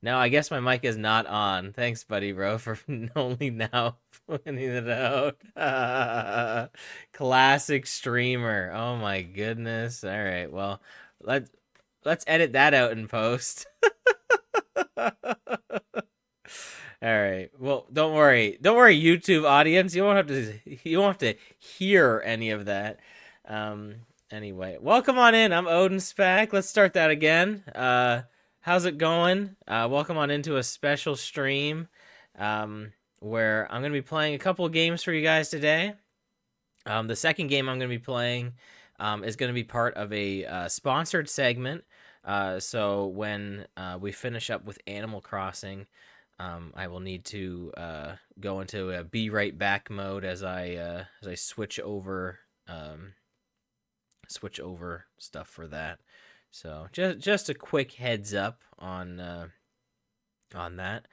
No, I guess my mic is not on. Thanks, buddy, bro, for only now pointing it out. Classic streamer. Oh my goodness. All right. Well, let's let's edit that out in post. All right. Well, don't worry. Don't worry, YouTube audience. You won't have to hear any of that. Um anyway, welcome on in. I'm Odin Spack. Let's start that again. How's it going? Welcome on into a special stream where I'm going to be playing a couple of games for you guys today. The second game I'm going to be playing is going to be part of a sponsored segment. So when we finish up with Animal Crossing, I will need to go into a be right back mode as I switch over stuff for that. So just a quick heads up on that.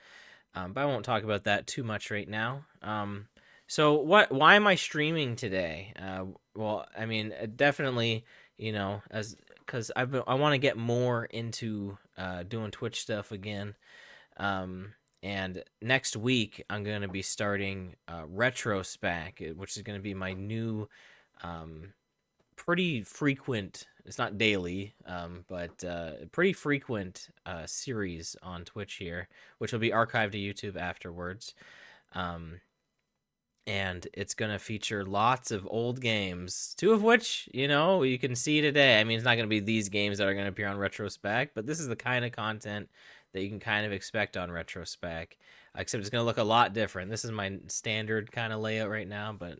But I won't talk about that too much right now. So why am I streaming today? Well, I mean, definitely, as because I want to get more into doing Twitch stuff again. And next week I'm going to be starting Retrospec, which is going to be my new um, pretty frequent. It's not daily, but pretty frequent series on Twitch here, which will be archived to YouTube afterwards. Um, and it's gonna feature lots of old games, two of which you can see today. I mean, it's not gonna be these games that are gonna appear on Retrospec, but this is the kind of content that you can kind of expect on Retrospec. Except it's gonna look a lot different. This is my standard kind of layout right now, but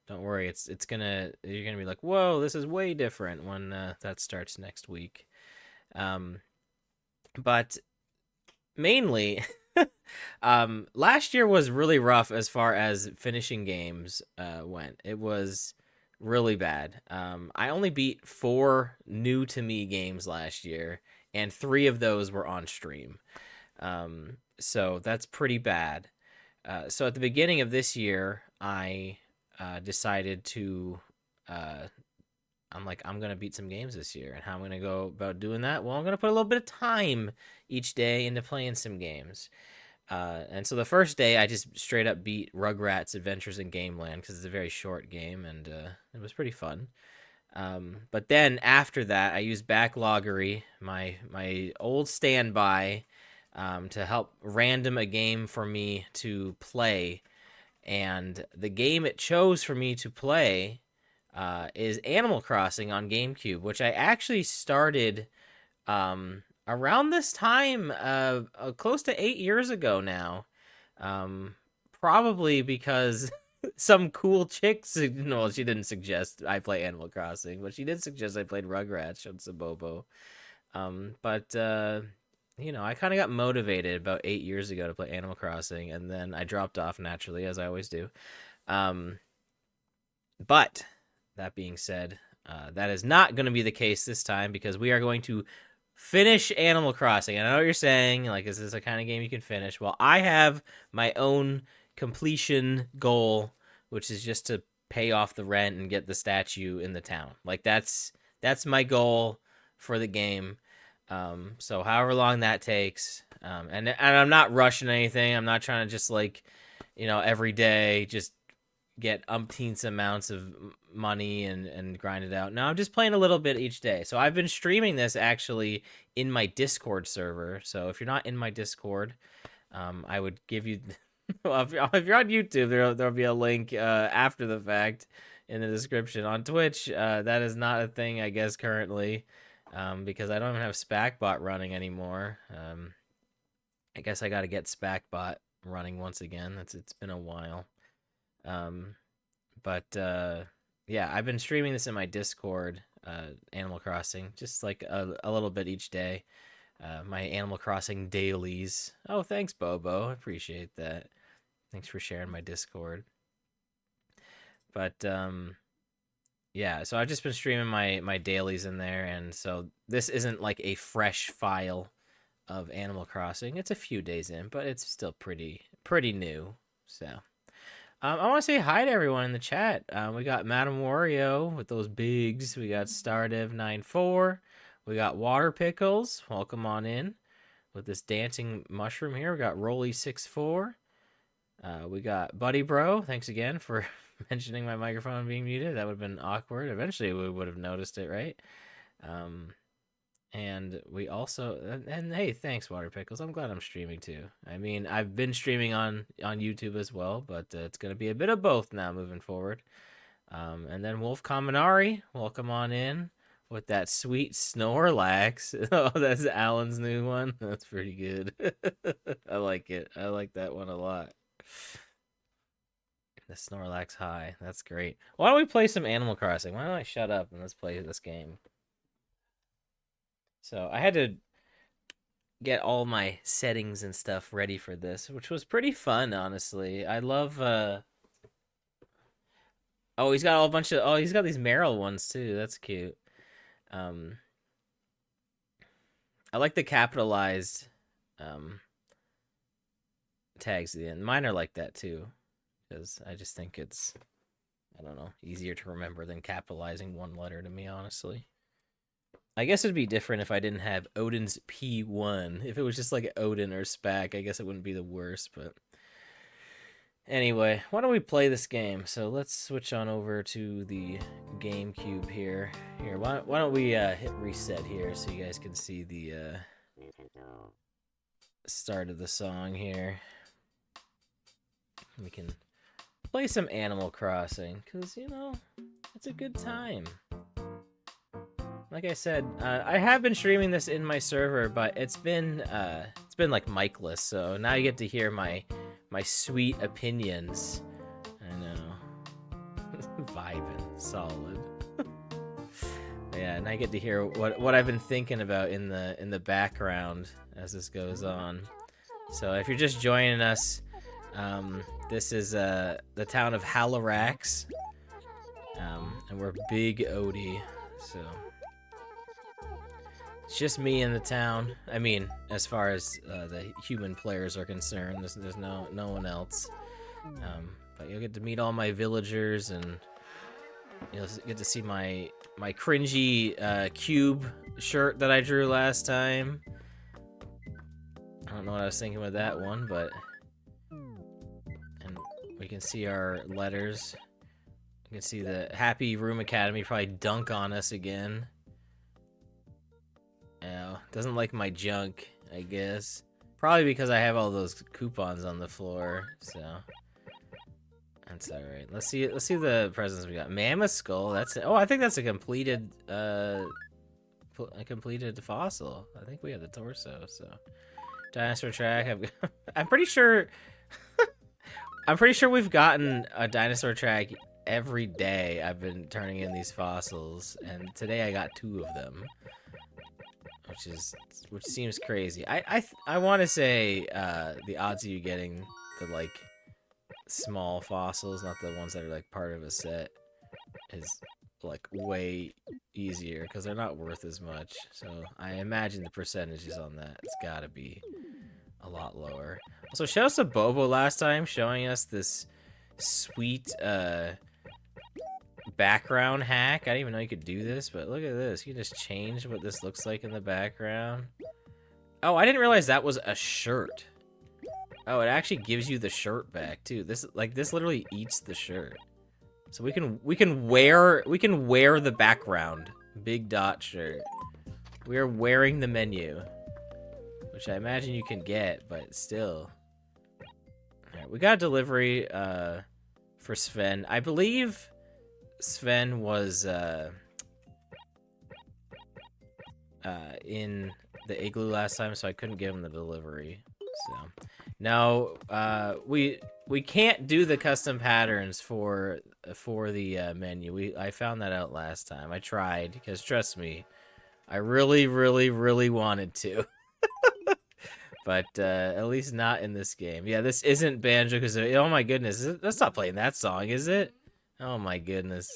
don't worry, it's gonna you're gonna be like, whoa, this is way different when that starts next week. Um, but mainly, last year was really rough as far as finishing games went. It was really bad. I only beat 4 new to me games last year, and 3 of those were on stream. So that's pretty bad. So at the beginning of this year, I decided to. I'm like, I'm gonna beat some games this year, and how I'm gonna go about doing that? Well, I'm gonna put a little bit of time each day into playing some games. And so the first day, I just straight up beat Rugrats Adventures in Gameland because it's a very short game, and it was pretty fun. But then after that, I used Backloggery, my old standby, to help random a game for me to play. And the game it chose for me to play is Animal Crossing on GameCube, which I actually started around this time, close to 8 years ago now. Um, Probably because some cool chick, well, she didn't suggest I play Animal Crossing, but she did suggest I played Rugrats on Sabobo. But I kind of got motivated about 8 years ago to play Animal Crossing, and then I dropped off naturally, as I always do. Um, but that being said, that is not going to be the case this time because we are going to finish Animal Crossing. And I know what you're saying, like, is this a kind of game you can finish? Well, I have my own completion goal, which is just to pay off the rent and get the statue in the town. Like that's my goal for the game. So however long that takes, and I'm not rushing anything. I'm not trying to just like, every day just get umpteenth amounts of money and grind it out. No, I'm just playing a little bit each day. So I've been streaming this actually in my Discord server. So if you're not in my Discord, I would give you. Well, if you're on YouTube, there'll be a link after the fact in the description. On Twitch, that is not a thing, I guess, currently, because I don't even have SpacBot running anymore. I guess I got to get SpacBot running once again. It's been a while. Um, but yeah, I've been streaming this in my Discord, Animal Crossing, just like a little bit each day. My Animal Crossing dailies. Oh, thanks, Bobo. I appreciate that. Thanks for sharing my Discord. But yeah, so I've just been streaming my dailies in there, and so this isn't like a fresh file of Animal Crossing. It's a few days in, but it's still pretty new. So I want to say hi to everyone in the chat. We got Madam Wario with those bigs. We got Stardev94. We got Water Pickles. Welcome on in with this dancing mushroom here. We got Rolly64. We got Buddy Bro. Thanks again for mentioning my microphone being muted. That would have been awkward. Eventually, we would have noticed it, right? Um, and we also and hey, thanks Water Pickles. I'm glad I'm streaming too. I mean, I've been streaming on YouTube as well, but it's gonna be a bit of both now moving forward. And then Wolf Kaminari, welcome on in with that sweet Snorlax. Oh, that's Alan's new one. That's pretty good. I like it. I like that one a lot. The Snorlax High. That's great. Why don't we play some Animal Crossing? Why don't I shut up and let's play this game? So I had to get all my settings and stuff ready for this, which was pretty fun, honestly. I love oh, he's got a whole bunch of he's got these Meryl ones too. That's cute. Um I like the capitalized um tags at the end. Mine are like that too, because I just think it's, I don't know, easier to remember than capitalizing one letter to me, honestly. I guess it'd be different if I didn't have Odin's P1. If it was just like Odin or Spac, I guess it wouldn't be the worst, but anyway, why don't we play this game? So let's switch on over to the GameCube here. Here, why don't we hit reset here so you guys can see the start of the song here. We can play some Animal Crossing, because, you know, it's a good time. Like I said, I have been streaming this in my server, but it's been like mic-less, so now you get to hear my sweet opinions. I know. Vibing, solid. Yeah, and I get to hear what I've been thinking about in the background as this goes on. So if you're just joining us, this is the town of Halifax, and we're Big Odie, so it's just me in the town. I mean, as far as the human players are concerned, there's no one else. But you'll get to meet all my villagers, and you'll get to see my cringy cube shirt that I drew last time. I don't know what I was thinking with that one, but and we can see our letters. You can see the Happy Room Academy probably dunk on us again. Yeah, doesn't like my junk, I guess. Probably because I have all those coupons on the floor, so that's all right. Let's see the presents we got. Mammoth skull. That's it. Oh, I think that's a completed fossil. I think we have the torso. So dinosaur track. I'm pretty sure. I'm pretty sure we've gotten a dinosaur track every day. I've been turning in these fossils, and today I got 2 of them, which seems crazy. I want to say the odds of you getting the like small fossils, not the ones that are like part of a set, is like way easier because they're not worth as much. So I imagine the percentages on that, it's got to be a lot lower. Also, shout out to Bobo last time showing us this sweet background hack. I didn't even know you could do this, but look at this. You can just change what this looks like in the background. Oh, I didn't realize that was a shirt. Oh, it actually gives you the shirt back too. This literally eats the shirt. So we can wear the background. Big dot shirt. We are wearing the menu, which I imagine you can get, but still. All right, we got a delivery for Sven. I believe Sven was in the igloo last time, so I couldn't give him the delivery. So now we can't do the custom patterns for the menu. I found that out last time. I tried, because trust me, I really wanted to. But at least not in this game. Yeah, this isn't Banjo-Kazooie. Oh my goodness, let's not playing that song, is it? Oh my goodness.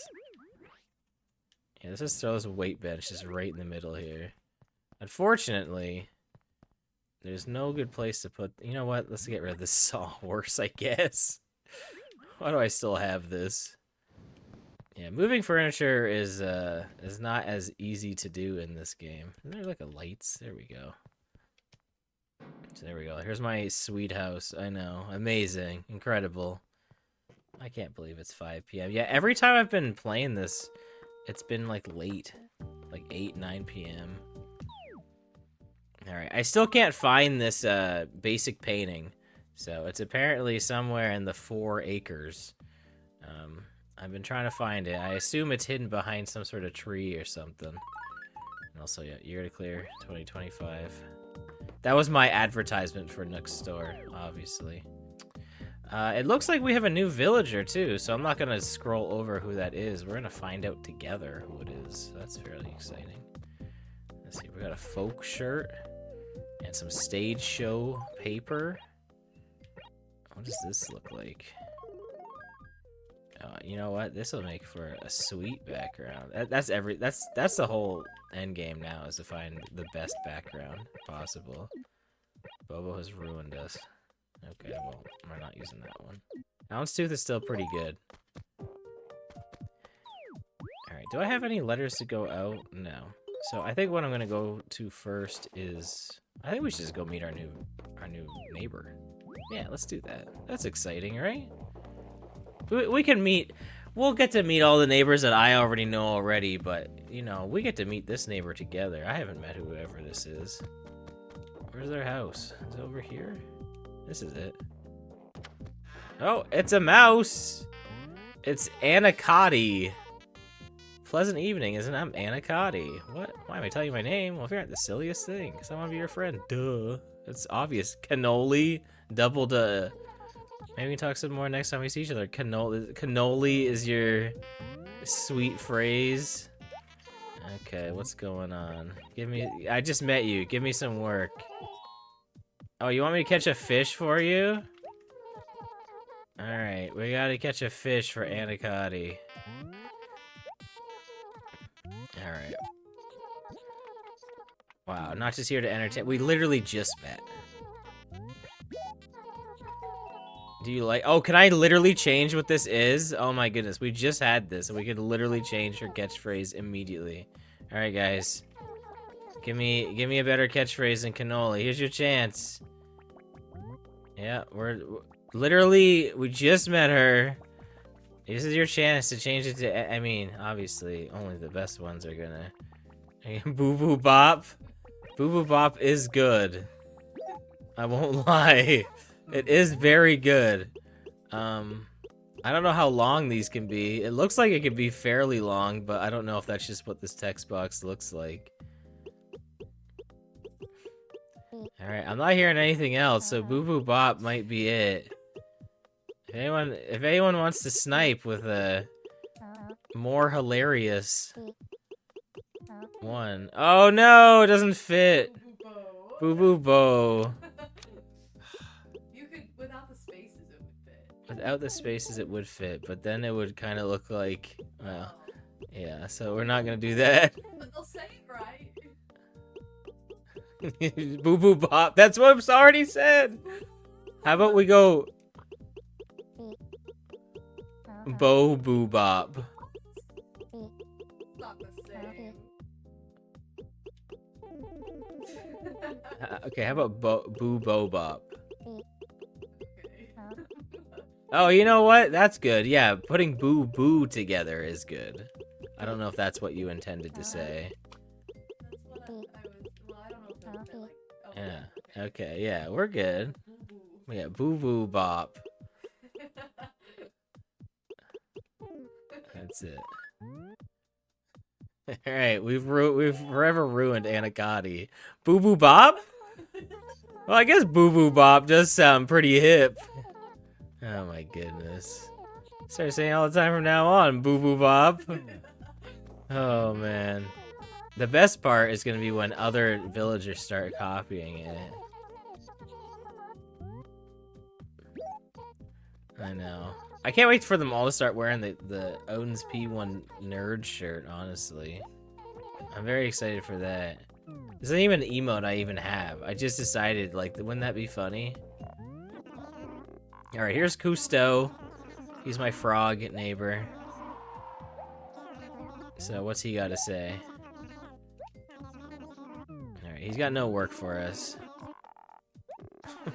Yeah, this just throws a weight bench just right in the middle here. Unfortunately, there's no good place to put... You know what? Let's get rid of this sawhorse, I guess. Why do I still have this? Yeah, moving furniture is not as easy to do in this game. Is there like a lights? There we go. So there we go. Here's my sweet house. I know. Amazing. Incredible. I can't believe it's 5 p.m. Yeah, every time I've been playing this, it's been like late. Like 8, 9 p.m. Alright, I still can't find this basic painting. So it's apparently somewhere in the 4 acres. I've been trying to find it. I assume it's hidden behind some sort of tree or something. And also, yeah, year to clear, 2025. That was my advertisement for Nook's store, obviously. It looks like we have a new villager, too, so I'm not going to scroll over who that is. We're going to find out together who it is. That's fairly exciting. Let's see, we got a folk shirt and some stage show paper. What does this look like? You know what? This will make for a sweet background. That's the whole end game now, is to find the best background possible. Bobo has ruined us. Okay, well, we're not using that one. Houndstooth is still pretty good. Alright, do I have any letters to go out? No. So I think what I'm gonna go to first is... I think we should just go meet our new neighbor. Yeah, let's do that. That's exciting, right? We can meet... We'll get to meet all the neighbors that I already know already, but, you know, we get to meet this neighbor together. I haven't met whoever this is. Where's their house? Is it over here? This is it. Oh, it's a mouse! It's Anacotti. Pleasant evening, isn't it? I'm Anacotti. What? Why am I telling you my name? Well, if you're not the silliest thing, because I want to be your friend. Duh. It's obvious. Cannoli. Double duh. Maybe we can talk some more next time we see each other. Cannoli is your sweet phrase. Okay, what's going on? Give me... I just met you. Give me some work. Oh, you want me to catch a fish for you? Alright, we gotta catch a fish for Anacotti. Alright. Wow, not just here to entertain. We literally just met. Do you like... Oh, can I literally change what this is? Oh my goodness, we just had this, and we could literally change her catchphrase immediately. Alright, guys. Give me a better catchphrase than cannoli. Here's your chance. Yeah, literally, we just met her. This is your chance to change it to... I mean, obviously, only the best ones are gonna... Boo Boo Bop. Boo Boo Bop is good. I won't lie. It is very good. I don't know how long these can be. It looks like it could be fairly long, but I don't know if that's just what this text box looks like. Alright, I'm not hearing anything else, so Boo Boo Bop might be it. If anyone wants to snipe with a more hilarious one. Oh no, it doesn't fit. Boo Boo Bo. You could, without the spaces, it would fit. Without the spaces, it would fit, but then it would kind of look like, well, yeah, so we're not gonna do that. But they'll say it right. Boo Boo Bop. That's what I've already said. How about we go Bo Boo Bop. It's not the same. Okay, how about Boo Bo Bop? Okay. Oh, you know what? That's good. Yeah, putting Boo Boo together is good. I don't know if that's what you intended to say. That's what I was. Well, I don't know if I was like. Oh, Yeah. Okay, yeah, we're good. boo-boo. We got Boo Boo Bop. That's it. Alright, we've forever ruined Anacotti. Boo Boo Bop? Well, I guess Boo Boo Bop does sound pretty hip. Oh my goodness. Start saying all the time from now on, Boo Boo Bop. Oh man. The best part is gonna be when other villagers start copying it. I know. I can't wait for them all to start wearing the Odin's P1 nerd shirt, honestly. I'm very excited for that. This isn't even an emote I even have. I just decided, like, wouldn't that be funny? Alright, here's Cousteau. He's my frog neighbor. So, what's he got to say? Alright, he's got no work for us.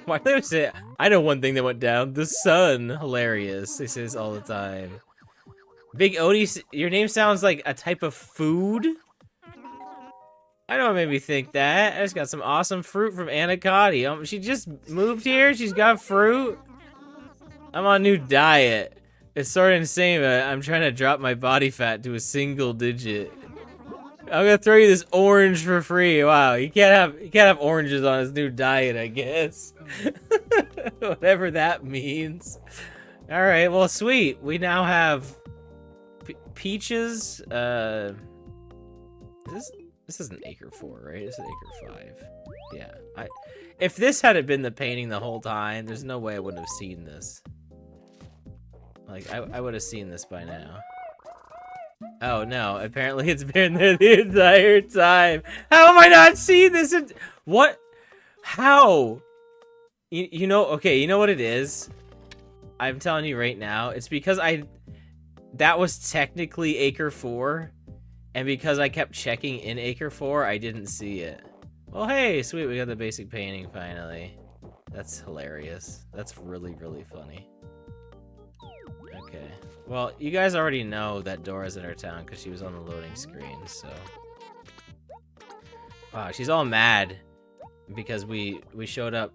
Why do they say? I know one thing that went down. The sun. Hilarious. They say this all the time. Big Odie, your name sounds like a type of food. I know what made me think that. I just got some awesome fruit from Anacotti. She just moved here. She's got fruit. I'm on a new diet. It's sort of insane, but I'm trying to drop my body fat to a single digit. I'm gonna throw you this orange for free. Wow, you can't have oranges on his new diet, I guess. Whatever that means. All right, well, sweet. We now have peaches. This isn't Acre 4, right? This is Acre 5. Yeah. If this hadn't been the painting the whole time, there's no way I wouldn't have seen this. Like, I would have seen this by now. Oh, no. Apparently it's been there the entire time. How have I not seen this? What? How? You know, okay, you know what it is? I'm telling you right now. It's because that was technically Acre 4. And because I kept checking in Acre 4, I didn't see it. Well, hey, sweet, we got the basic painting finally. That's hilarious. That's really, really funny. Okay. Well, you guys already know that Dora's in our town because she was on the loading screen, so. Wow, she's all mad because we showed up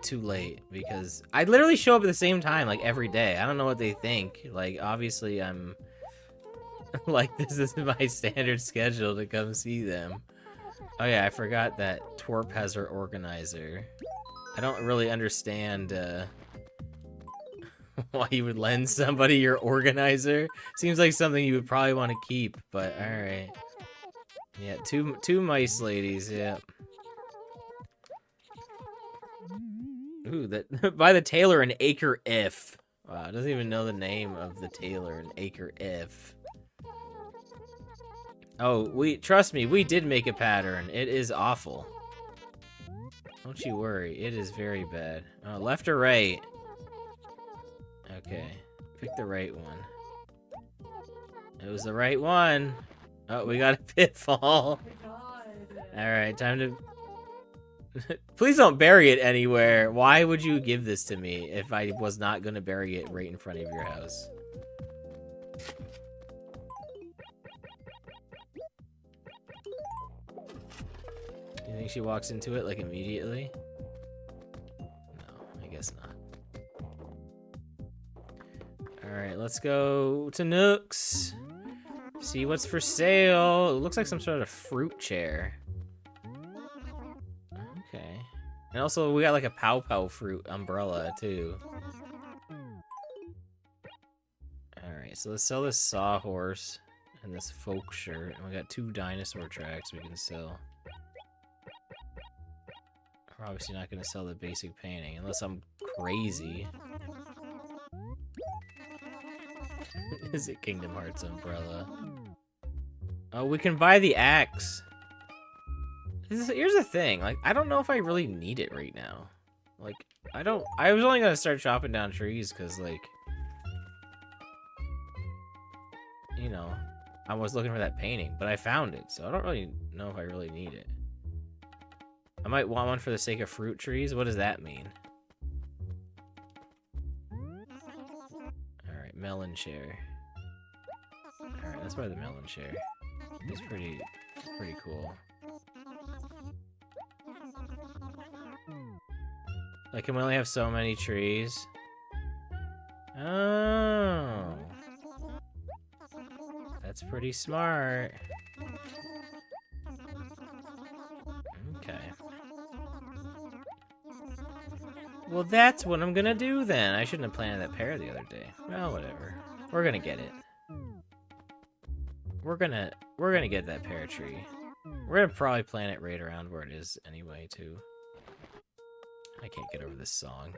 too late because I literally show up at the same time, like, every day. I don't know what they think. Like, obviously I'm... like, this is my standard schedule to come see them. Oh yeah, I forgot that Twerp has her organizer. I don't really understand why you would lend somebody your organizer. Seems like something you would probably want to keep, but alright. Yeah, two mice ladies, yeah. Ooh, that by the tailor an acre if. Wow, I doesn't even know the name of the tailor, an acre if. Oh, trust me, we did make a pattern. It is awful. Don't you worry, it is very bad. Oh, left or right? Okay, pick the right one. It was the right one. Oh, we got a pitfall. Alright, time to... Please don't bury it anywhere. Why would you give this to me if I was not going to bury it right in front of your house? You think she walks into it, like, immediately? No, I guess not. Alright, let's go to Nooks. See what's for sale. It looks like some sort of fruit chair. Okay. And also, we got, like, a Pow Pow fruit umbrella, too. Alright, so let's sell this sawhorse and this folk shirt. And we got 2 dinosaur tracks we can sell. We're obviously not going to sell the basic painting unless I'm crazy. Is it Kingdom Hearts umbrella? Oh, we can buy the axe. Here's the thing, like, I don't know if I really need it right now. Like, I was only going to start chopping down trees because, like, you know, I was looking for that painting, but I found it, so I don't really know if I really need it. I might want one for the sake of fruit trees. What does that mean? Alright, melon chair. Alright, let's buy the melon chair. It's pretty cool. Like, can we only have so many trees? Oh. That's pretty smart. Okay. Well, that's what I'm gonna do then. I shouldn't have planted that pear the other day. Well, whatever. We're gonna get it. We're gonna get that pear tree. We're gonna probably plant it right around where it is anyway, too. I can't get over this song.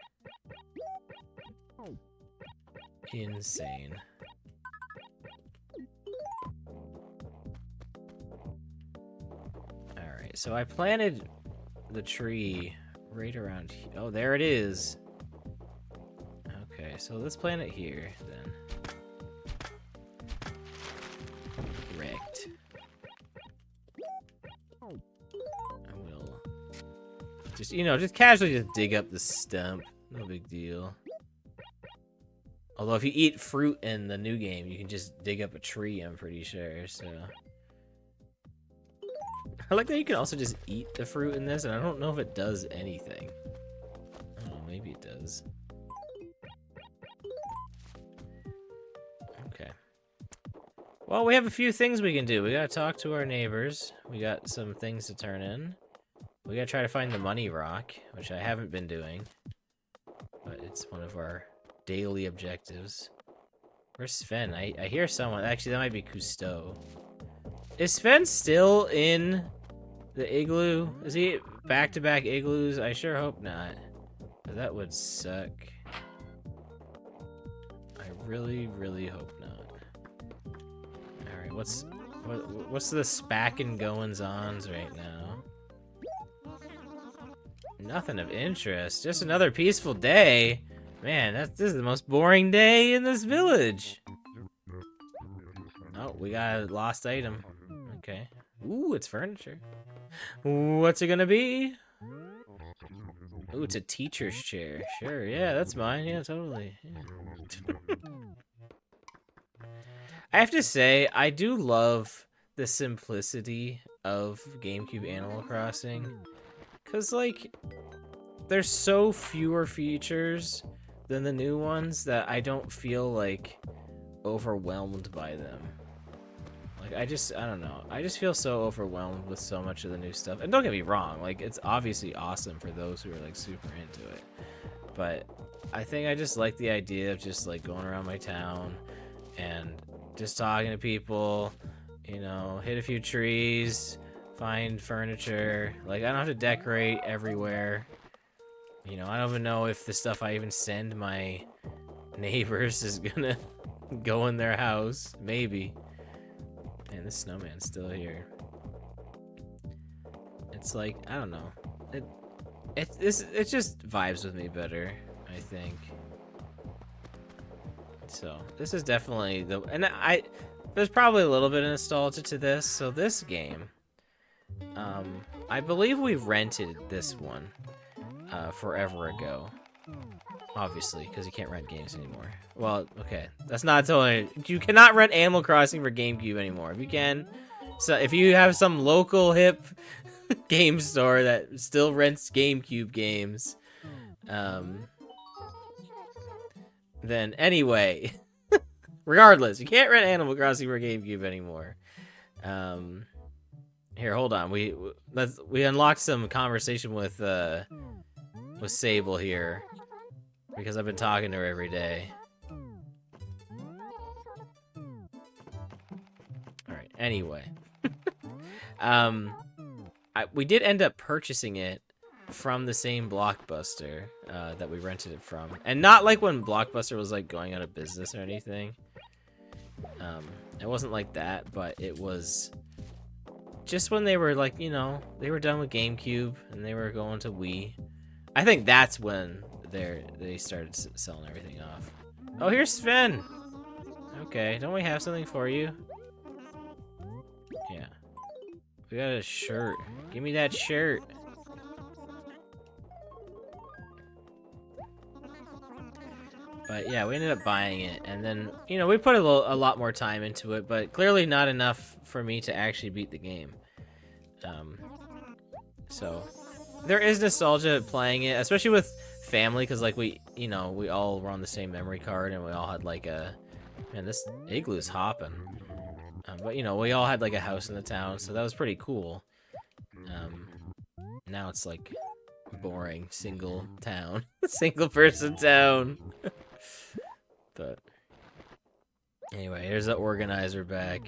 Insane. Alright, so I planted the tree right around here. Oh, there it is. Okay, so let's plant it here, then. Wrecked. I will just, you know, just casually just dig up the stump. No big deal. Although if you eat fruit in the new game, you can just dig up a tree, I'm pretty sure, so. I like that you can also just eat the fruit in this, and I don't know if it does anything. I don't know, maybe it does. Okay. Well, we have a few things we can do. We gotta talk to our neighbors. We got some things to turn in. We gotta try to find the money rock, which I haven't been doing. But it's one of our daily objectives. Where's Sven? I hear someone. Actually, that might be Cousteau. Is Sven still in the igloo? Is he back-to-back igloos? I sure hope not. That would suck. I really, really hope not. Alright, what's the spackin' goings-ons right now? Nothing of interest. Just another peaceful day. Man, this is the most boring day in this village. Oh, we got a lost item. Okay. Ooh, it's furniture. What's it gonna be? Ooh, it's a teacher's chair. Sure, yeah, that's mine. Yeah, totally. Yeah. I have to say, I do love the simplicity of GameCube Animal Crossing. Because, like, there's so fewer features than the new ones that I don't feel, like, overwhelmed by them. Like, I don't know. I just feel so overwhelmed with so much of the new stuff. And don't get me wrong, like, it's obviously awesome for those who are, like, super into it. But I think I just like the idea of just, like, going around my town and just talking to people, you know, hit a few trees, find furniture. Like, I don't have to decorate everywhere. You know, I don't even know if the stuff I even send my neighbors is gonna go in their house. Maybe. Man, this snowman's still here. It's like, I don't know. It just vibes with me better, I think. So, this is definitely there's probably a little bit of nostalgia to this. So this game, I believe we rented this one forever ago. Obviously, because you can't rent games anymore. Well, okay, that's not totally. You cannot rent Animal Crossing for GameCube anymore. If you can, so if you have some local hip game store that still rents GameCube games, then anyway, regardless, you can't rent Animal Crossing for GameCube anymore. Here, hold on. We unlocked some conversation with Sable here. Because I've been talking to her every day. Alright, anyway. We did end up purchasing it from the same Blockbuster that we rented it from. And not like when Blockbuster was like going out of business or anything. It wasn't like that, but it was just when they were like, you know, they were done with GameCube and they were going to Wii. I think that's when they started selling everything off. Oh, here's Sven. Okay, don't we have something for you? Yeah. We got a shirt. Give me that shirt. But yeah, we ended up buying it, and then, you know, we put a lot more time into it, but clearly not enough for me to actually beat the game. So there is nostalgia playing it, especially with family, because like we all were on the same memory card, and we all had like man, this igloo is hopping. But you know, we all had like a house in the town, so that was pretty cool. Now it's like boring single town, single person town. But anyway, here's the organizer back.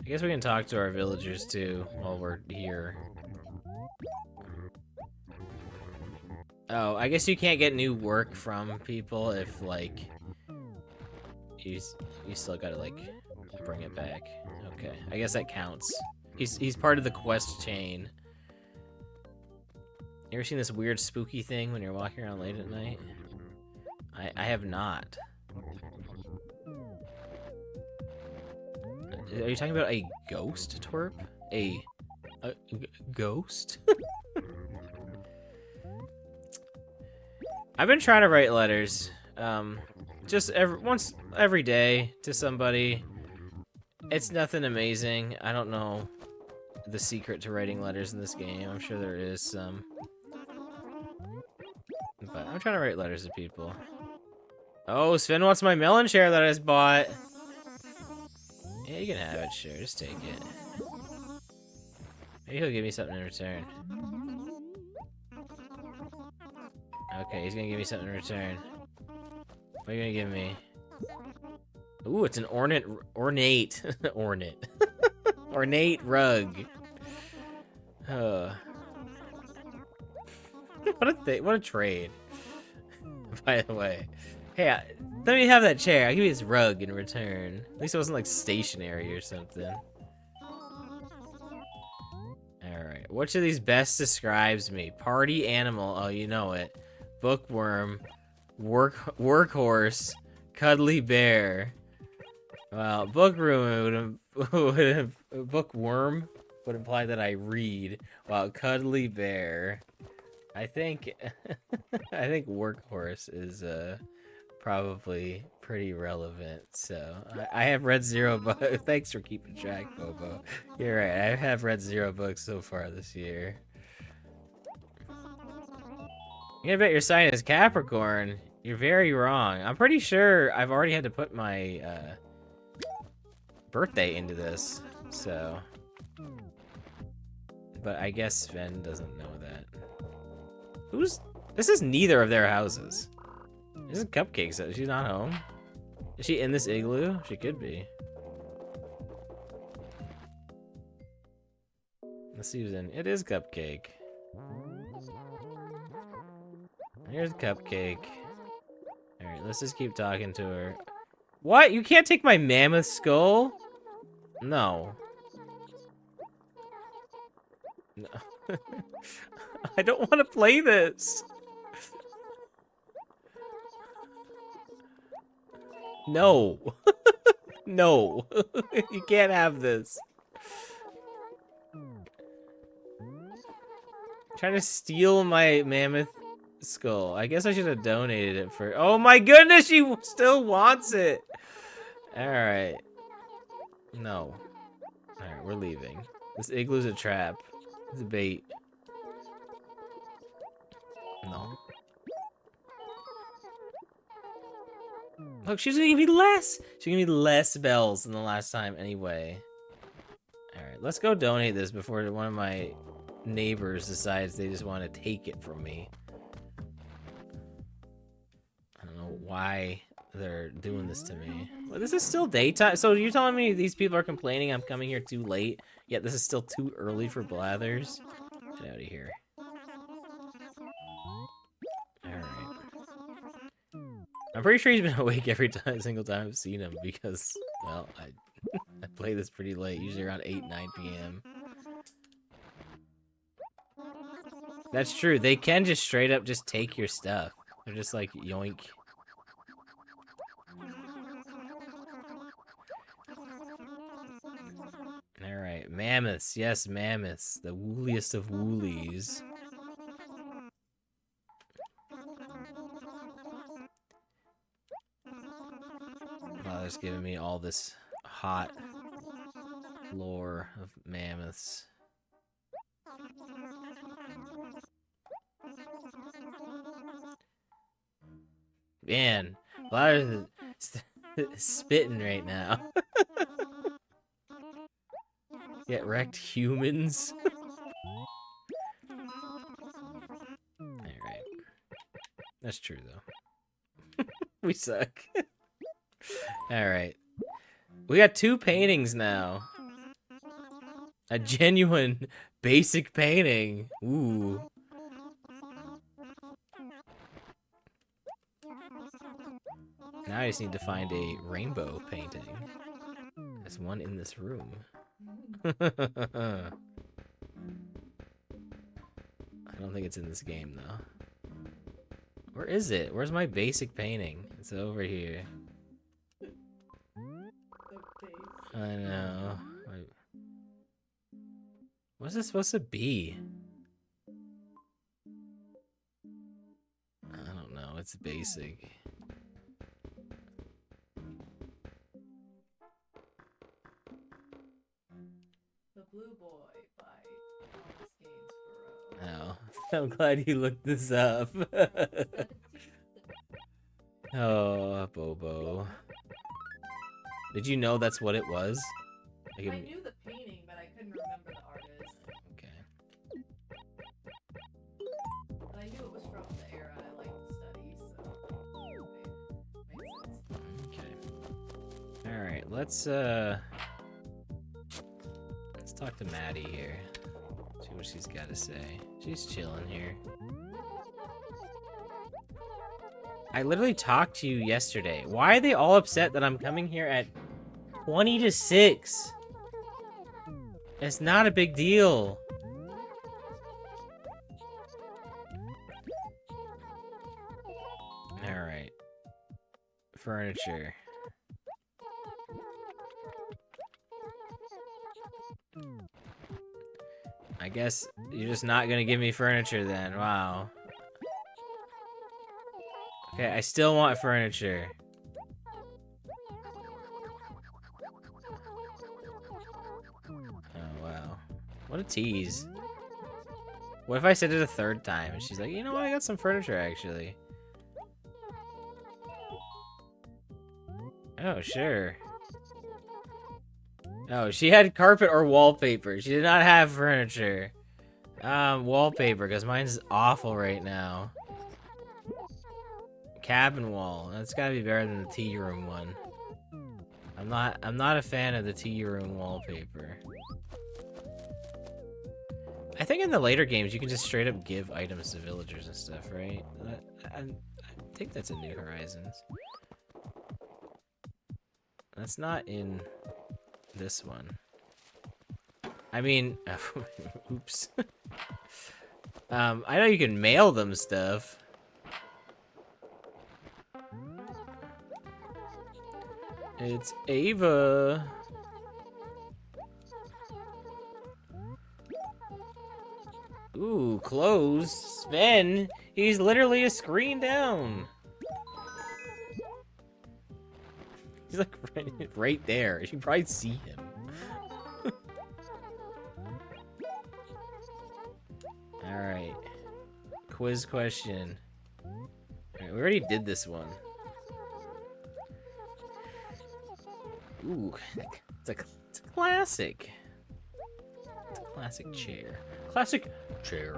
I guess we can talk to our villagers too while we're here. Oh, I guess you can't get new work from people if, like, you still gotta, like, bring it back. Okay, I guess that counts. He's part of the quest chain. You ever seen this weird spooky thing when you're walking around late at night? I have not. Are you talking about a ghost, Twerp? A ghost? I've been trying to write letters, just once every day to somebody. It's nothing amazing. I don't know the secret to writing letters in this game. I'm sure there is some, but I'm trying to write letters to people. Oh, Sven wants my melon share that I just bought. Yeah, you can have it, sure. Just take it. Maybe he'll give me something in return. Okay, he's gonna give me something in return. What are you gonna give me? Ooh, it's an ornate, ornate rug. What a thing! What a trade. By the way, hey, let me have that chair. I'll give you this rug in return. At least it wasn't like stationary or something. All right, which of these best describes me? Party animal. Oh, you know it. Bookworm, workhorse, cuddly bear. Well, bookworm bookworm would imply that I read, while cuddly bear, I think, I think workhorse is probably pretty relevant. So I have read 0 books. Thanks for keeping track, Bobo. You're right. I have read 0 books so far this year. You bet your sign is Capricorn. You're very wrong. I'm pretty sure I've already had to put my birthday into this, so. But I guess Sven doesn't know that. This is neither of their houses. This is Cupcake's house. She's not home. Is she in this igloo? She could be. Let's see who's in. It is Cupcake. Here's Cupcake. Alright, let's just keep talking to her. What? You can't take my mammoth skull? No. No. I don't want to play this. No. No. You can't have this. Trying to steal my mammoth skull. I guess I should have donated it for. Oh my goodness, she still wants it. Alright. No. Alright, we're leaving. This igloo's a trap. It's a bait. No. Look, she's gonna give me less. She's gonna give me less bells than the last time anyway. Alright, let's go donate this before one of my neighbors decides they just want to take it from me. I don't know why they're doing this to me. Well, this is still daytime. So you're telling me these people are complaining I'm coming here too late, yet this is still too early for blathers? Get out of here. Alright. I'm pretty sure he's been awake every single time I've seen him because, well, I play this pretty late, usually around 8, 9 p.m. That's true. They can just straight up just take your stuff. They're just like, yoink. Alright, mammoths. Yes, mammoths. The wooliest of woolies. Father's giving me all this hot lore of mammoths. Man, Father's spitting right now. Get wrecked, humans. Alright. That's true, though. We suck. Alright. We got 2 paintings now. A genuine basic painting. Ooh. Now I just need to find a rainbow painting. There's one in this room. I don't think it's in this game, though. Where is it? Where's my basic painting? It's over here. I know. What's this supposed to be? I don't know. What's basic? The Blue Boy by Thomas Gaines Oh, I'm glad you looked this up. 17th. Oh, Bobo. Did you know that's what it was? I knew the painting, but I couldn't remember the artist. Okay. But I knew it was from the era I liked to study, so it made sense. Okay. All right, let's talk to Maddie here. See what she's got to say. She's chilling here. I literally talked to you yesterday. Why are they all upset that I'm coming here at 20 to 6? It's not a big deal. Alright. Furniture. I guess you're just not gonna give me furniture then. Wow. Okay, I still want furniture. Oh, wow. What a tease. What if I said it a third time and she's like, you know what, I got some furniture actually. Oh, sure. Oh, she had carpet or wallpaper. She did not have furniture. Wallpaper, because mine's awful right now. Cabin wall. That's gotta be better than the tea room one. I'm not a fan of the tea room wallpaper. I think in the later games you can just straight up give items to villagers and stuff, right? I think that's in New Horizons. That's not in this one. I mean, oops. I know you can mail them stuff. It's Ava. Ooh, clothes. Sven, he's literally a screen down. He's like right there. You can probably see him. Alright. Quiz question. Alright, we already did this one. Ooh, it's a classic. It's a classic chair. Classic chair.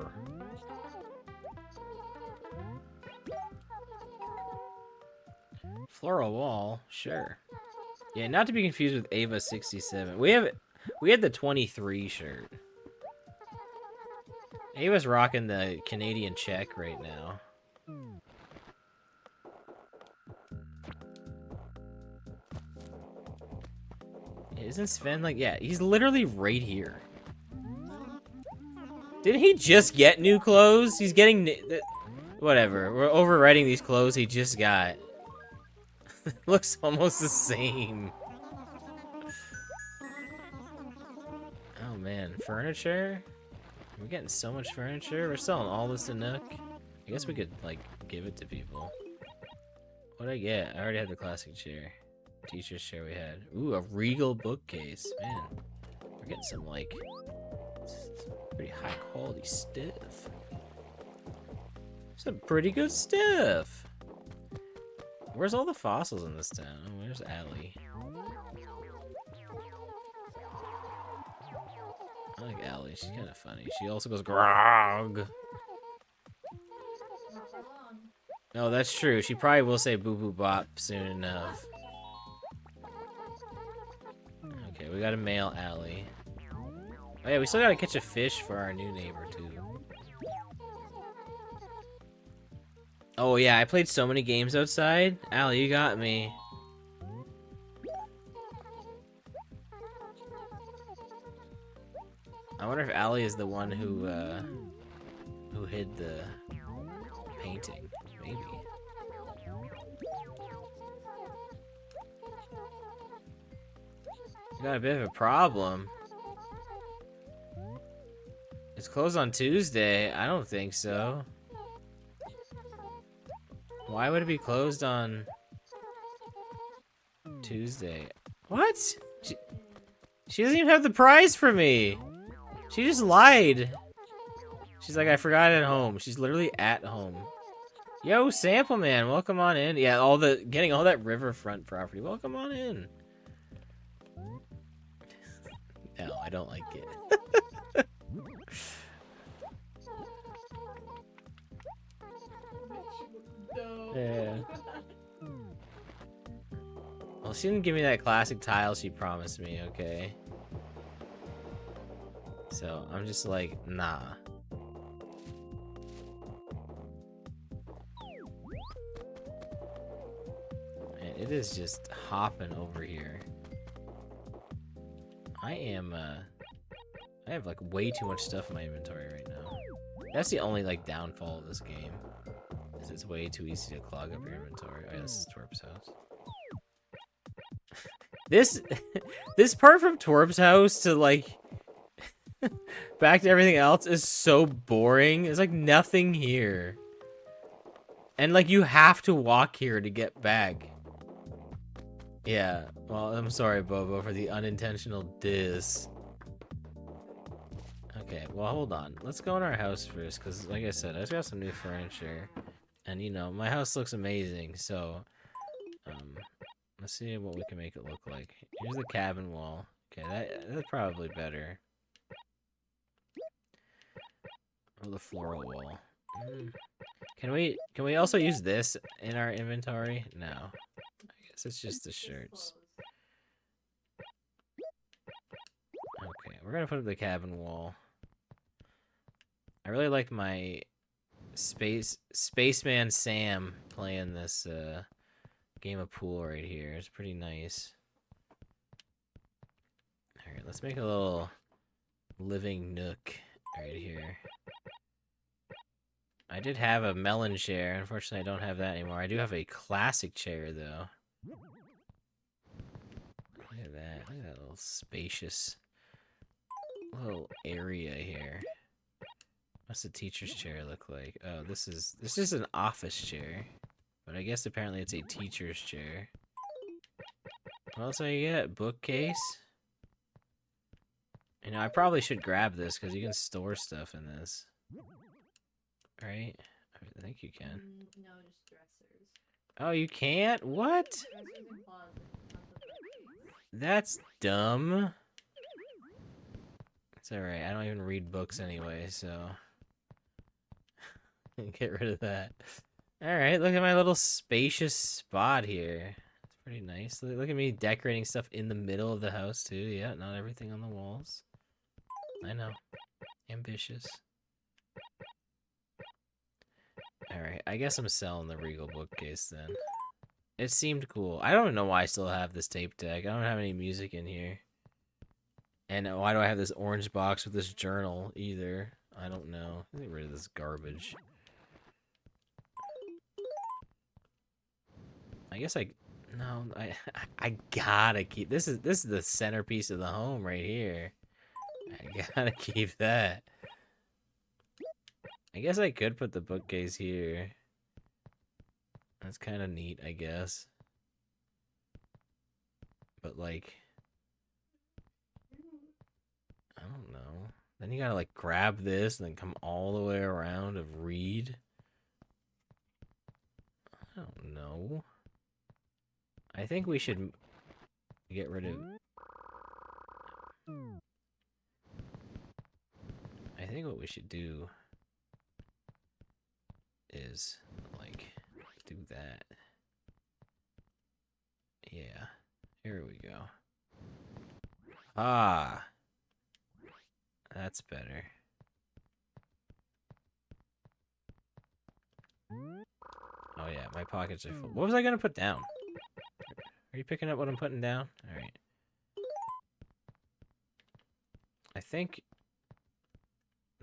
Floral wall, sure. Yeah, not to be confused with Ava 67. We had the 23 shirt. Ava's rocking the Canadian check right now. Isn't Sven like, yeah, he's literally right here. Didn't he just get new clothes? He's getting, whatever. We're overwriting these clothes he just got. Looks almost the same. Oh man, furniture? We're getting so much furniture. We're selling all this to Nook. I guess we could, like, give it to people. What'd I get? I already had the classic chair. Teacher's chair we had. Ooh, a regal bookcase. Man, we're getting some, like, some pretty high quality stuff. Some pretty good stuff. Where's all the fossils in this town? Oh, where's Allie? I like Allie. She's kind of funny. She also goes grog. Not for long. No, that's true. She probably will say boo boo bop soon enough. Okay, we gotta mail Allie. Oh yeah, we still gotta catch a fish for our new neighbor too. Oh yeah, I played so many games outside. Allie, you got me. I wonder if Allie is the one who hid the painting. Maybe. We got a bit of a problem. It's closed on Tuesday. I don't think so. Why would it be closed on Tuesday? What? She, she doesn't even have the prize for me. She just lied. She's like, I forgot it at home. She's literally at home. Yo, Sample Man, welcome on in. Yeah, getting all that riverfront property. Welcome on in. No, I don't like it. No. Yeah. Well, she didn't give me that classic tile she promised me, okay? So, I'm just like, nah. Man, it is just hopping over here. I have like way too much stuff in my inventory right now. That's the only like downfall of this game. Is it's way too easy to clog up your inventory. Oh yeah, this is Twerp's house. This part from Twerp's house to like back to everything else is so boring. There's like nothing here. And like you have to walk here to get back. Yeah, well, I'm sorry, Bobo, for the unintentional diss. Okay, well, hold on. Let's go in our house first, because, like I said, I just got some new furniture. And, you know, my house looks amazing, so... let's see what we can make it look like. Here's the cabin wall. Okay, that's probably better. Oh, the floral wall. Can we also use this in our inventory? No. I guess it's just the shirts. Okay, we're gonna put up the cabin wall. I really like my Spaceman Sam playing this game of pool right here. It's pretty nice. Alright, let's make a little living nook right here. I did have a melon chair. Unfortunately, I don't have that anymore. I do have a classic chair, though. Look at that. Look at that little spacious little area here. What's the teacher's chair look like? Oh, this is an office chair. But I guess apparently it's a teacher's chair. What else do you get? Bookcase? You know, I probably should grab this because you can store stuff in this. Right? I think you can. No, just dressers. Oh, you can't? What? Dressers and closets, not the bookcase. That's dumb. It's alright. I don't even read books anyway, so... Get rid of that. Alright, look at my little spacious spot here. It's pretty nice. Look at me decorating stuff in the middle of the house, too. Yeah, not everything on the walls. I know. Ambitious. Alright, I guess I'm selling the Regal bookcase then. It seemed cool. I don't know why I still have this tape deck. I don't have any music in here. And why do I have this orange box with this journal either? I don't know. Get rid of this garbage. I guess no, I gotta keep this is the centerpiece of the home right here. I gotta keep that. I guess I could put the bookcase here. That's kind of neat, I guess. But like, I don't know. Then you gotta like grab this and then come all the way around and read. I don't know. I think we should get rid of... I think what we should do is, like, do that. Yeah. Here we go. Ah! That's better. Oh yeah, my pockets are full. What was I gonna put down? Are you picking up what I'm putting down? Alright. I think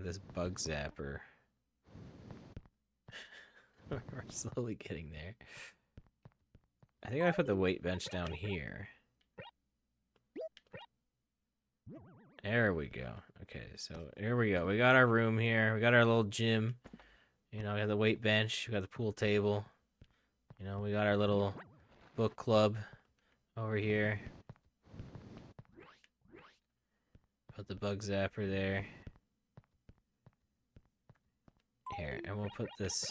this bug zapper. We're slowly getting there. I think I put the weight bench down here. There we go. Okay, so here we go. We got our room here. We got our little gym. You know, we got the weight bench. We got the pool table. You know, we got our little book club over here. Put the bug zapper there. Here, and we'll put this...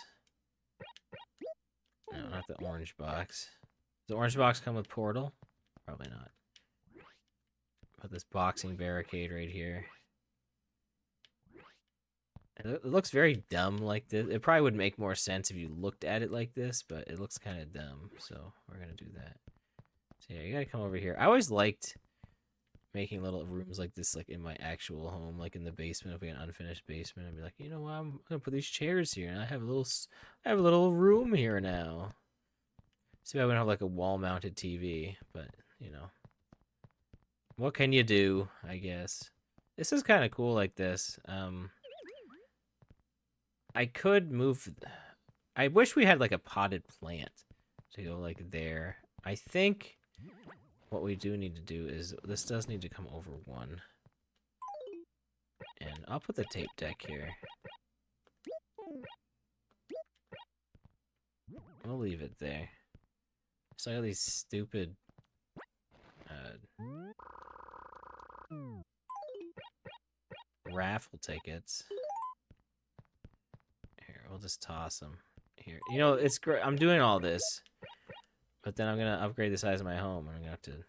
No, not the orange box. Does the orange box come with portal? Probably not. Put this boxing barricade right here. And it looks very dumb like this. It probably would make more sense if you looked at it like this, but it looks kind of dumb, so we're gonna do that. So yeah, you gotta come over here. I always liked making little rooms like this, like in my actual home, like in the basement. If we had an unfinished basement, I'd be like, you know what, I'm gonna put these chairs here, and I have a little room here now. See, I wouldn't have like a wall-mounted TV, but you know, what can you do? I guess this is kind of cool like this. I could move. I wish we had like a potted plant to go like there. I think what we do need to do is this does need to come over one. And I'll put the tape deck here. We'll leave it there. So I got these stupid raffle tickets. Here, we'll just toss them. Here, you know, it's great. I'm doing all this, but then I'm gonna upgrade the size of my home, and I'm gonna have to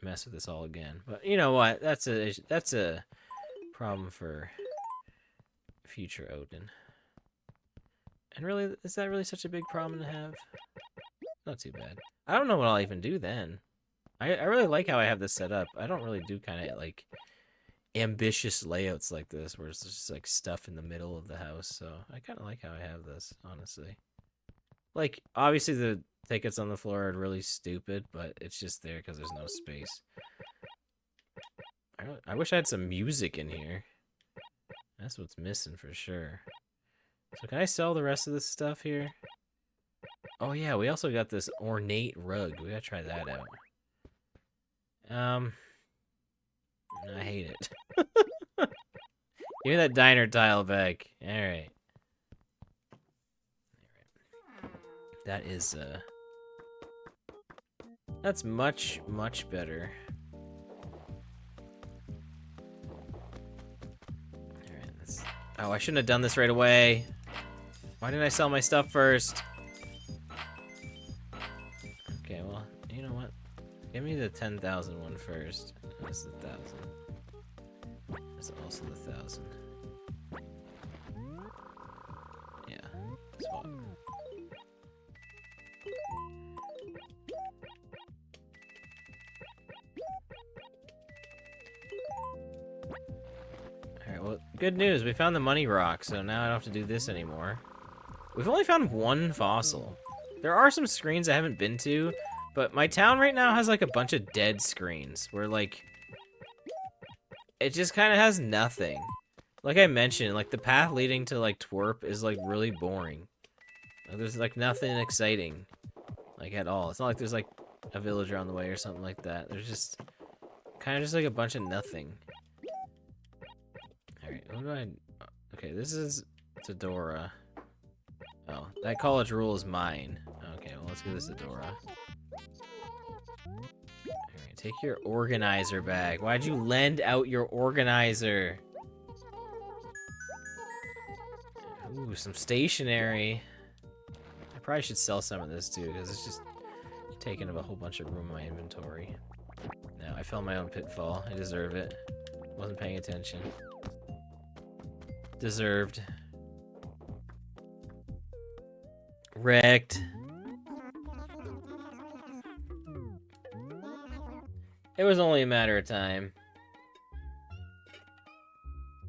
mess with this all again. But you know what? That's a problem for future Odin. And really, is that really such a big problem to have? Not too bad. I don't know what I'll even do then. I really like how I have this set up. I don't really do kind of like ambitious layouts like this where it's just like stuff in the middle of the house. So I kind of like how I have this, honestly. Like, obviously the tickets on the floor are really stupid, but it's just there because there's no space. I wish I had some music in here. That's what's missing for sure. So can I sell the rest of this stuff here? Oh yeah, we also got this ornate rug. We gotta try that out. I hate it. Give me that diner tile back. Alright. That is, that's much, much better. Alright, let's... Oh, I shouldn't have done this right away. Why didn't I sell my stuff first? Okay, well, you know what? Give me the 10,000 one first. That's the 1,000. That's also the 1,000. Yeah, swap. Alright, well, good news. We found the money rock, so now I don't have to do this anymore. We've only found one fossil. There are some screens I haven't been to, but my town right now has like a bunch of dead screens where like it just kind of has nothing. Like I mentioned, like the path leading to like Twerp is like really boring. There's like nothing exciting, like at all. It's not like there's like a villager on the way or something like that. There's just kind of just like a bunch of nothing. All right, what do I? Okay, this is Todora. Oh, that college rule is mine. Okay, well let's give this to Dora. Alright, take your organizer back. Why'd you lend out your organizer? Ooh, some stationery. I probably should sell some of this too, because it's just taking up a whole bunch of room in my inventory. No, I fell in my own pitfall. I deserve it. Wasn't paying attention. Deserved. Wrecked. It was only a matter of time.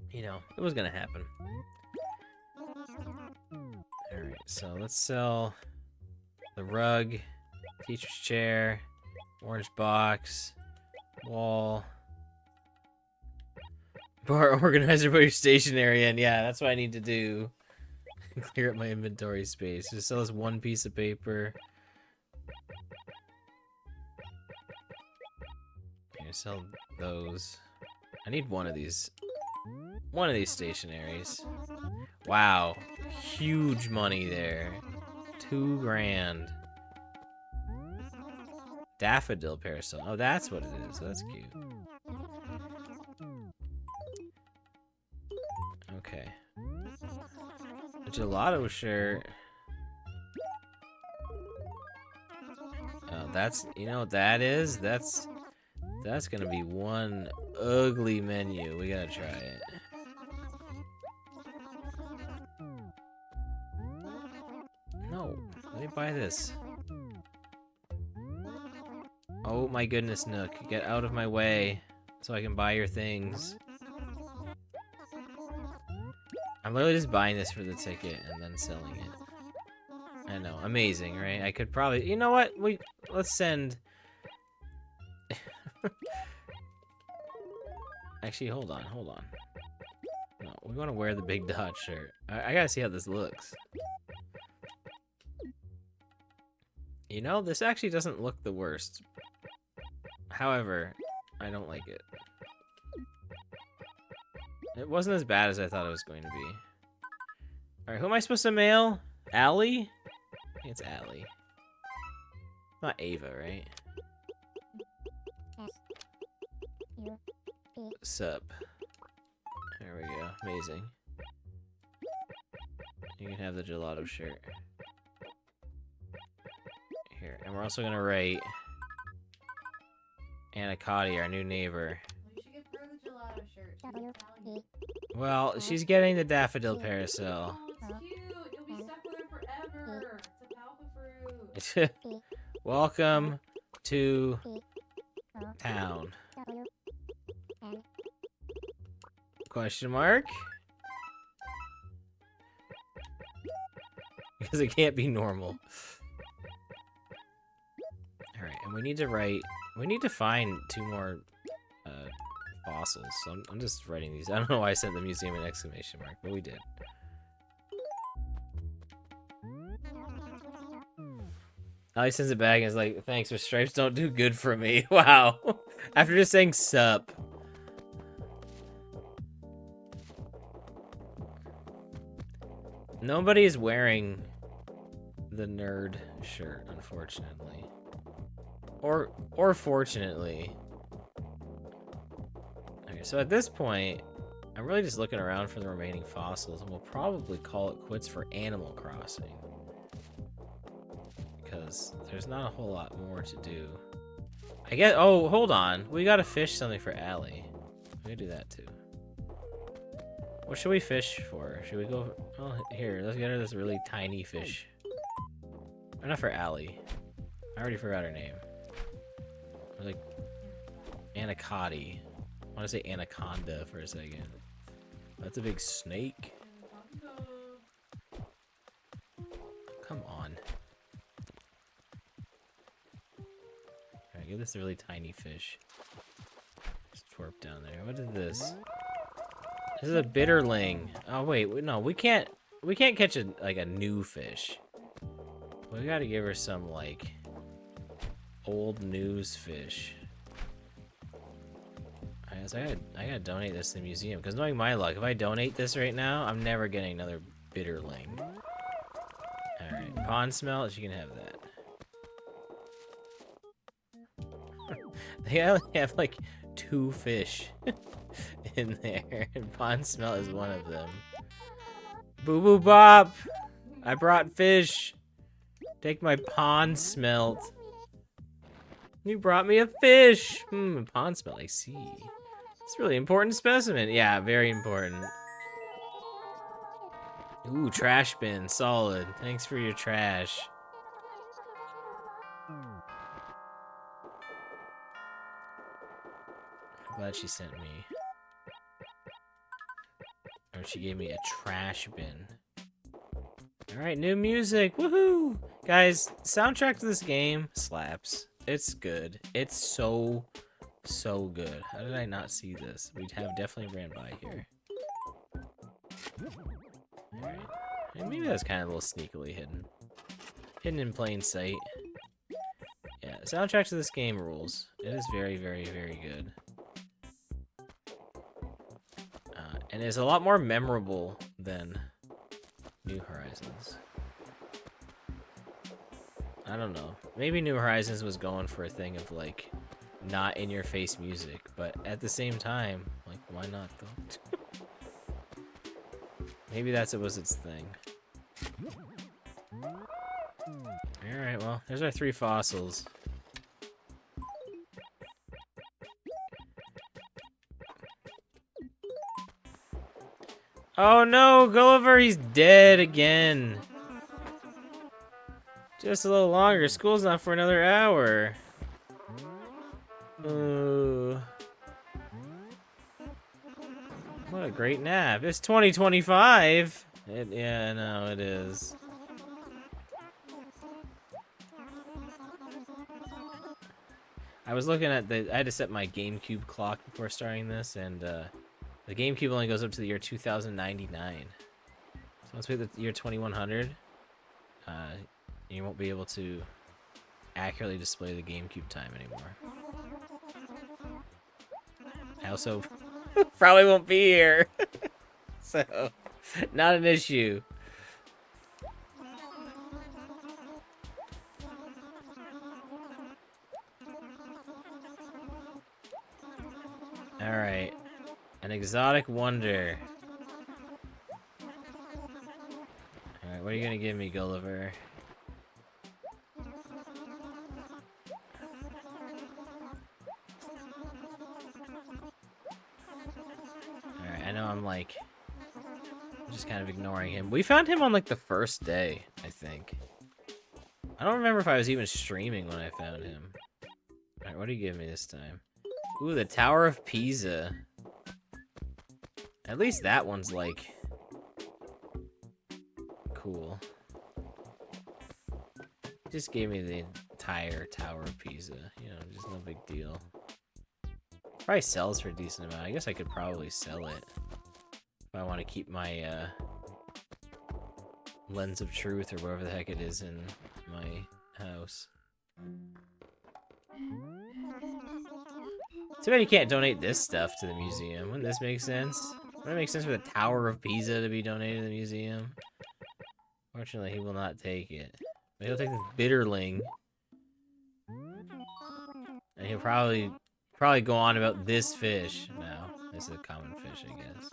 You know, it was gonna happen. Alright, so let's sell the rug, teacher's chair, orange box, wall. Bar organizer, put your stationery in. Yeah, that's what I need to do. Clear up my inventory space. Just sell this one piece of paper. Here, sell those. I need one of these. One of these stationaries. Wow. Huge money there. 2 grand. Daffodil parasol. Oh, that's what it is. That's cute. Okay. A gelato shirt. Oh, that's, you know what that is? That's gonna be one ugly menu. We gotta try it. No, let me buy this. Oh my goodness, Nook. Get out of my way so I can buy your things. I'm literally just buying this for the ticket and then selling it. I know, amazing, right? I could probably, you know what? Let's send. Actually, hold on. No, we want to wear the big dot shirt. I gotta see how this looks. You know, this actually doesn't look the worst. However, I don't like it. It wasn't as bad as I thought it was going to be. Alright, who am I supposed to mail? Allie? I think it's Allie. Not Ava, right? Sup. There we go. Amazing. You can have the gelato shirt. Here. And we're also gonna rate Anacotti, our new neighbor. You should give her the gelato shirt. She's Italian. Well, she's getting the daffodil parasol. Oh, it's cute. You'll be stuck with her forever. It's a palpa fruit. Welcome to town. Question mark? Because it can't be normal. Alright, and we need to find 2 more fossils. So I'm just writing these. I don't know why I sent the museum an exclamation mark, but we did. Ali sends it back and is like, thanks, but stripes don't do good for me. Wow. After just saying sup. Nobody is wearing the nerd shirt, unfortunately. Or fortunately. Okay, so at this point, I'm really just looking around for the remaining fossils, and we'll probably call it quits for Animal Crossing. Because there's not a whole lot more to do. I guess, oh, hold on. We gotta fish something for Allie. We gotta do that too. What should we fish for? Should we go, oh, here, let's get her this really tiny fish. Or not for Allie. I already forgot her name. Or like, Anacotti. I want to say anaconda for a second. That's a big snake. Come on. Alright, give this a really tiny fish. Just twerp down there. What is this? This is a bitterling. Oh wait, no, we can't catch a new fish. We gotta give her some like old news fish. I gotta donate this to the museum, because knowing my luck, if I donate this right now, I'm never getting another bitterling. Alright, pond smelt, you can have that. They only have like 2 fish in there, and pond smelt is one of them. Boo boo bop! I brought fish! Take my pond smelt. You brought me a fish! Pond smelt, I see. It's a really important specimen. Yeah, very important. Ooh, trash bin, solid. Thanks for your trash. I'm glad she sent me. Or she gave me a trash bin. Alright, new music, woohoo! Guys, soundtrack to this game slaps. It's good. It's so good. How did I not see this? We'd have definitely ran by here. Alright. Maybe that's kind of a little sneakily hidden. Hidden in plain sight. Yeah, the soundtrack to this game rules. It is very, very, very good. And it's a lot more memorable than New Horizons. I don't know. Maybe New Horizons was going for a thing of like not in your face music, but at the same time, like why not though? Maybe that's it was its thing. Alright, well, there's our 3 fossils. Oh no, Gulliver, he's dead again. Just a little longer. School's not for another hour. Ooh. What a great nap. It's 2025. Yeah, no, it is. I was looking at I had to set my GameCube clock before starting this, and the GameCube only goes up to the year 2099. So once we hit the year 2100, you won't be able to accurately display the GameCube time anymore. I also probably won't be here, so not an issue. All right, an exotic wonder. All right, what are you gonna give me, Gulliver? Alright, I know I'm like just kind of ignoring him. We found him on like the first day, I think. I don't remember if I was even streaming when I found him. Alright, what do you give me this time? Ooh, the Tower of Pisa. At least that one's like cool. Just gave me the entire Tower of Pisa. You know, just no big deal. Probably sells for a decent amount. I guess I could probably sell it if I want to keep my lens of truth or whatever the heck it is in my house. Too bad you can't donate this stuff to the museum. Wouldn't this make sense? Wouldn't it make sense for the Tower of Pisa to be donated to the museum? Fortunately, he will not take it. But he'll take this bitterling. And he'll probably go on about this fish now. This is a common fish, I guess.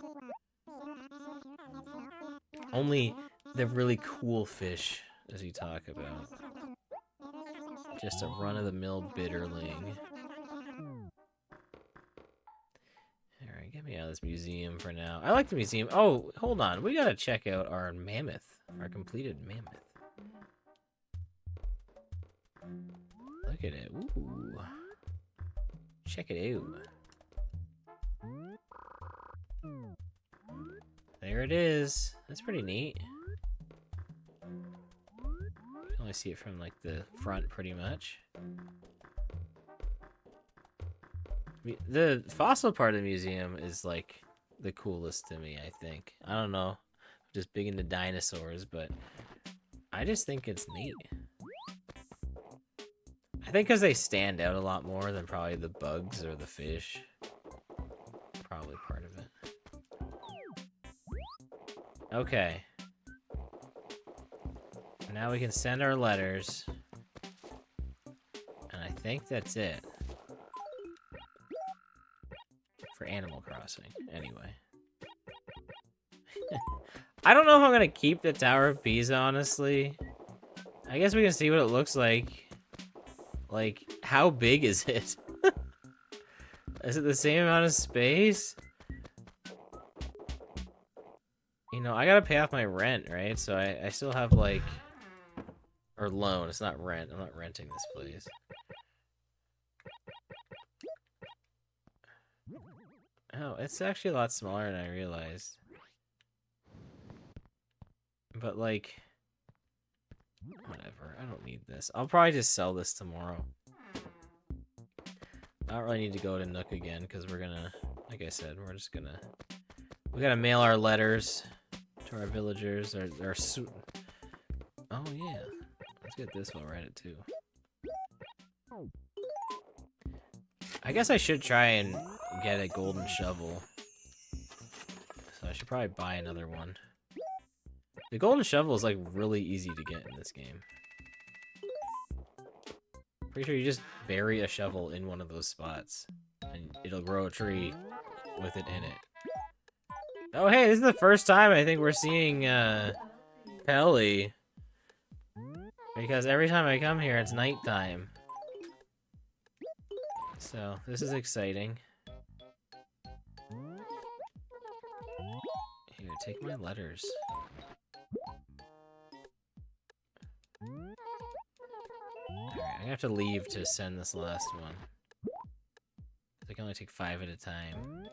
Only the really cool fish does he talk about. Just a run-of-the-mill bitterling. Alright, get me out of this museum for now. I like the museum. Oh, hold on. We gotta check out our mammoth. Our completed mammoth. Look at it. Ooh. Check it out. There it is. That's pretty neat. You can only see it from like the front pretty much. The fossil part of the museum is like the coolest to me, I think. I don't know. I'm just big into dinosaurs, but I just think it's neat. I think because they stand out a lot more than probably the bugs or the fish. Probably part of it. Okay. Now we can send our letters. And I think that's it. For Animal Crossing, anyway. I don't know if I'm gonna keep the Tower of Pisa, honestly. I guess we can see what it looks like. Like, how big is it? Is it the same amount of space? You know, I gotta pay off my rent, right? So I still have, like... Or loan, it's not rent. I'm not renting this place. Oh, it's actually a lot smaller than I realized. But, like... Whatever, I don't need this. I'll probably just sell this tomorrow. I don't really need to go to Nook again, because we're gonna... Like I said, we're just gonna... We gotta mail our letters to our villagers, or oh, yeah. Let's get this while we're at it, too. I guess I should try and get a golden shovel. So I should probably buy another one. The golden shovel is like really easy to get in this game. Pretty sure you just bury a shovel in one of those spots, and it'll grow a tree with it in it. Oh, hey, this is the first time I think we're seeing Pelly, because every time I come here, it's nighttime. So this is exciting. Here, take my letters. Alright, I'm gonna have to leave to send this last one. I can only take 5 at a time.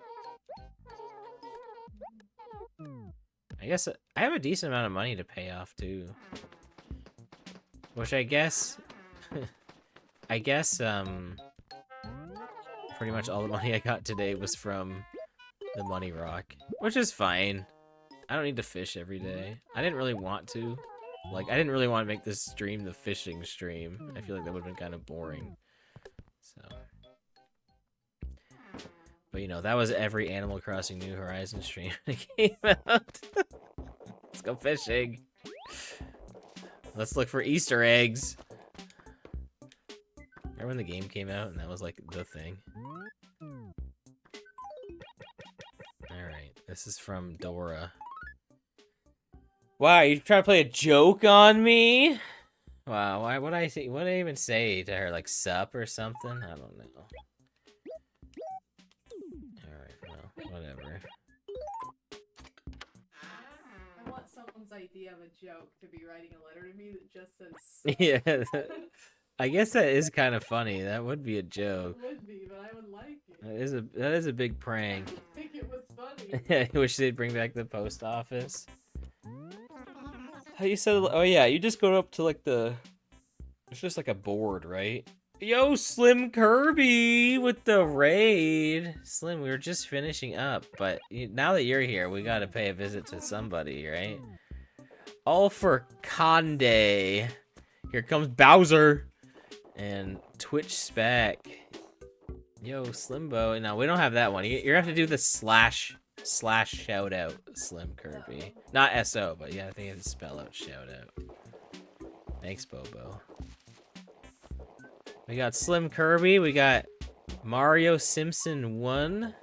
I guess I have a decent amount of money to pay off too. Which I guess I guess pretty much all the money I got today was from the money rock, which is fine. I don't need to fish every day. I didn't really want to. Like, I didn't really want to make this stream the fishing stream. I feel like that would have been kind of boring. So, but you know, that was every Animal Crossing New Horizons stream that came out. Let's go fishing. Let's look for Easter eggs. Remember when the game came out and that was like the thing? Alright, this is from Dora. Wow, you trying to play a joke on me? Wow, why would I say? What did I even say to her? Like sup or something? I don't know. Alright, well, whatever. I want someone's idea of a joke to be writing a letter to me that just says. Yeah, I guess that is kind of funny. That would be a joke. It would be, but I would like it. That is a big prank. I think it was funny. I wish they'd bring back the post office. How you said? Oh yeah, you just go up to like the. It's just like a board, right? Yo, Slim Kirby with the raid. Slim, we were just finishing up, but now that you're here, we gotta pay a visit to somebody, right? All for Conde. Here comes Bowser. And Twitch Spec. Yo, Slimbo. No, we don't have that one. You're gonna have to do the slash shout out, Slim Kirby. Not SO, but yeah, I think you have to spell out shout out. Thanks, Bobo. We got Slim Kirby. We got Mario Simpson 1.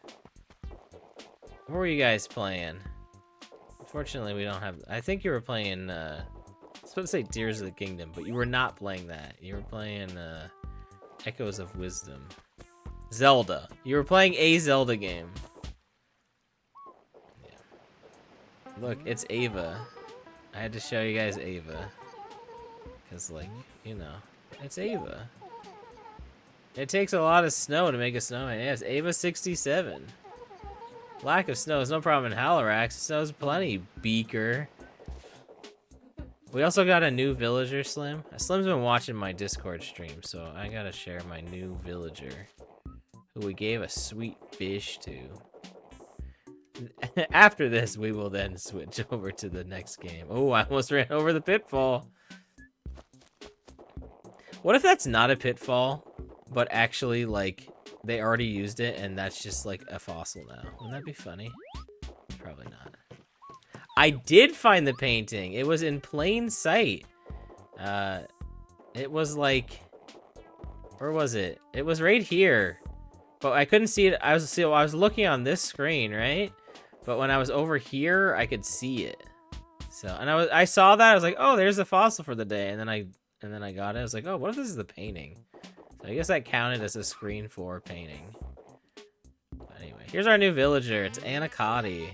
What were you guys playing? Unfortunately, we don't have. I think you were playing. I was supposed to say Tears of the Kingdom, but you were not playing that. You were playing Echoes of Wisdom. Zelda. You were playing a Zelda game. Yeah. Look, it's Ava. I had to show you guys Ava. Because, like, you know, it's Ava. It takes a lot of snow to make a snowman. Yes, Ava 67. Lack of snow is no problem in Halorax. Snow's plenty, Beaker. We also got a new villager, Slim. Slim's been watching my Discord stream, so I gotta share my new villager, who we gave a sweet fish to. After this, we will then switch over to the next game. Oh, I almost ran over the pitfall. What if that's not a pitfall, but actually, like, they already used it, and that's just, like, a fossil now? Wouldn't that be funny? Probably not. I did find the painting. It was in plain sight. It was, like... Where was it? It was right here. But I couldn't see it. I was looking on this screen, right? But when I was over here, I could see it. So, and I saw that. I was like, oh, there's the fossil for the day. And then I got it. I was like, oh, what if this is the painting? So I guess that counted as a screen 4 painting. But anyway, here's our new villager. It's Anacotti.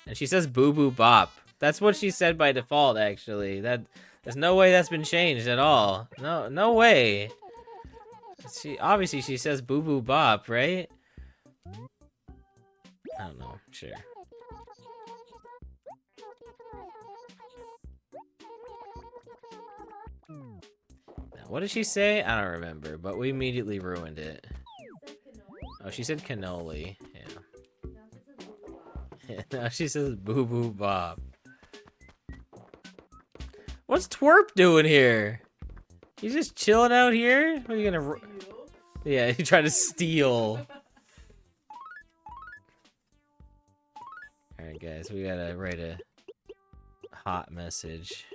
And she says boo boo bop. That's what she said by default, actually. There's no way that's been changed at all. No way. Obviously she says boo boo bop, right? I don't know. Sure. Now, what did she say? I don't remember, but we immediately ruined it. Oh, she said cannoli. Yeah. Now she says boo boo bop. What's Twerp doing here? He's just chilling out here? What are you gonna... Yeah, you trying to steal. Alright, guys, we gotta write a hot message.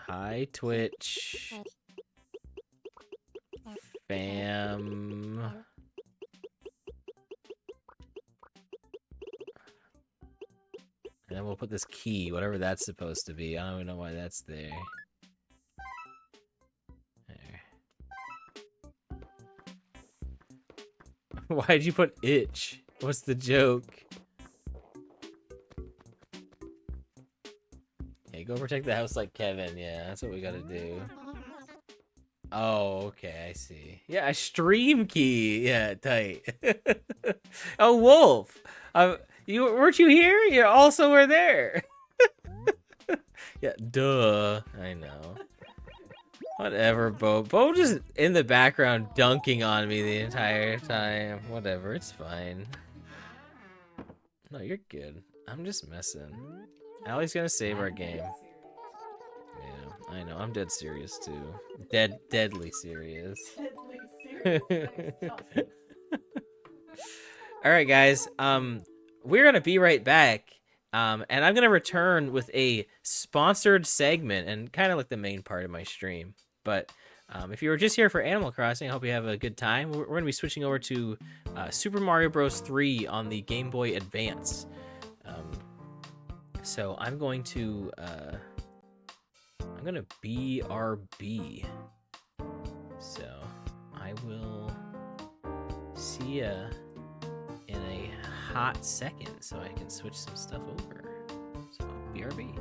Hi, Twitch. Fam. And then we'll put this key, whatever that's supposed to be. I don't even know why that's there. There. Why'd you put itch? What's the joke? Hey, go protect the house like Kevin. Yeah, that's what we gotta do. Oh, okay, I see. Yeah, a stream key. Yeah, tight. Oh, Wolf. You weren't you here? You also were there. Yeah, duh. I know. Whatever, Bo. Bo just in the background dunking on me the entire time. Whatever, it's fine. No, you're good. I'm just messing. Allie's gonna save our game. Yeah, I know. I'm dead serious too. Deadly serious. Deadly serious. All right, guys. We're gonna be right back. And I'm gonna return with a sponsored segment and kind of like the main part of my stream. But if you were just here for Animal Crossing, I hope you have a good time. We're gonna be switching over to Super Mario Bros. 3 on the Game Boy Advance. So I'm going to BRB. So I will see ya in a hot second so I can switch some stuff over. So BRB.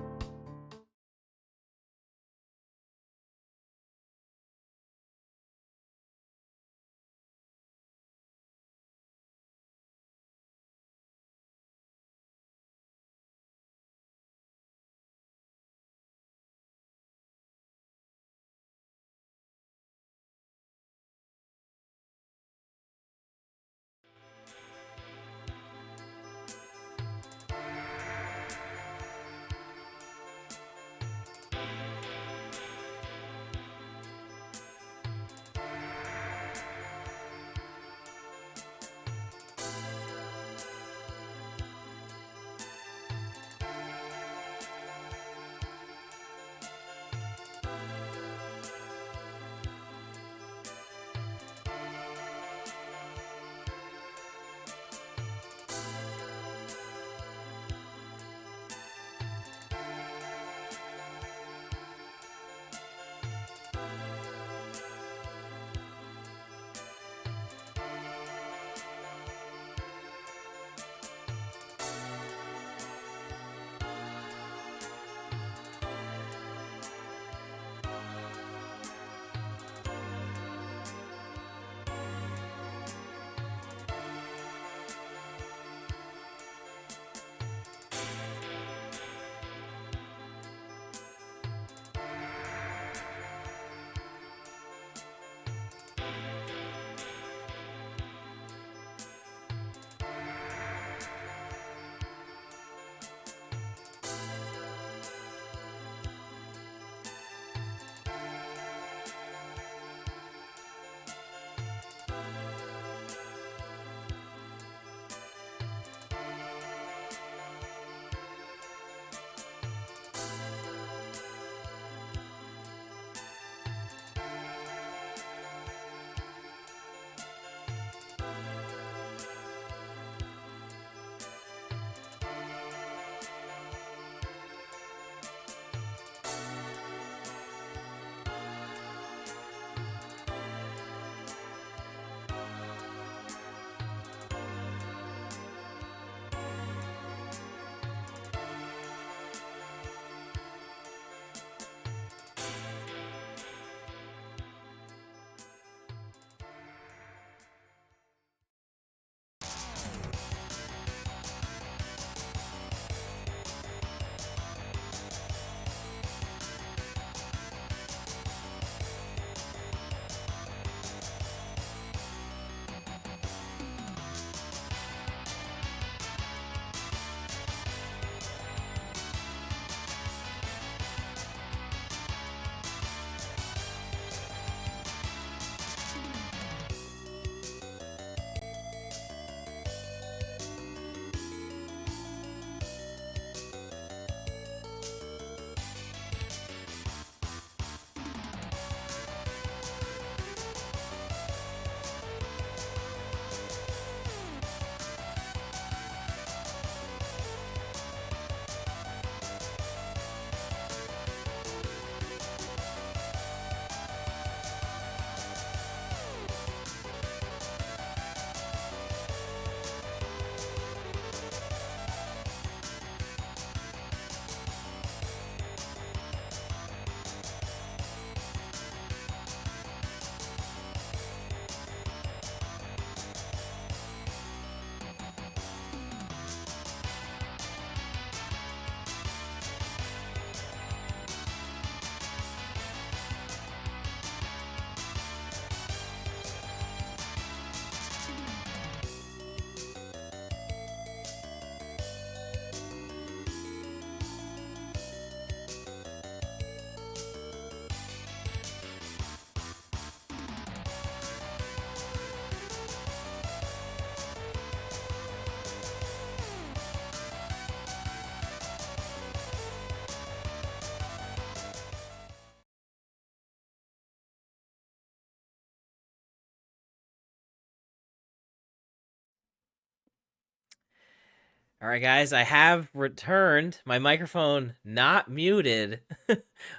All right, guys, I have returned. My microphone not muted,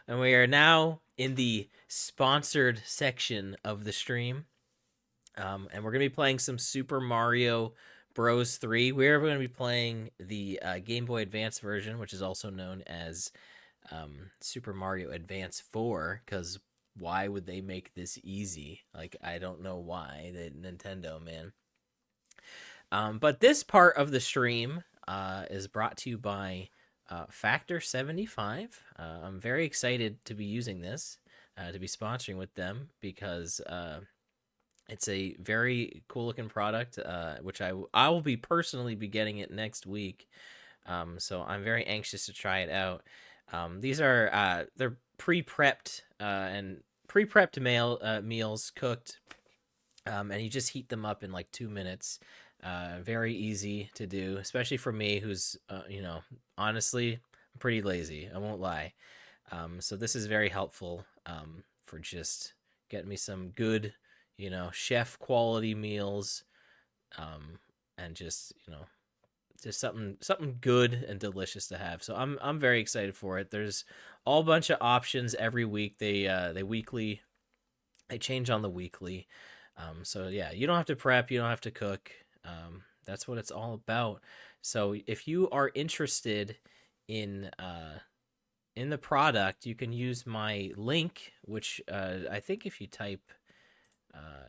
and we are now in the sponsored section of the stream. And we're gonna be playing some Super Mario Bros. 3. We're going to be playing the Game Boy Advance version, which is also known as Super Mario Advance 4. Because why would they make this easy? Like, I don't know why. The Nintendo, man. But this part of the stream is brought to you by Factor 75. I'm very excited to be using this, to be sponsoring with them, because it's a very cool looking product, which I will be personally be getting it next week. So I'm very anxious to try it out. These are they're pre-prepped and pre-prepped meals cooked, and you just heat them up in like 2 minutes. Very easy to do, especially for me, who's honestly pretty lazy. I won't lie. So this is very helpful for just getting me some good, chef quality meals, and just something good and delicious to have. So I'm very excited for it. There's all bunch of options every week. They change on the weekly. So yeah, you don't have to prep, you don't have to cook. That's what it's all about. So if you are interested in in the product, you can use my link, which I think if you type, uh,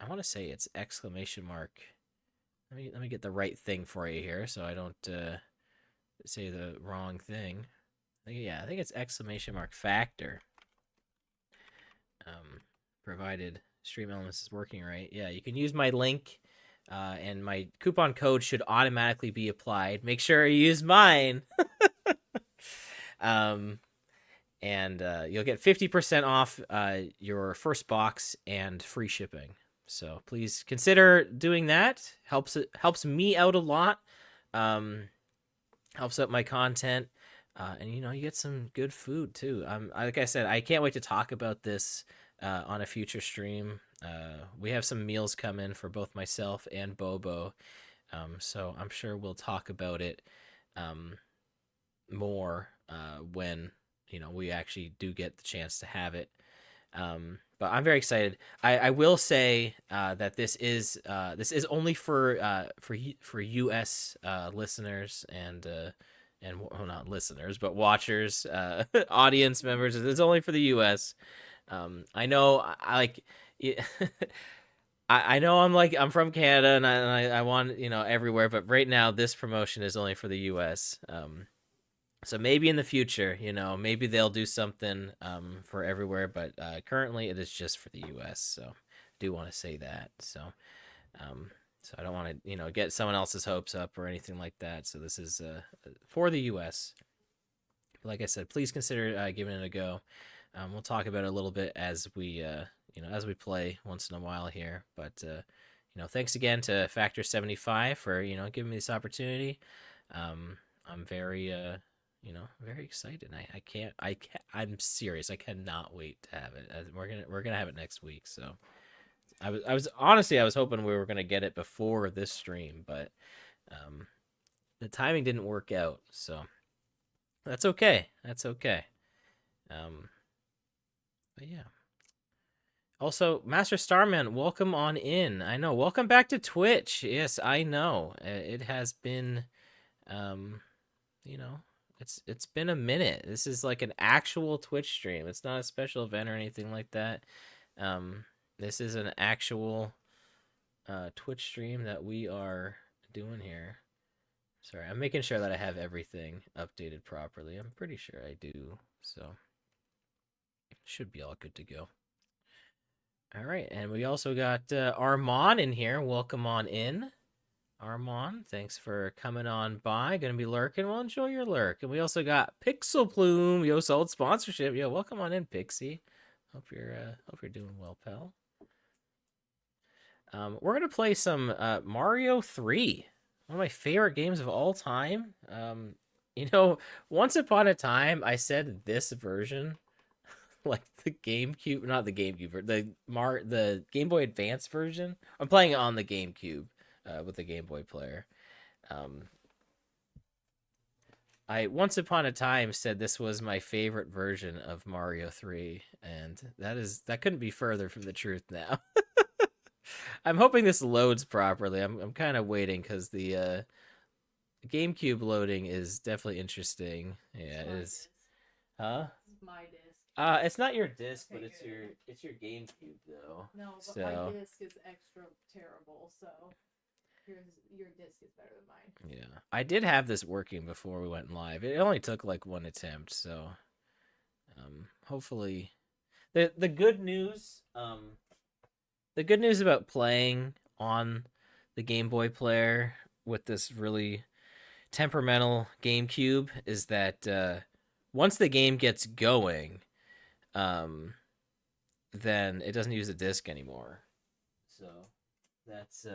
I want to say it's exclamation mark. Let me get the right thing for you here, so I don't say the wrong thing. I think it's exclamation mark factor. Um, Provided Stream Elements is working right. Yeah, you can use my link, and my coupon code should automatically be applied. Make sure you use mine. um, and you'll get 50% off your first box and free shipping. So please consider doing that. Helps me out a lot. Um, Helps out my content. And you get some good food too. Like I said, I can't wait to talk about this on a future stream. We have some meals come in for both myself and Bobo, so I'm sure we'll talk about it um, more when we actually do get the chance to have it. But I'm very excited. I will say that this is only for U.S. Listeners and well, not listeners but watchers, audience members. It's only for the U.S. I know I like. I know I'm from Canada and I want everywhere, but right now this promotion is only for the U.S. So maybe in the future, maybe they'll do something for everywhere, but currently it is just for the U.S. So I do want to say that. Um, so I don't want to get someone else's hopes up or anything like that. So this is for the U.S. Like I said, please consider giving it a go. We'll talk about it a little bit as we play once in a while here. But thanks again to Factor 75 for giving me this opportunity. I'm very excited. I'm serious. I cannot wait to have it. We're gonna have it next week. So I was honestly I was hoping we were gonna get it before this stream, but um, the timing didn't work out. So that's okay. That's okay. Um, but yeah. Also, Master Starman, welcome on in. I know. Welcome back to Twitch. Yes, I know. It has been, um, you know, it's been a minute. This is like an actual Twitch stream. It's not a special event or anything like that. Um, this is an actual Twitch stream that we are doing here. Sorry, I'm making sure that I have everything updated properly. I'm pretty sure I do. So, should be all good to go. All right, and we also got Armand in here. Welcome on in, Armand. Thanks for coming on by. Gonna be lurking. Well, enjoy your lurk. And we also got Pixel Plume. Yo, solid sponsorship. Yo, welcome on in, Pixie. Hope you're doing well, pal. We're gonna play some Mario 3, one of my favorite games of all time. You know, once upon a time, I said this version like the GameCube, not the GameCube, the Game Boy Advance version. I'm playing it on the GameCube with the Game Boy player. Um, I once upon a time said this was my favorite version of Mario 3, and that couldn't be further from the truth now. I'm hoping this loads properly. I'm kind of waiting because the GameCube loading is definitely interesting. It's Yeah, it my is. disc. Huh? This is my disc. It's not your disc, but Okay, it's good. your GameCube though. No, but my So disc is extra terrible, so your disc is better than mine. yeah, I did have this working before we went live. It only took like one attempt, so hopefully the good news the good news about playing on the Game Boy player with this really temperamental GameCube is that once the game gets going, um, then it doesn't use a disc anymore. So that's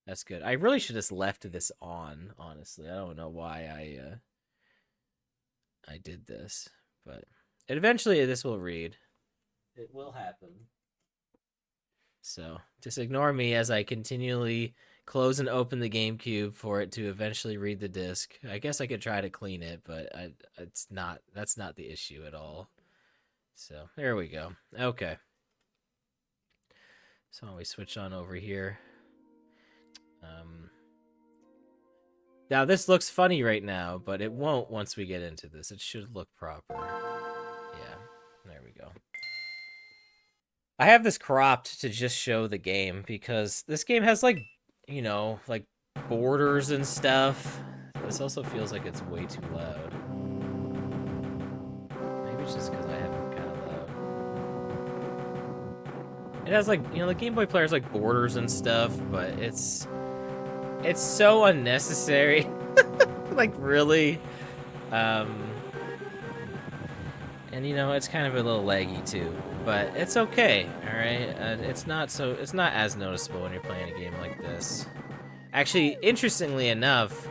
that's good. I really should have just left this on. Honestly, I don't know why I did this, but eventually this will read. It will happen. So just ignore me as I continually close and open the GameCube for it to eventually read the disc. I guess I could try to clean it, but it's not. That's not the issue at all. So there we go. Okay. So we switch on over here. Um, Now this looks funny right now, but it won't once we get into this. It should look proper. Yeah. There we go. I have this cropped to just show the game because this game has like, like borders and stuff. This also feels like it's way too loud. Maybe it's just because I have it kind of loud. It has like, the Game Boy player has like borders and stuff, but it's so unnecessary. Like really. And it's kind of a little laggy too, but it's okay. All right, it's not as noticeable when you're playing a game like this. Actually, interestingly enough,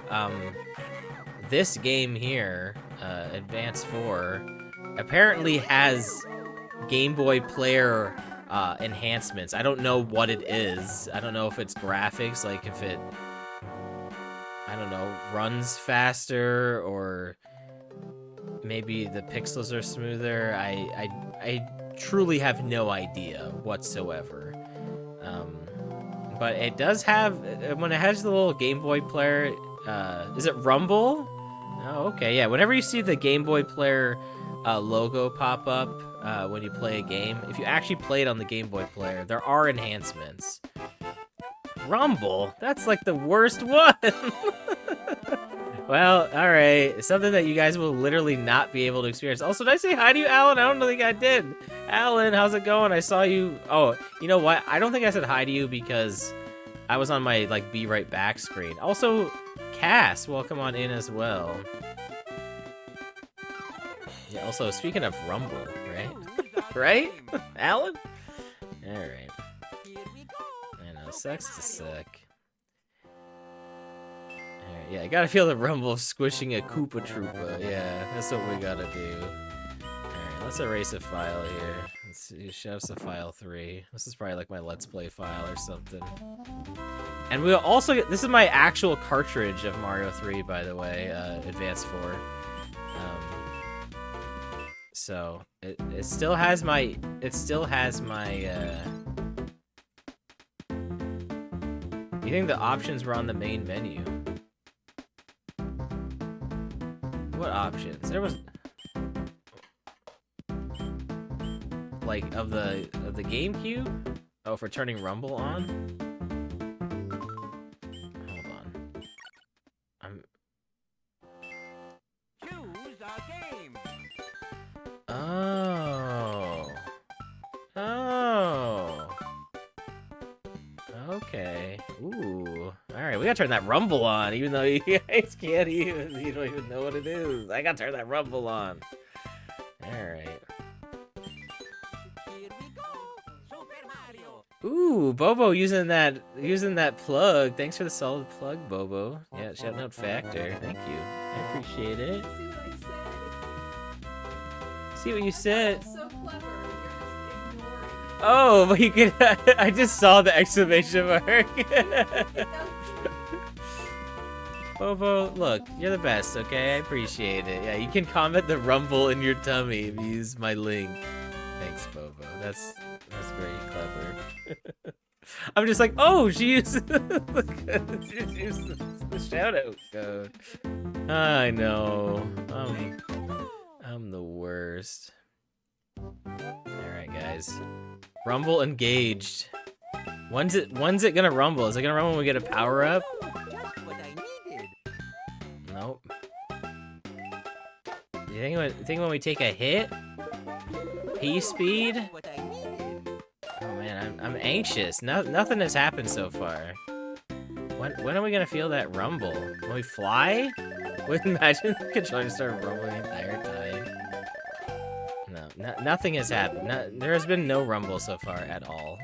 this game here, Advance 4, apparently has Game Boy player enhancements. I don't know what it is. I don't know if it's graphics, like if it, I don't know, runs faster or maybe the pixels are smoother. I truly have no idea whatsoever. But it does have, when it has the little Game Boy player, is it Rumble? Oh, okay, yeah. Whenever you see the Game Boy player logo pop up when you play a game, if you actually play it on the Game Boy player, there are enhancements. Rumble? That's like the worst one! Well, alright. Something that you guys will literally not be able to experience. Also, did I say hi to you, Alan? I don't think I did. Alan, how's it going? I saw you. Oh, you know what? I don't think I said hi to you because I was on my, like, be right back screen. Also, Cass, welcome on in as well. Yeah, also, speaking of Rumble, right? Right? Alan? Alright. I know, sucks to suck. Alright, yeah, I gotta feel the rumble of squishing a Koopa Troopa. Yeah, that's what we gotta do. Alright, let's erase a file here. Let's see, chef's a file 3. This is probably like my Let's Play file or something. And we'll also get, this is my actual cartridge of Mario 3, by the way, Advance 4. So, it still has my, you think the options were on the main menu? What options? There was like of the GameCube? Oh, for turning Rumble on? Hold on. Choose a game. Oh. Oh. Okay. Ooh. Alright, we gotta turn that Rumble on, even though you guys can't even, you don't even know what it is. I gotta turn that Rumble on. Alright. Here we go. Super Mario. Ooh, Bobo using that plug. Thanks for the solid plug, Bobo. Yeah, shout out Factor. Thank you. I appreciate it. See what I said? See what you said. So clever. You're just ignoring. Oh, but you could. I just saw the exclamation mark. Bobo, look, you're the best, okay? I appreciate it. Yeah, you can comment the rumble in your tummy if you use my link. Thanks, Bobo. That's very clever. I'm just like, oh, she used, she used the shout out code. I know. I'm the worst. Alright, guys. Rumble engaged. When's it gonna rumble? Is it gonna rumble when we get a power up? Just what I needed. Nope. You think when we take a hit? P speed? Just what I needed. Oh man, I'm anxious. Nothing has happened so far. When are we gonna feel that rumble? When we fly? Would imagine the controller start rumbling the entire time. No, nothing has happened. There has been no rumble so far at all.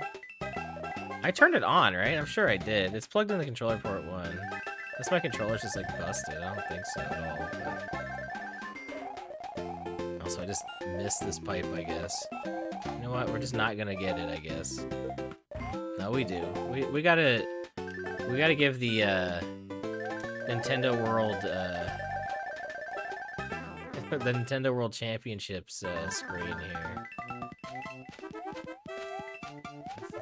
I turned it on, right? I'm sure I did. It's plugged in the controller port 1. Unless my controller's just like busted. I don't think so at all. But... Also, I just missed this pipe, I guess. You know what? We're just not gonna get it, I guess. No, we do. We gotta give the Nintendo World the Nintendo World Championships screen here.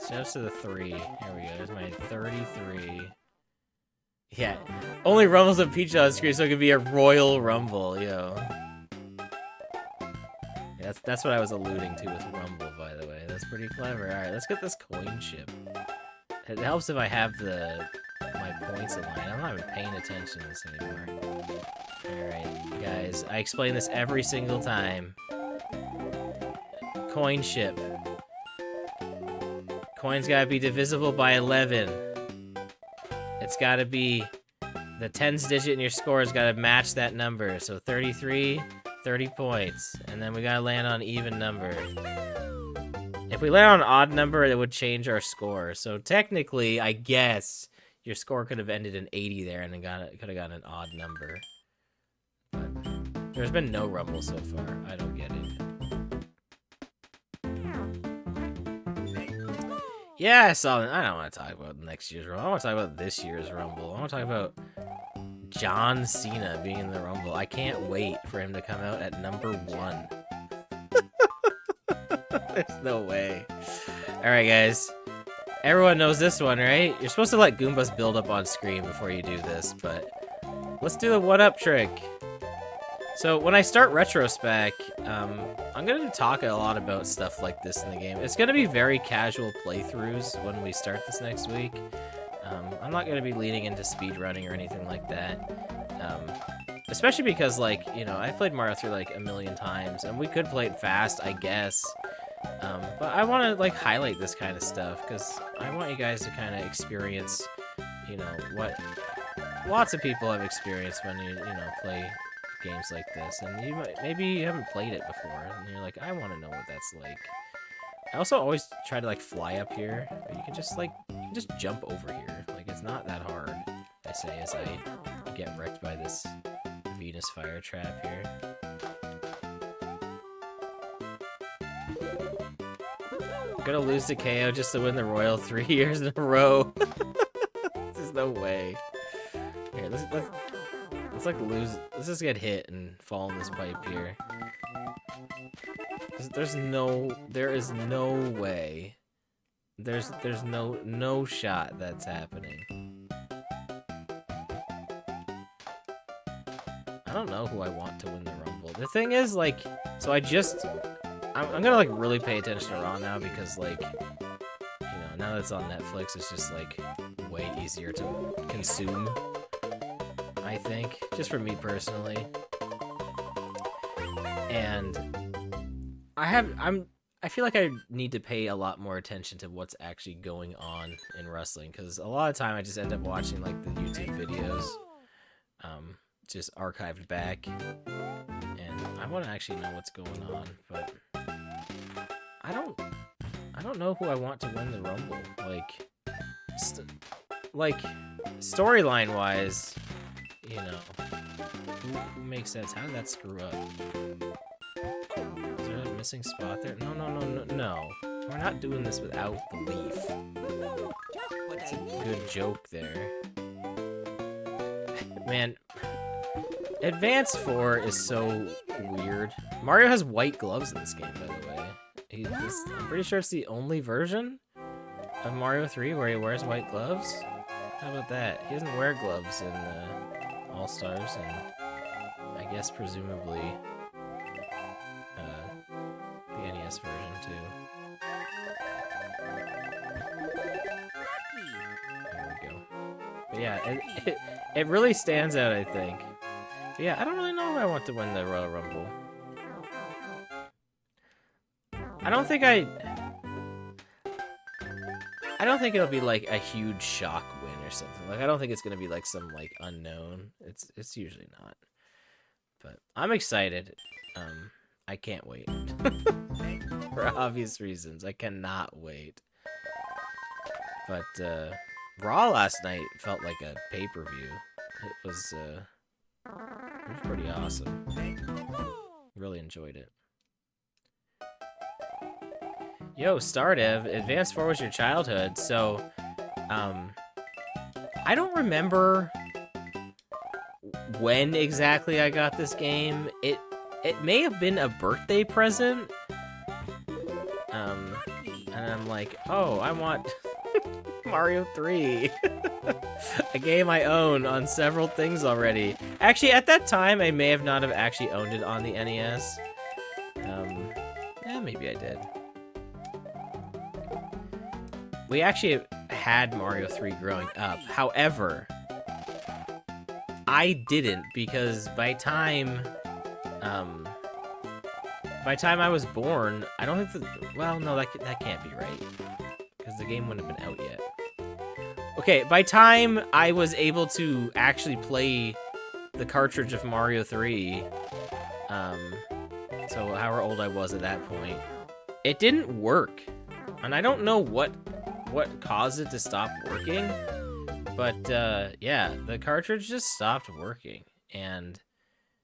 Just to the 3. Here we go. There's my 33. Yeah. Only rumbles of Peach on the screen, so it could be a Royal Rumble, yo. Yeah, that's what I was alluding to with Rumble, by the way. That's pretty clever. Alright, let's get this coin ship. It helps if I have my points in line. I'm not even paying attention to this anymore. Alright, guys. I explain this every single time. Coin ship. Coin's gotta be divisible by 11. It's gotta be... The tens digit in your score has gotta match that number. So 33, 30 points. And then we gotta land on even number. If we land on an odd number, it would change our score. So technically, I guess, your score could have ended in 80 there and then could have gotten an odd number. But there's been no rumble so far. I don't get it. Yeah, I saw it. I don't want to talk about next year's Rumble. I want to talk about this year's Rumble. I want to talk about John Cena being in the Rumble. I can't wait for him to come out at number 1. There's no way. Alright, guys. Everyone knows this one, right? You're supposed to let Goombas build up on screen before you do this, but let's do the one-up trick. So when I start Retrospec, I'm going to talk a lot about stuff like this in the game. It's going to be very casual playthroughs when we start this next week. I'm not going to be leaning into speedrunning or anything like that. Especially because, like, you know, I've played Mario 3 like a million times, and we could play it fast, I guess. But I want to, like, highlight this kind of stuff, because I want you guys to kind of experience, you know, what lots of people have experienced when you know, play games like this, and maybe you haven't played it before, and you're like, I want to know what that's like. I also always try to like fly up here, but you can just jump over here. Like, it's not that hard, I say, as I get wrecked by this Venus fire trap here. I'm gonna lose to KO just to win the Royal 3 years in a row. There's no way. Here, let's like lose. Let's just get hit and fall in this pipe here. There is no way. There's no shot that's happening. I don't know who I want to win the Rumble. The thing is, like, so I'm gonna like really pay attention to Raw now, because, like, you know, now that it's on Netflix, it's just like way easier to consume, I think, just for me personally. And I feel like I need to pay a lot more attention to what's actually going on in wrestling, because a lot of time I just end up watching like the YouTube videos, just archived back, and I want to actually know what's going on, but I don't know who I want to win the Rumble. Like storyline wise, you know, who makes sense? How did that screw up? Is there a missing spot there? No. We're not doing this without belief. That's a good joke there. Man, Advance 4 is so weird. Mario has white gloves in this game, by the way. I'm pretty sure it's the only version of Mario 3 where he wears white gloves. How about that? He doesn't wear gloves in All-Stars, and I guess presumably the NES version too. There we go. But yeah, it really stands out, I think. So yeah, I don't really know if I want to win the Royal Rumble. I don't think it'll be like a huge shock win or something. Like I don't think it's gonna be like some like unknown. It's usually not. But I'm excited. I can't wait. For obvious reasons. I cannot wait. But Raw last night felt like a pay-per-view. It was pretty awesome. Really enjoyed it. Yo, Stardev, Advance 4 was your childhood, so I don't remember when exactly I got this game. It may have been a birthday present. And I'm like, oh, I want Mario 3. A game I own on several things already. Actually, at that time, I may have not have actually owned it on the NES. Yeah, maybe I did. We actually had Mario 3 growing up. However, I didn't because by time I was born, I don't think well, no, that can't be right because the game wouldn't have been out yet. Okay, by time I was able to actually play the cartridge of Mario 3, so however old I was at that point, it didn't work, and I don't know what caused it to stop working, but yeah, the cartridge just stopped working, and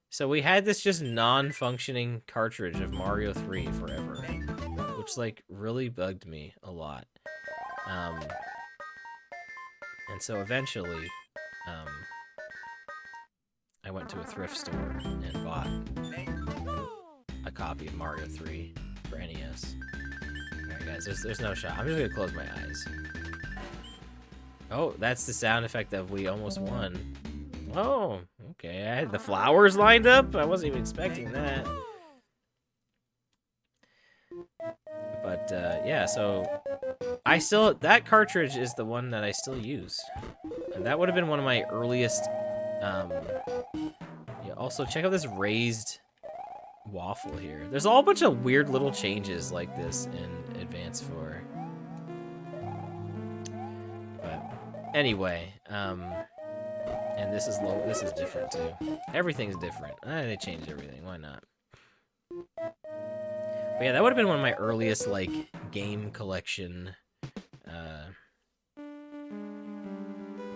so we had this just non-functioning cartridge of Mario 3 forever, which like really bugged me a lot. And so eventually, I went to a thrift store and bought a copy of Mario 3 for NES. Alright guys, there's no shot. I'm just gonna close my eyes. Oh, that's the sound effect of we almost won. Oh, okay. I had the flowers lined up. I wasn't even expecting that. But yeah, so that cartridge is the one that I still use. And that would have been one of my earliest yeah, also check out this raised waffle here. There's a whole bunch of weird little changes like this in Advance 4. But anyway, and this is different too. Everything's different. They changed everything. Why not? But yeah, that would have been one of my earliest like game collection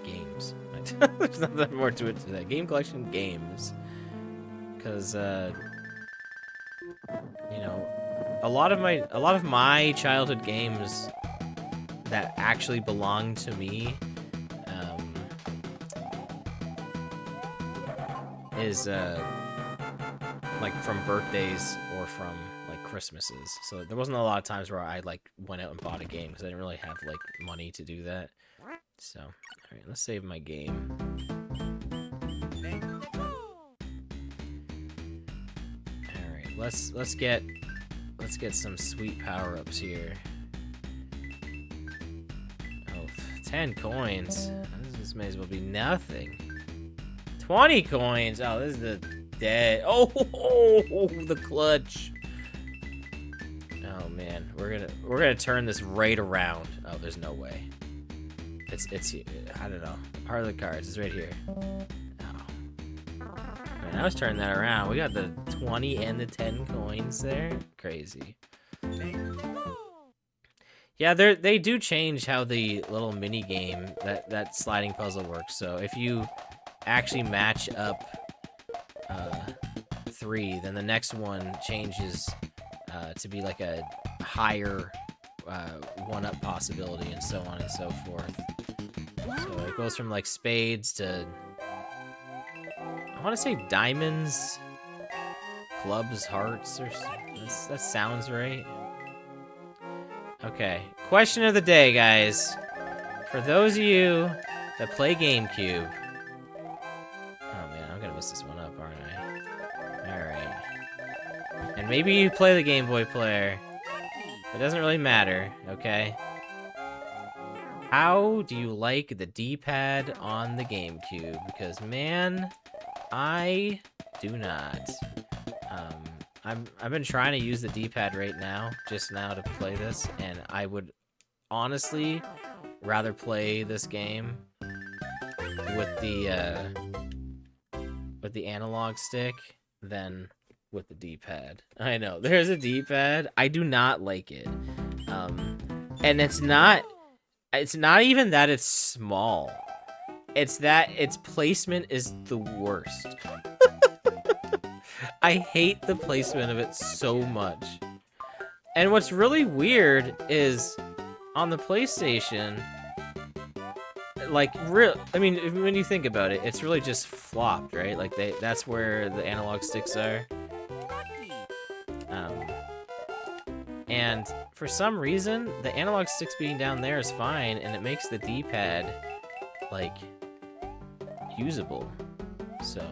games. There's nothing more to it to that. Game collection games. Because you know, a lot of my childhood games that actually belong to me is like from birthdays or from like Christmases. So there wasn't a lot of times where I like went out and bought a game because I didn't really have like money to do that. So, all right, let's save my game. All right, let's get some sweet power-ups here. Oh, 10 coins. This may as well be nothing. 20 coins. Oh, this is the dead. Oh, the clutch. Oh man, we're gonna turn this right around. Oh, there's no way. It's I don't know. Heart of the cards is right here. Oh. Man, I was turning that around. We got the 20 and the 10 coins there. Crazy. Yeah, they do change how the little mini game that sliding puzzle works. So if you actually match up 3, then the next one changes to be like a higher one-up possibility, and so on and so forth. So it goes from like spades to I want to say diamonds, clubs, hearts, or that sounds right. Okay, question of the day, guys. For those of you that play GameCube. Oh man, I'm gonna mess this one up, aren't I? Alright. And maybe you play the Game Boy player. It doesn't really matter, okay? How do you like the D-pad on the GameCube? Because, man, I do not. I've been trying to use the D-pad right now, just now to play this, and I would honestly rather play this game with the analog stick than with the D-pad. I know, there's a D-pad. I do not like it. And it's not even that it's small. It's that its placement is the worst. I hate the placement of it so much. And what's really weird is on the PlayStation, like, I mean, when you think about it, it's really just flopped, right? Like, that's where the analog sticks are. And for some reason, the analog sticks being down there is fine, and it makes the D-pad, like, usable. So,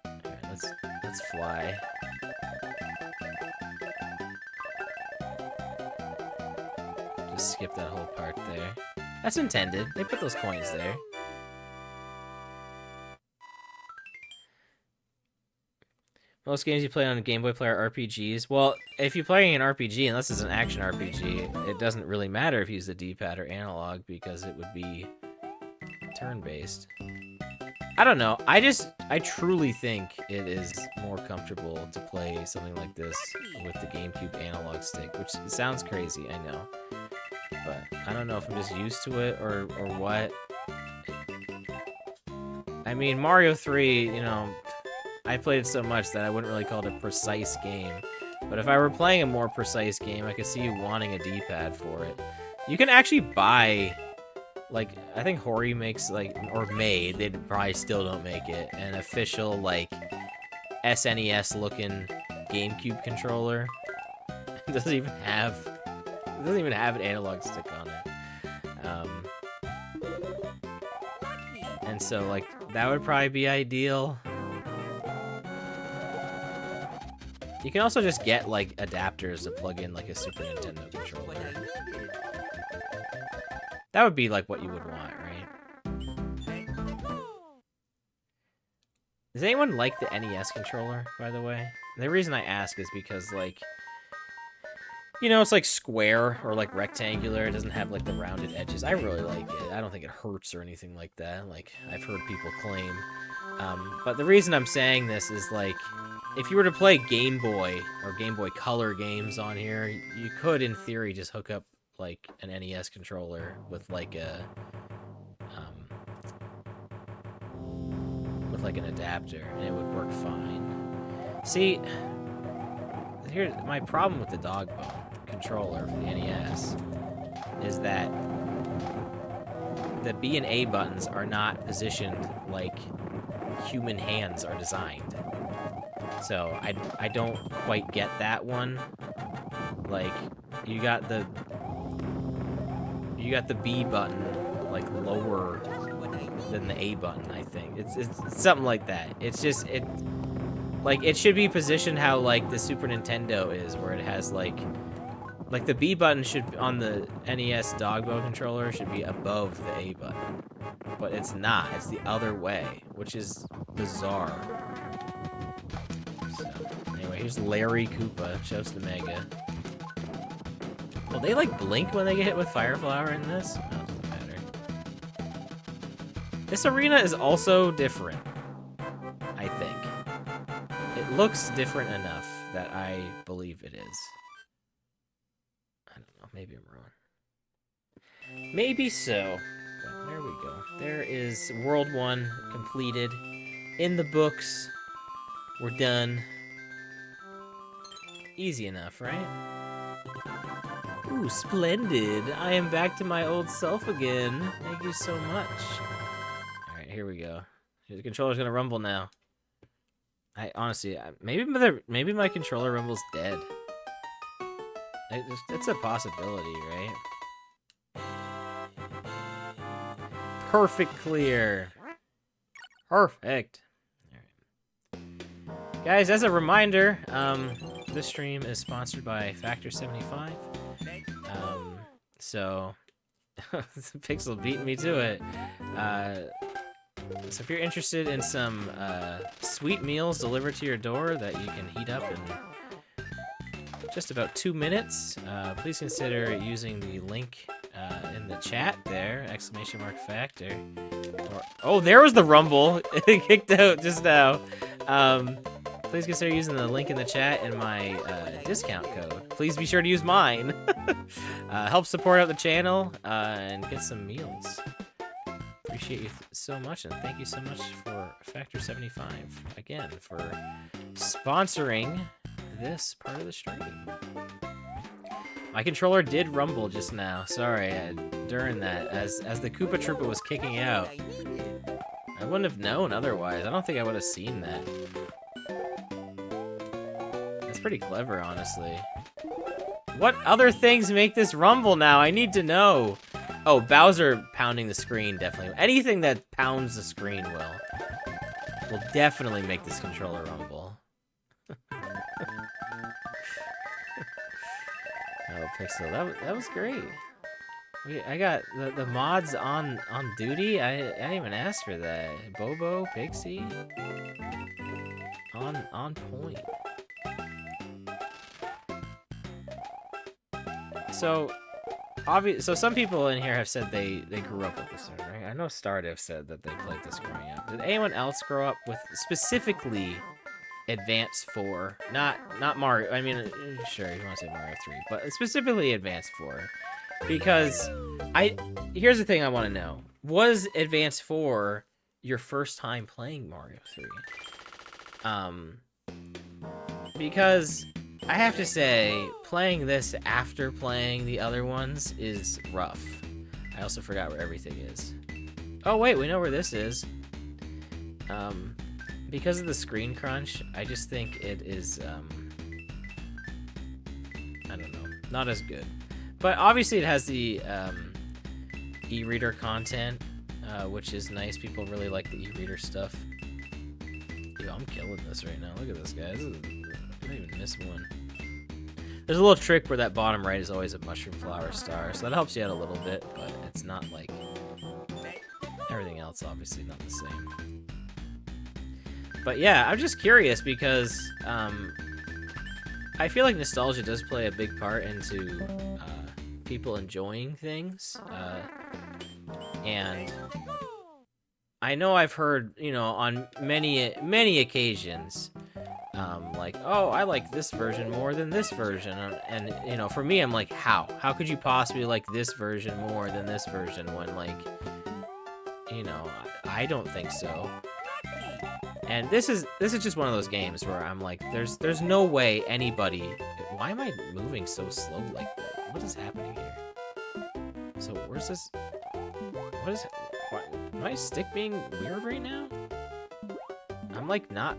alright, let's fly. Just skip that whole part there. That's intended. They put those coins there. Most games you play on a Game Boy player are RPGs. Well, if you're playing an RPG, unless it's an action RPG, it doesn't really matter if you use the D-pad or analog because it would be turn-based. I don't know. I truly think it is more comfortable to play something like this with the GameCube analog stick, which sounds crazy, I know. But I don't know if I'm just used to it or what. I mean, Mario 3, you know, I played it so much that I wouldn't really call it a precise game. But if I were playing a more precise game, I could see you wanting a D-pad for it. You can actually buy, like, I think Hori makes, like, or made, they probably still don't make it, an official, like, SNES-looking GameCube controller. It doesn't even have an analog stick on it. And so, like, that would probably be ideal. You can also just get, like, adapters to plug in, like, a Super Nintendo controller. That would be, like, what you would want, right? Does anyone like the NES controller, by the way? The reason I ask is because, like, you know, it's, like, square or, like, rectangular. It doesn't have, like, the rounded edges. I really like it. I don't think it hurts or anything like that, like I've heard people claim. But the reason I'm saying this is, like, if you were to play Game Boy or Game Boy Color games on here, you could, in theory, just hook up, like, an NES controller with, like, a, with, like, an adapter, and it would work fine. See, here's my problem with the dog bone controller for the NES is that the B and A buttons are not positioned like human hands are designed. So I don't quite get that one. Like, you got the B button, like, lower than the A button, I think. It's something like that. It's just, like, it should be positioned how, like, the Super Nintendo is, where it has, like, the B button should, on the NES Dogbo controller, should be above the A button. But it's not. It's the other way, which is bizarre. So, anyway, here's Larry Koopa. Shouts to Mega. Will they, like, blink when they get hit with Fire Flower in this? No, it doesn't matter. This arena is also different, I think. It looks different enough that I believe it is. I don't know, maybe I'm wrong. Maybe so. But there we go. There is World 1 completed. In the books. We're done. Easy enough, right? Ooh, splendid. I am back to my old self again. Thank you so much. Alright, here we go. The controller's gonna rumble now. I honestly, maybe my controller rumble's dead. It's a possibility, right? Perfect clear. Perfect. All right. Guys, as a reminder, this stream is sponsored by Factor 75. So Pixel beat me to it. So if you're interested in some sweet meals delivered to your door that you can heat up in just about 2 minutes, please consider using the link in the chat there, !Factor. Oh, there was the rumble. It kicked out just now. Please consider using the link in the chat and my discount code. Please be sure to use mine. Help support out the channel and get some meals. Appreciate you so much, and thank you so much for Factor 75 again for sponsoring this part of the stream. My controller did rumble just now. Sorry, during that, as the Koopa Troopa was kicking out. I wouldn't have known otherwise. I don't think I would have seen that. That's pretty clever, honestly. What other things make this rumble now? I need to know. Oh, Bowser pounding the screen, definitely. Anything that pounds the screen will definitely make this controller rumble. Oh, Pixel, that was great. I got the mods on duty. I didn't even ask for that. Bobo, Pixie, on point. So some people in here have said they grew up with this one, right? I know Stardew said that they played this growing up. Did anyone else grow up with specifically Advance 4? Not Mario. I mean, sure, you want to say Mario 3, but specifically Advance 4. Because here's the thing I want to know. Was Advance 4 your first time playing Mario 3? Because I have to say, playing this after playing the other ones is rough. I also forgot where everything is. Oh wait, we know where this is. Because of the screen crunch, I just think it is, I don't know, not as good. But obviously it has the e-reader content, which is nice. People really like the e-reader stuff. Yo, I'm killing this right now. Look at this, guys. I didn't even miss one. There's a little trick where that bottom right is always a mushroom flower star, so that helps you out a little bit, but it's not like everything else, obviously not the same. But yeah, I'm just curious because I feel like nostalgia does play a big part into people enjoying things, and I know I've heard, you know, on many occasions, like, oh, I like this version more than this version, and you know, for me, I'm like, how could you possibly like this version more than this version when, like, you know, I don't think so. And this is just one of those games where I'm like, there's no way anybody. Why am I moving so slow like that? What is happening here? So where's this? What is? What, am my stick being weird right now? I'm like not.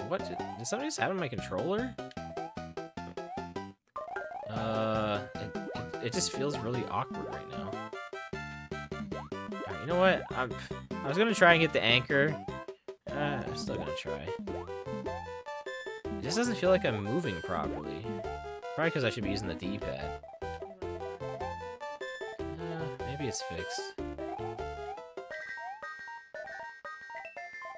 What did somebody just have on my controller? It just feels really awkward right now. Alright, you know what? I was gonna try and get the anchor. I'm still gonna try. It just doesn't feel like I'm moving properly. Probably because I should be using the D-pad. Maybe it's fixed.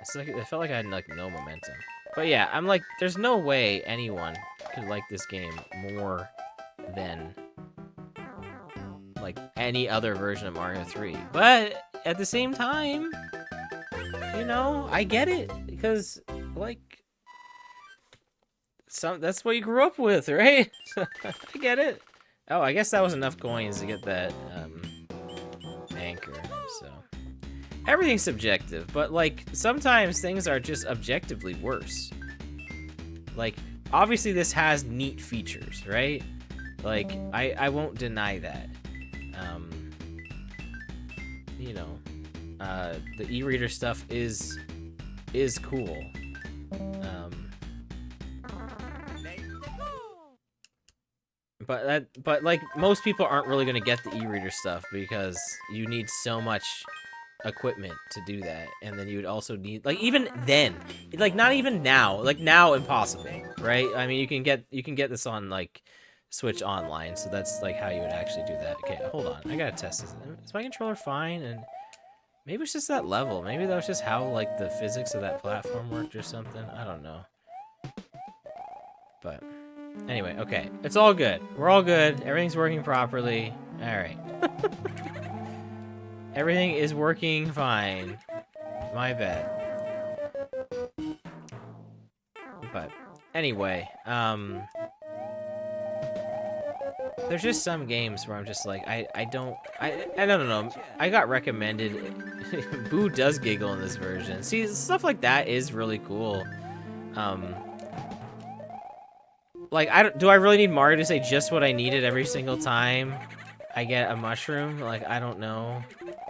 It's like it felt like I had like no momentum. But yeah, I'm like, there's no way anyone could like this game more than like any other version of Mario 3. But at the same time, you know, I get it because like that's what you grew up with, right? I get it. Oh, I guess that was enough coins to get that anchor. So everything's subjective, but like sometimes things are just objectively worse. Like obviously this has neat features, right? Like I won't deny that. you know, the e-reader stuff is cool. But like most people aren't really gonna get the e-reader stuff because you need so much equipment to do that, and then you would also need, like, even then, like, not even now, like now impossible, right? I mean, you can get this on like Switch Online, so that's like how you would actually do that. Okay, hold on, I gotta test this. Is my controller fine? And maybe it's just that level. Maybe that was just how like the physics of that platform worked or something. I don't know. But anyway, okay, it's all good. We're all good. Everything's working properly. All right. Everything is working fine. My bad. But anyway, there's just some games where I'm just like, I don't know. I got recommended. Boo does giggle in this version. See, stuff like that is really cool. Like, do I really need Mario to say just what I needed every single time I get a mushroom? Like, I don't know.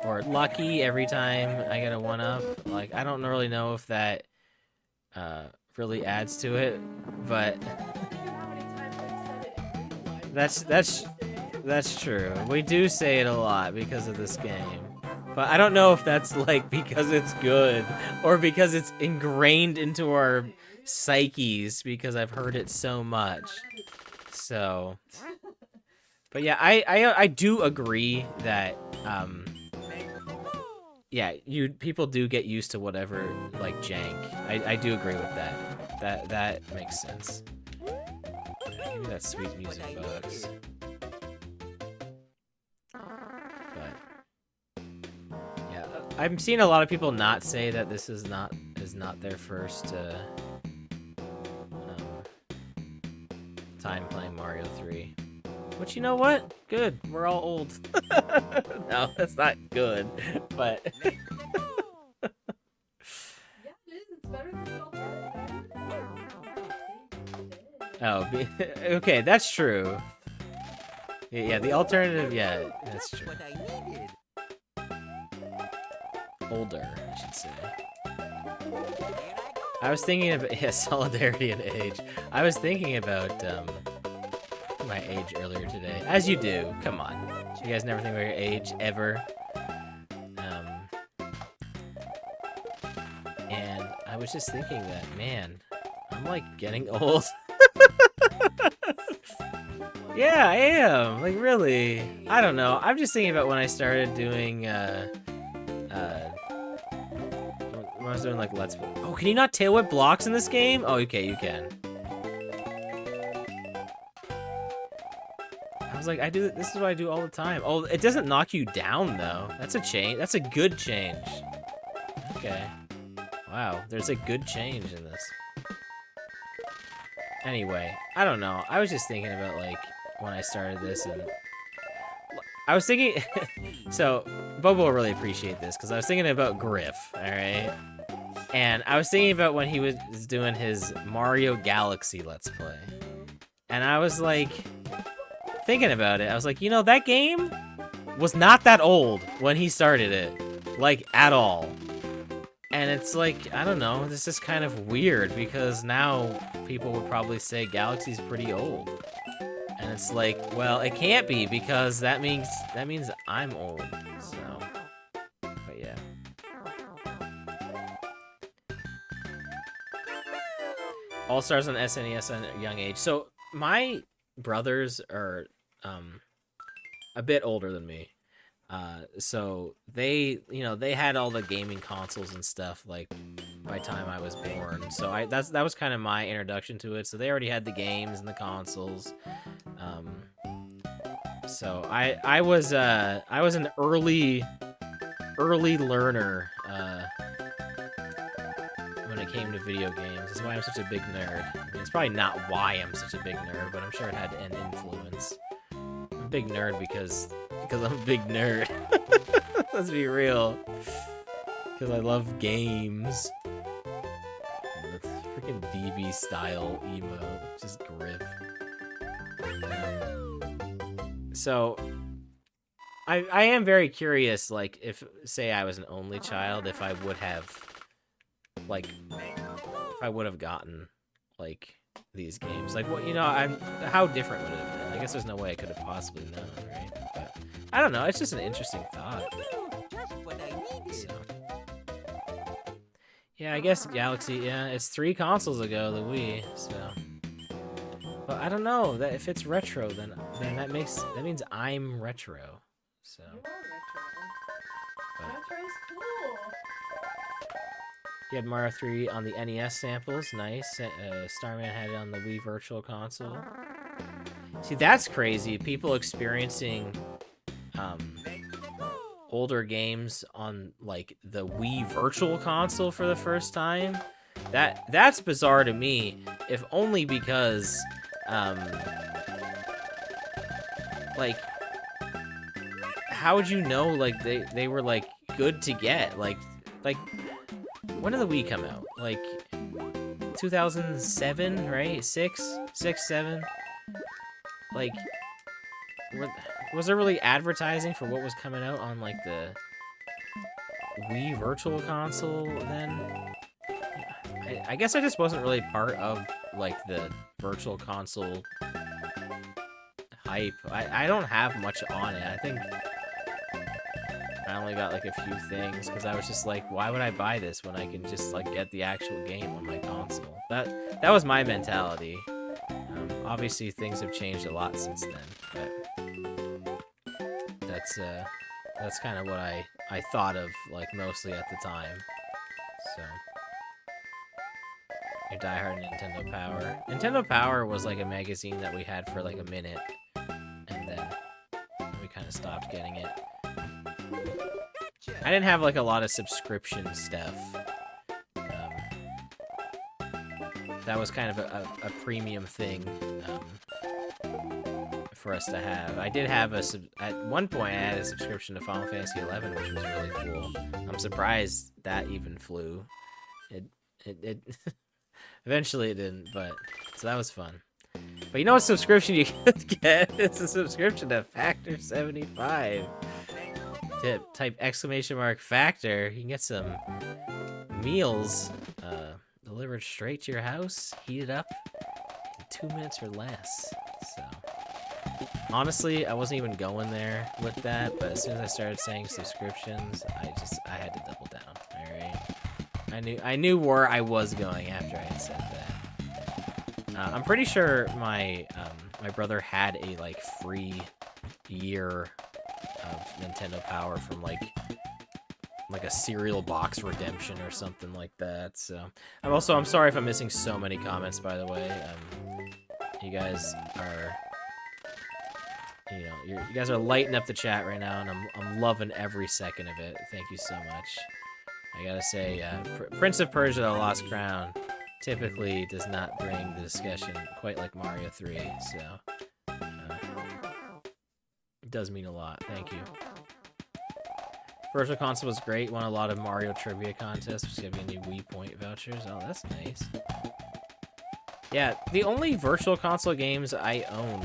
Or lucky every time I get a 1-up. Like, I don't really know if that really adds to it, but that's true. We do say it a lot because of this game. But I don't know if that's like because it's good or because it's ingrained into our psyches because I've heard it so much. So, but yeah, I do agree that yeah, people do get used to whatever like jank. I do agree with that. That makes sense. Give me that sweet music box. But yeah, I'm seeing a lot of people not say that this is not their first time playing Mario 3. Which, you know what? Good. We're all old. No, that's not good. But Yeah, it is. It's better than the alternative. oh, okay, that's true. Yeah, the alternative, yeah, that's true. What I needed. Older, I should say. I was thinking of, yeah, solidarity and age. I was thinking about my age earlier today. As you do. Come on. You guys never think about your age ever. And I was just thinking that, man, I'm like getting old. Yeah, I am. Like, really. I don't know. I'm just thinking about when I started doing when I was doing like Let's Play. Oh, can you not tail whip blocks in this game? Oh, okay, you can. I was like, this is what I do all the time. Oh, it doesn't knock you down though. That's a change. That's a good change. Okay. Wow, there's a good change in this. Anyway, I don't know. I was just thinking about like when I started this, and I was thinking so Bobo will really appreciate this because I was thinking about Griff, all right? And I was thinking about when he was doing his Mario Galaxy Let's Play. And I was like, thinking about it, I was like, you know, that game was not that old when he started it. Like, at all. And it's like, I don't know, this is kind of weird because now people would probably say Galaxy's pretty old. And it's like, well, it can't be because that means I'm old. So, but yeah. All-Stars on SNES at a young age. So my brothers are a bit older than me. So they, you know, they had all the gaming consoles and stuff like by the time I was born. So that was kind of my introduction to it. So they already had the games and the consoles. So I was an early learner when it came to video games. That's why I'm such a big nerd. I mean, it's probably not why I'm such a big nerd, but I'm sure it had an influence. I'm a big nerd because I'm a big nerd. Let's be real. Because I love games. And the freaking DB style emo, just Griff. So I am very curious, like, if, say, I was an only child, if I would have, like, if I would have gotten, like, these games. Like, what, how different would it have been? I guess there's no way I could have possibly known, right? But, I don't know, it's just an interesting thought. Just what I needed. So. Yeah, I guess Galaxy, yeah, it's 3 consoles ago, the Wii, so. But I don't know, that if it's retro, then that means I'm retro. So. You are retro. But Retro's cool. you had Mario 3 on the NES samples, nice. Starman had it on the Wii Virtual Console. See, that's crazy. People experiencing older games on like the Wii Virtual Console for the first time. That's bizarre to me, if only because like, how would you know, like, they were like good to get? Like when did the Wii come out? Like 2007, right? 6, 7. Like, was there really advertising for what was coming out on like the Wii Virtual Console then? I guess I just wasn't really part of like the Virtual Console hype. I don't have much on it. I think I only got like a few things because I was just like, why would I buy this when I can just like get the actual game on my console? That was my mentality. Obviously things have changed a lot since then, but that's kind of what I thought of like mostly at the time. So your diehard Nintendo Power. Nintendo Power was like a magazine that we had for like a minute, and then we kind of stopped getting it. I didn't have like a lot of subscription stuff. That was kind of a premium thing for us to have. I did have at one point I had a subscription to Final Fantasy 11, which was really cool. I'm surprised that even flew. It eventually it didn't, but so that was fun. But you know what subscription you could get? It's a subscription to Factor 75. Type exclamation mark Factor. You can get some meals delivered straight to your house, heated up in 2 minutes or less. So honestly, I wasn't even going there with that, but as soon as I started saying subscriptions, I had to double down. All right, I knew where I was going after I had said that. I'm pretty sure my brother had a like free year of Nintendo Power from like a cereal box redemption or something like that. So I'm sorry if I'm missing so many comments, by the way. You guys are, you guys are lighting up the chat right now, and I'm loving every second of it. Thank you so much. I gotta say, Prince of Persia: The Lost Crown typically does not bring the discussion quite like Mario 3, so it does mean a lot. Thank you. Virtual Console was great. Won a lot of Mario trivia contests, which gave me Wii point vouchers. Oh, that's nice. Yeah, the only Virtual Console games I own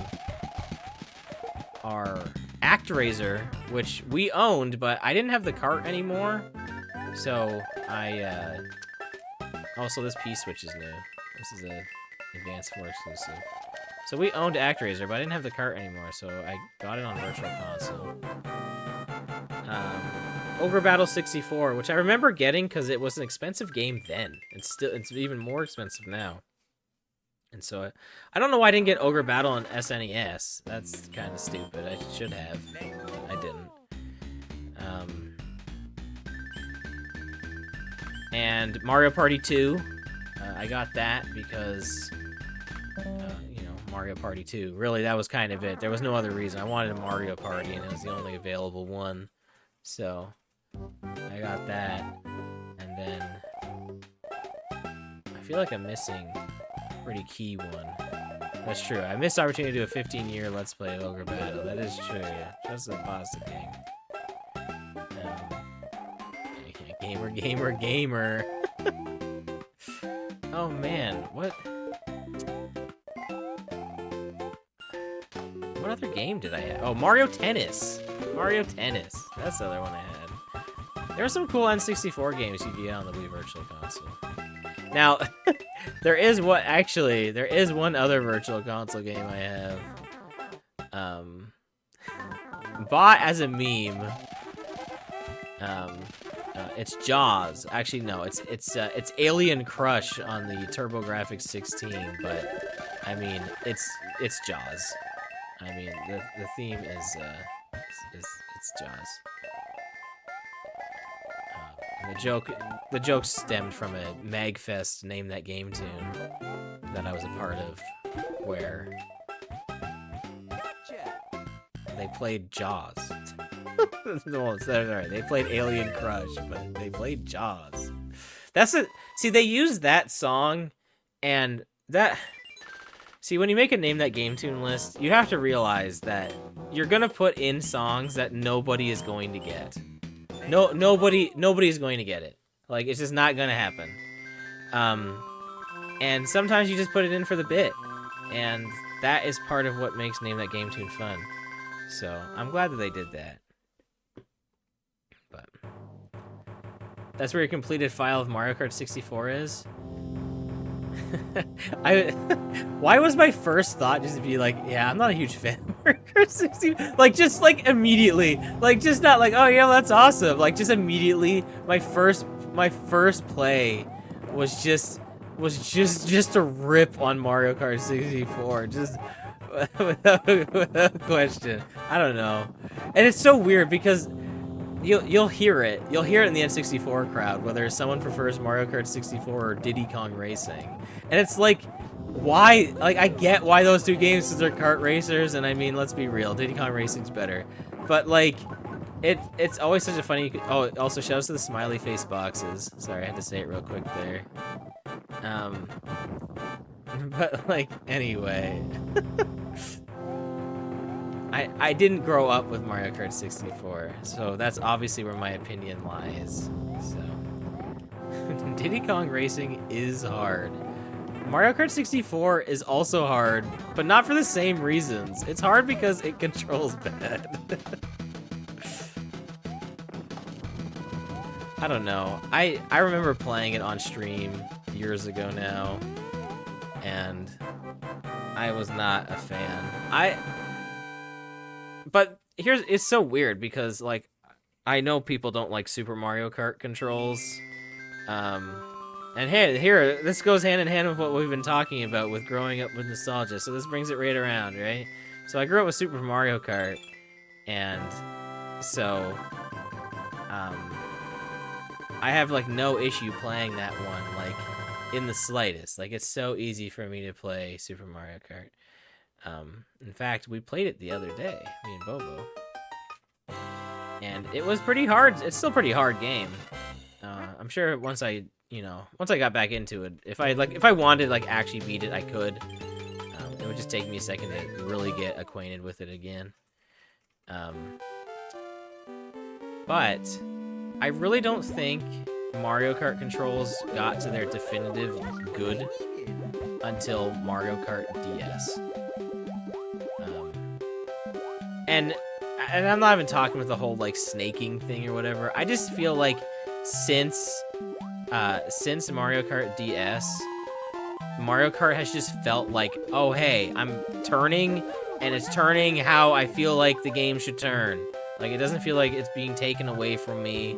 are ActRaiser, which we owned, but I didn't have the cart anymore. So also this P-Switch is new. This is a Advanced 4 exclusive. So we owned ActRaiser, but I didn't have the cart anymore, so I got it on Virtual Console. Ogre Battle 64, which I remember getting because it was an expensive game then. It's even more expensive now. And so I don't know why I didn't get Ogre Battle on SNES. That's kind of stupid. I should have, but I didn't. And Mario Party 2, I got that because Mario Party 2. Really, that was kind of it. There was no other reason. I wanted a Mario Party, and it was the only available one. So I got that, and then I feel like I'm missing a pretty key one. That's true. I missed the opportunity to do a 15-year Let's Play of Ogre Battle. That is true. Just the pasta king. Gamer. Oh man, what other game did I have? Oh, Mario Tennis. Mario Tennis. That's the other one I had. There were some cool N64 games you could get on the Wii Virtual Console. Now, there is one other Virtual Console game I have. Bought as a meme. It's Jaws. Actually, no, it's Alien Crush on the TurboGrafx 16, but I mean, it's Jaws. I mean, the theme is it's Jaws. The joke stemmed from a Magfest Name That Game tune that I was a part of, where they played Jaws. No, sorry, they played Alien Crush, but they played Jaws. See, they used that song, and that. See, when you make a Name That Game tune list, you have to realize that you're gonna put in songs that nobody is going to get. Nobody is going to get it. Like, it's just not gonna happen. And sometimes you just put it in for the bit, and that is part of what makes Name That Game tune fun. So I'm glad that they did that. But that's where your completed file of Mario Kart 64 is. Why was my first thought just to be like, yeah, I'm not a huge fan of Mario Kart 64? Like, just like immediately, like, just not like, oh yeah, that's awesome. Like, just immediately, my first play was just a rip on Mario Kart 64, just without question. I don't know, and it's so weird because you'll hear it in the N64 crowd, whether someone prefers Mario Kart 64 or Diddy Kong Racing, and it's like, why? Like, I get why those two games, because they're kart racers, and I mean, let's be real, Diddy Kong Racing's better, but like, it's always such a funny. Oh, also shout out to the smiley face boxes. Sorry, I had to say it real quick there. But like, anyway. I didn't grow up with Mario Kart 64, so that's obviously where my opinion lies. So, Diddy Kong Racing is hard. Mario Kart 64 is also hard, but not for the same reasons. It's hard because it controls bad. I don't know. I remember playing it on stream years ago now, and I was not a fan. But it's so weird because, like, I know people don't like Super Mario Kart controls. And here, this goes hand in hand with what we've been talking about with growing up with nostalgia. So this brings it right around, right? So I grew up with Super Mario Kart, and so, I have, like, no issue playing that one, like, in the slightest. Like, it's so easy for me to play Super Mario Kart. In fact, we played it the other day, me and Bobo, and it was pretty hard. It's still a pretty hard game. I'm sure once I got back into it, if I wanted to, like, actually beat it, I could. It would just take me a second to really get acquainted with it again. But I really don't think Mario Kart controls got to their definitive good until Mario Kart DS. And I'm not even talking with the whole, like, snaking thing or whatever. I just feel like since Mario Kart DS, Mario Kart has just felt like, oh hey, I'm turning, and it's turning how I feel like the game should turn. Like, it doesn't feel like it's being taken away from me,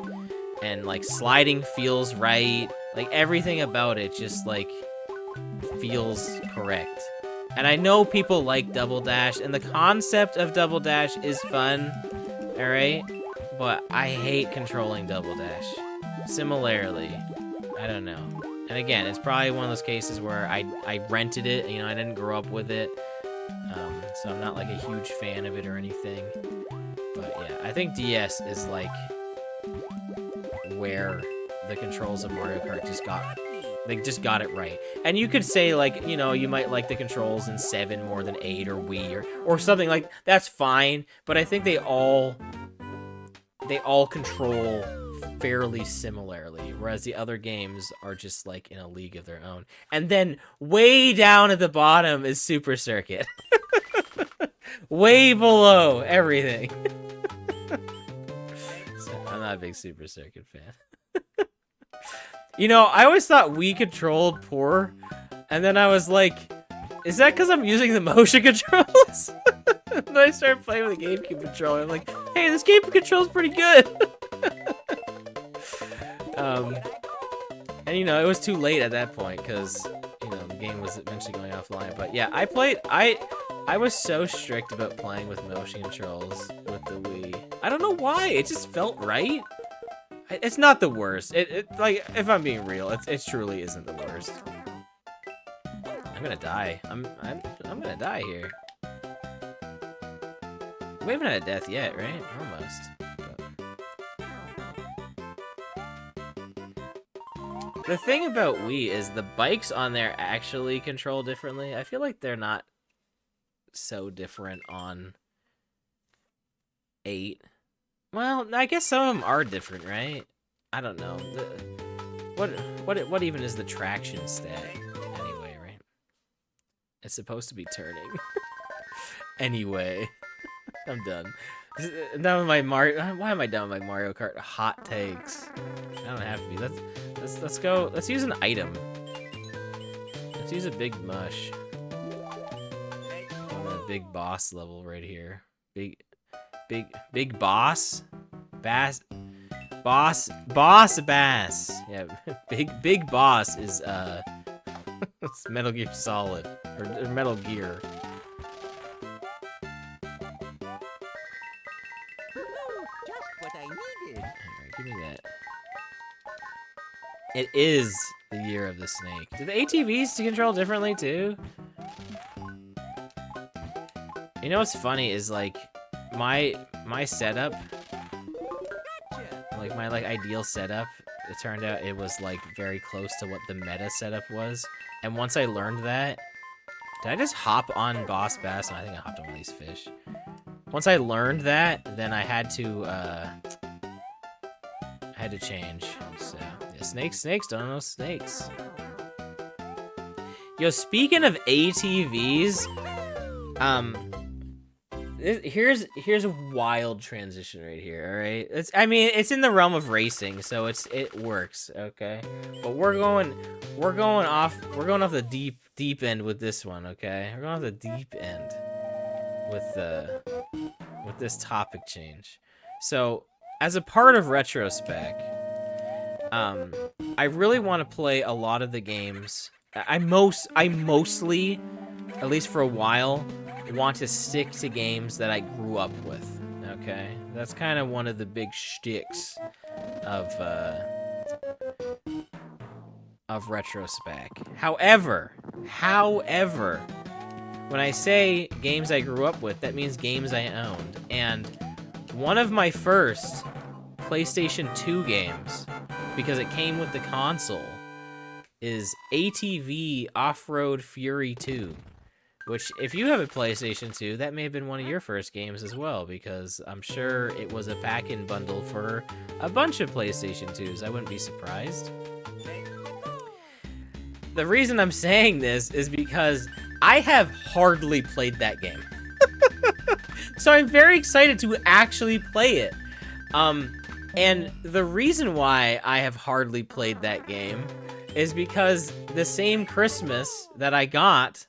and, like, sliding feels right. Like, everything about it just, like, feels correct. And I know people like Double Dash, and the concept of Double Dash is fun, alright? But I hate controlling Double Dash. Similarly, I don't know. And again, it's probably one of those cases where I rented it, I didn't grow up with it. So I'm not, like, a huge fan of it or anything. But yeah, I think DS is, like, where the controls of Mario Kart just got it right. And you could say, like, you might like the controls in 7 more than 8 or Wii or something, like, that's fine, but I think they all control fairly similarly, whereas the other games are just, like, in a league of their own. And then way down at the bottom is Super Circuit. Way below everything. So, I'm not a big Super Circuit fan. You know, I always thought Wii controlled poor, and then I was like, is that because I'm using the motion controls? And then I started playing with the GameCube controller. I'm like, hey, this GameCube control's pretty good. And you know, it was too late at that point because you know the game was eventually going offline. But yeah, I was so strict about playing with motion controls with the Wii. I don't know why. It just felt right. It's not the worst. Like if I'm being real, it truly isn't the worst. I'm gonna die. I'm gonna die here. We haven't had a death yet, right? Almost. The thing about Wii is the bikes on there actually control differently. I feel like they're not so different on 8. Well, I guess some of them are different, right? I don't know. What even is the traction stat anyway, right? It's supposed to be turning. Anyway, I'm done. Done with my Mario. Why am I done with my Mario Kart hot takes? I don't have to be. Let's go. Let's use an item. Let's use a big mush on the big boss level right here. Big boss, bass, boss bass. Yeah, big boss is it's Metal Gear Solid or Metal Gear. Just what I needed. Alright, give me that. It is the year of the snake. Do the ATVs control differently too? You know what's funny is like my setup, like my ideal setup, it turned out it was like very close to what the meta setup was. And once I learned that, did I just hop on Boss Bass? No, I think I hopped on one of these fish. Once I learned that, then I had to change. So yeah, snakes don't know snakes. Yo, speaking of ATVs, here's a wild transition right here. All right, it's in the realm of racing, so it works. Okay, but we're going off the deep end with this one. Okay, we're going off the deep end with this topic change. So as a part of Retrospec, I really want to play a lot of the games. I mostly, at least for a while, want to stick to games that I grew up with. Okay, that's kind of one of the big shticks of Retrospec. However, when I say games I grew up with, that means games I owned. And one of my first PlayStation 2 games, because it came with the console, is ATV Off-Road Fury 2. Which, if you have a PlayStation 2, that may have been one of your first games as well, because I'm sure it was a pack-in bundle for a bunch of PlayStation 2s. I wouldn't be surprised. The reason I'm saying this is because I have hardly played that game. So I'm very excited to actually play it. And the reason why I have hardly played that game is because the same Christmas that I got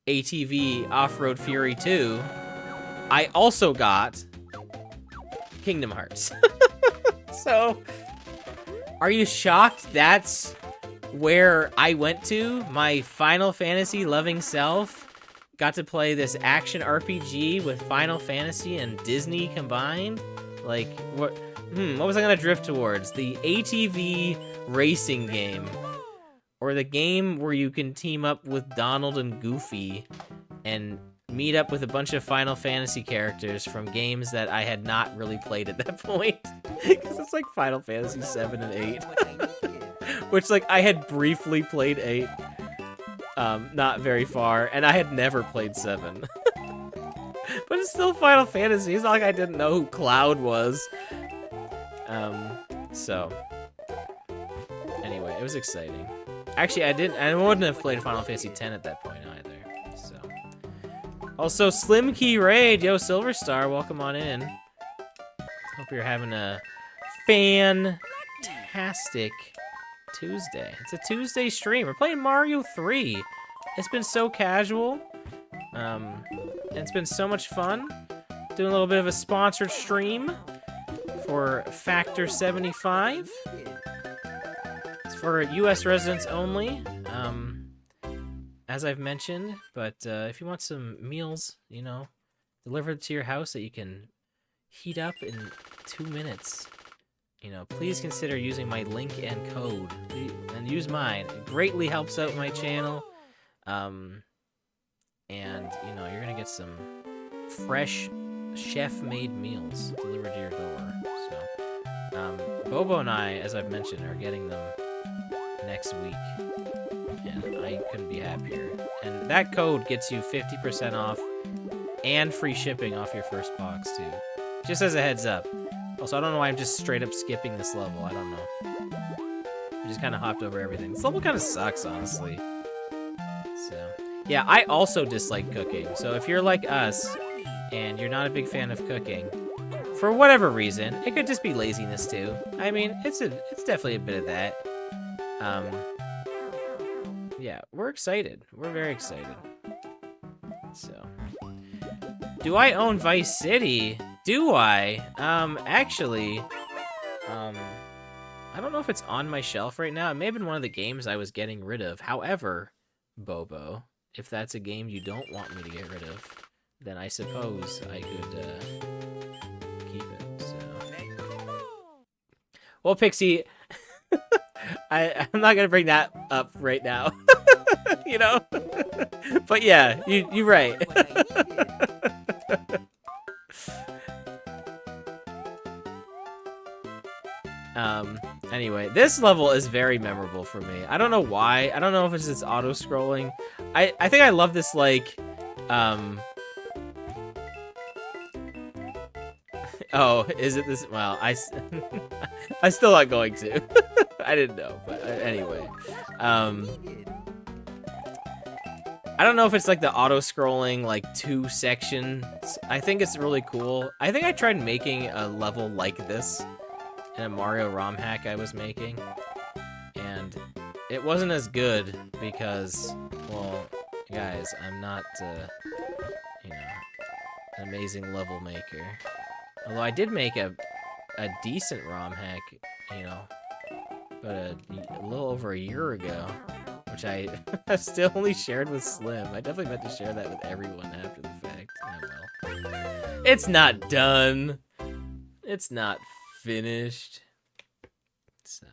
ATV Off-Road Fury 2, I also got Kingdom Hearts. So, are you shocked that's where I went to? My Final Fantasy loving self got to play this action RPG with Final Fantasy and Disney combined? Like, what was I gonna drift towards? The ATV racing game. Or the game where you can team up with Donald and Goofy and meet up with a bunch of Final Fantasy characters from games that I had not really played at that point. Because it's like Final Fantasy 7 and 8. Which, like, I had briefly played 8. Not very far. And I had never played 7. But it's still Final Fantasy. It's not like I didn't know who Cloud was. So. Anyway, it was exciting. Actually, I wouldn't have played Final Fantasy X at that point either. So, Also, Slim Key Raid, yo, Silver Star, welcome on in. Hope you're having a fantastic Tuesday. It's a Tuesday stream. We're playing Mario 3. It's been so casual. And it's been so much fun. Doing a little bit of a sponsored stream for Factor 75. It's for US residents only. As I've mentioned, but if you want some meals, you know, delivered to your house that you can heat up in 2 minutes, you know, please consider using my link and code, and use mine. It greatly helps out my channel, and you know, you're gonna get some fresh chef-made meals delivered to your door. So, Bobo and I, as I've mentioned, are getting them next week. And I couldn't be happier. And that code gets you 50% off and free shipping off your first box, too. Just as a heads up. Also, I don't know why I'm just straight up skipping this level. I don't know. I just kind of hopped over everything. This level kind of sucks, honestly. So, yeah, I also dislike cooking. So if you're like us and you're not a big fan of cooking, for whatever reason, it could just be laziness, too. I mean, it's definitely a bit of that. Yeah, we're excited. We're very excited. So, do I own Vice City? Do I? Actually, I don't know if it's on my shelf right now. It may have been one of the games I was getting rid of. However, Bobo, if that's a game you don't want me to get rid of, then I suppose I could keep it. So, well, Pixie, I'm not gonna bring that up right now. You know? But yeah, you're right. Anyway, this level is very memorable for me. I don't know why. I don't know if it's just auto-scrolling. I think I love this, like, oh, is it this? Well, I still not going to. I didn't know, but anyway. I don't know if it's like the auto-scrolling, like, 2 sections. I think it's really cool. I think I tried making a level like this in a Mario ROM hack I was making. And it wasn't as good because, well, guys, I'm not, you know, an amazing level maker. Although I did make a decent ROM hack, you know, but a little over a year ago, which I still only shared with Slim. I definitely meant to share that with everyone after the fact. Oh well. It's not done. It's not finished. So.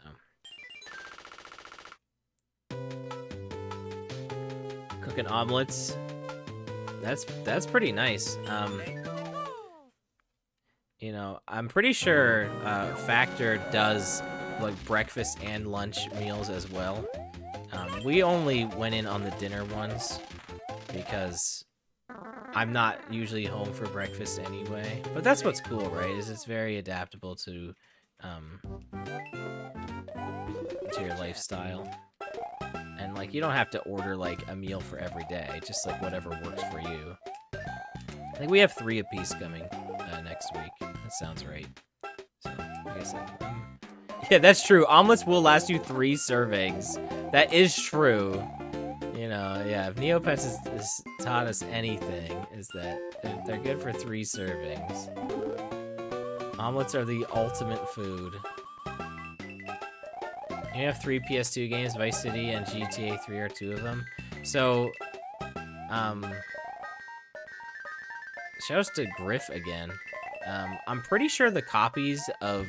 Cooking omelets. That's pretty nice. You know, I'm pretty sure Factor does like breakfast and lunch meals as well. We only went in on the dinner ones because I'm not usually home for breakfast anyway. But that's what's cool, right? Is it's very adaptable to your lifestyle. And like you don't have to order like a meal for every day, just like whatever works for you. I think we have 3 apiece coming next week. That sounds right. So, like I said, yeah, that's true. Omelets will last you 3 servings. That is true. You know, yeah, if Neopets has taught us anything, is that they're good for 3 servings. Omelets are the ultimate food. You have 3 PS2 games, Vice City and GTA 3 are 2 of them. So, shouts to Griff again. I'm pretty sure the copies of,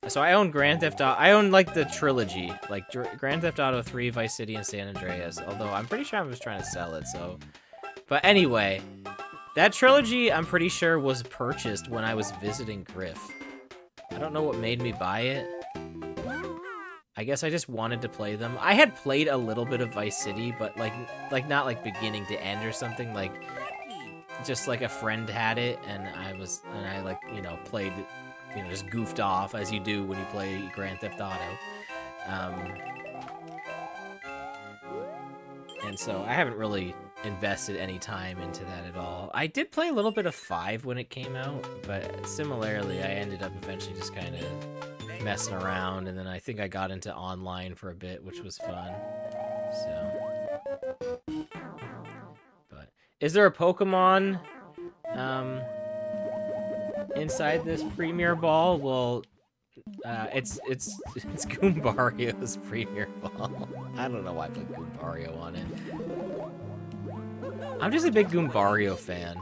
so I own Grand Theft Auto, I own like the trilogy, like Grand Theft Auto 3, Vice City, and San Andreas, although I'm pretty sure I was trying to sell it, so. But anyway, that trilogy I'm pretty sure was purchased when I was visiting Griff. I don't know what made me buy it. I guess I just wanted to play them. I had played a little bit of Vice City, but like not like beginning to end or something, like just like a friend had it and I like, you know, played, you know, just goofed off as you do when you play Grand Theft Auto. And so I haven't really invested any time into that at all. I did play a little bit of 5 when it came out, but similarly, I ended up eventually just kind of messing around, and then I think I got into online for a bit, which was fun. So, but is there a Pokemon inside this Premier Ball? Well, it's Goombario's Premier Ball. I don't know why I put Goombario on it. I'm just a big Goombario fan.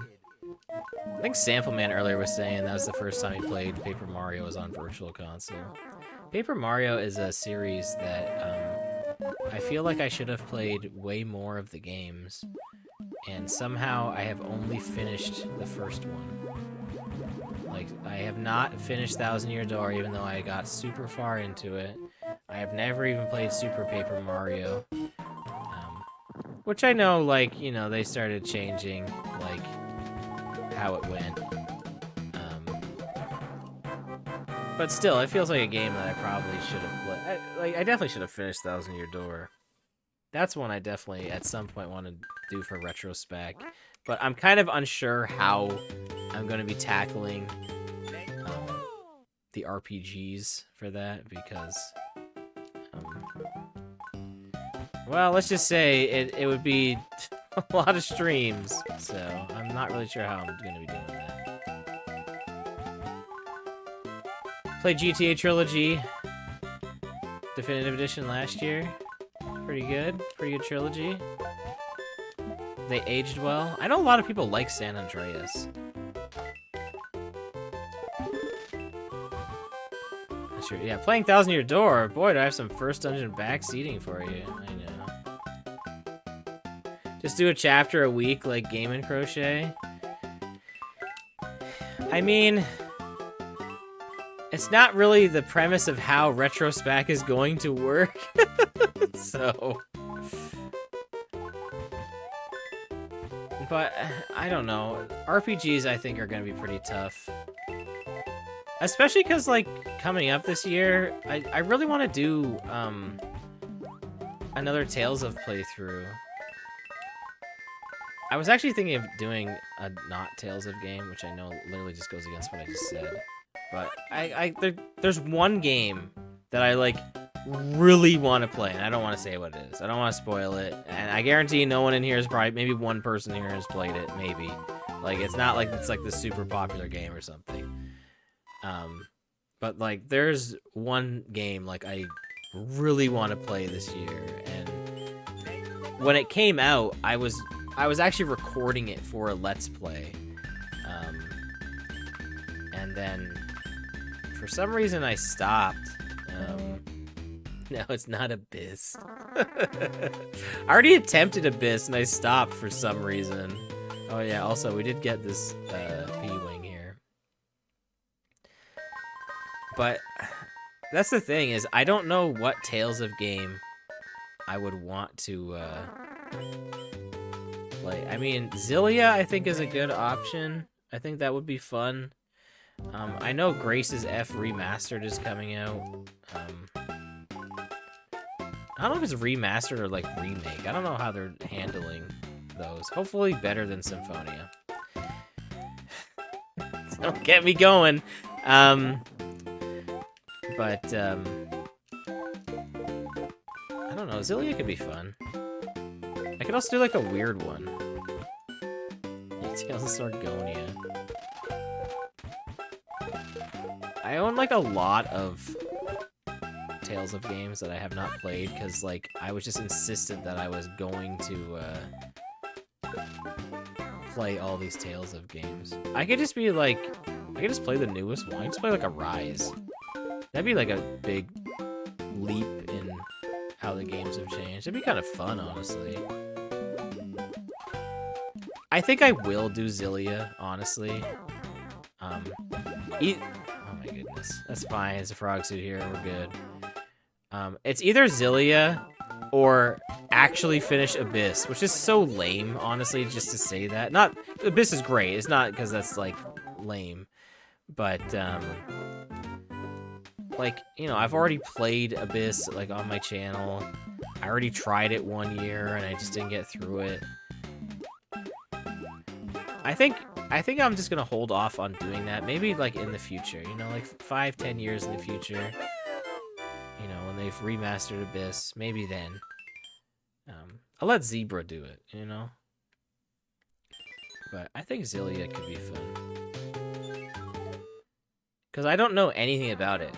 I think Sampleman earlier was saying that was the first time he played Paper Mario was on Virtual Console. Paper Mario is a series that I feel like I should have played way more of the games, and somehow I have only finished the first one. Like, I have not finished Thousand Year Door, even though I got super far into it. I have never even played Super Paper Mario. Which I know, like, you know, they started changing, like, how it went. But still, it feels like a game that I probably should have played. I definitely should have finished Thousand Year Door. That's one I definitely, at some point, want to do for Retrospec. But I'm kind of unsure how I'm going to be tackling the RPGs for that, because... well, let's just say it would be a lot of streams, so I'm not really sure how I'm going to be doing that. Played GTA Trilogy Definitive Edition last year. Pretty good trilogy. They aged well. I know a lot of people like San Andreas. Sure, yeah, playing Thousand Year Door. Boy, do I have some first dungeon back seating for you. I know. Just do a chapter a week like Game and Crochet. I mean, it's not really the premise of how Retrospec is going to work. So, but I don't know. RPGs I think are going to be pretty tough. Especially because, like, coming up this year, I really want to do another Tales of playthrough. I was actually thinking of doing a not Tales of game, which I know literally just goes against what I just said. But there's one game that I, like, really want to play, and I don't want to say what it is. I don't want to spoil it, and I guarantee no one in here is probably, maybe one person here has played it, maybe. Like, it's not like it's like this super popular game or something. But, like, there's one game, like, I really want to play this year, and when it came out, I was actually recording it for a Let's Play, and then, for some reason, I stopped. No, it's not Abyss. I already attempted Abyss, and I stopped for some reason. Oh, yeah, also, we did get this, P-Wing here. But that's the thing, is I don't know what Tales of game I would want to play. I mean, Zillia I think is a good option. I think that would be fun. I know Grace's F Remastered is coming out. I don't know if it's remastered or like remake. I don't know how they're handling those. Hopefully better than Symphonia. Don't get me going. But, I don't know, Zillia could be fun. I could also do, like, a weird one. Tales of Sargonia. I own, like, a lot of Tales of games that I have not played, because, like, I was just insistent that I was going to, play all these Tales of games. I could just be, like, I could just play the newest one. I could just play, like, a Rise. That'd be like a big leap in how the games have changed. It'd be kind of fun, honestly. I think I will do Zillia, honestly. Oh my goodness. That's fine. It's a frog suit here. We're good. It's either Zillia or actually finish Abyss, which is so lame, honestly, just to say that. Not Abyss is great. It's not because that's, like, lame. But, like, you know, I've already played Abyss, like, on my channel. I already tried it 1 year and I just didn't get through it. I think I'm just gonna hold off on doing that. Maybe like in the future, you know, like 5-10 years in the future. You know, when they've remastered Abyss, maybe then. I'll let Zebra do it, you know? But I think Zillia could be fun. Because I don't know anything about it.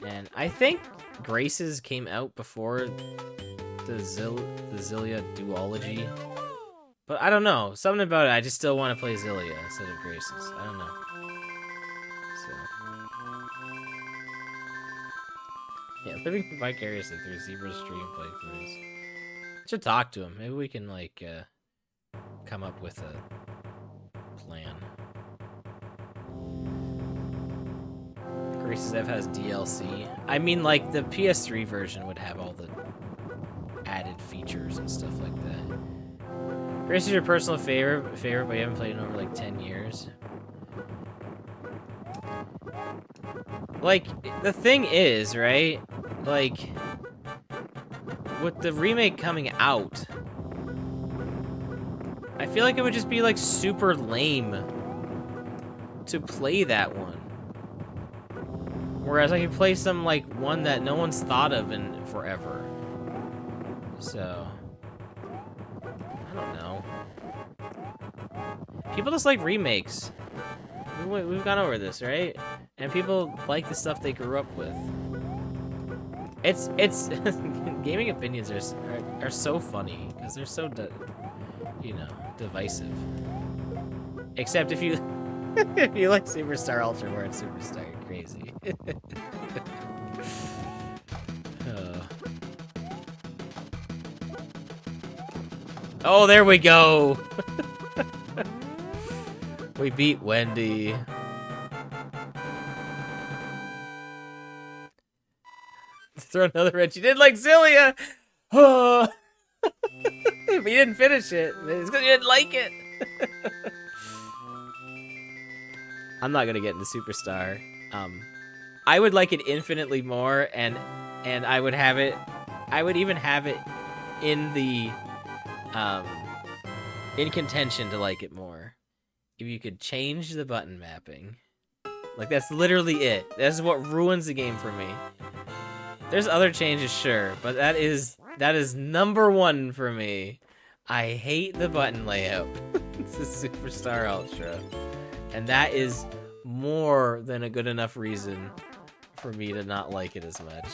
And I think Graces came out before the Zillia duology. But I don't know. Something about it, I just still want to play Zillia instead of Graces. I don't know. So. Yeah, living vicariously through Zebra's stream playthroughs. Should talk to him. Maybe we can, like, come up with a plan. Graces F has DLC. I mean, like, the PS3 version would have all the added features and stuff like that. Grace is your personal favorite, but you haven't played in over like 10 years. Like, the thing is, right? Like, with the remake coming out, I feel like it would just be like super lame to play that one. Whereas I could play some like one that no one's thought of in forever. So, I don't know. People just like remakes. We've gone over this, right? And people like the stuff they grew up with. It's gaming opinions are so funny because they're so you know, divisive. Except if you if you like Superstar Ultra more than Superstar, you're crazy. Oh, there we go. We beat Wendy. Throw another wrench. You did like Zillia. Oh. But you didn't finish it. It's because you didn't like it. I'm not gonna get into Superstar. I would like it infinitely more, and I would have it. I would even have it in the in contention to like it more. If you could change the button mapping. Like, that's literally it. That's what ruins the game for me. There's other changes, sure, but that is number one for me. I hate the button layout. It's a Superstar Ultra. And that is more than a good enough reason for me to not like it as much.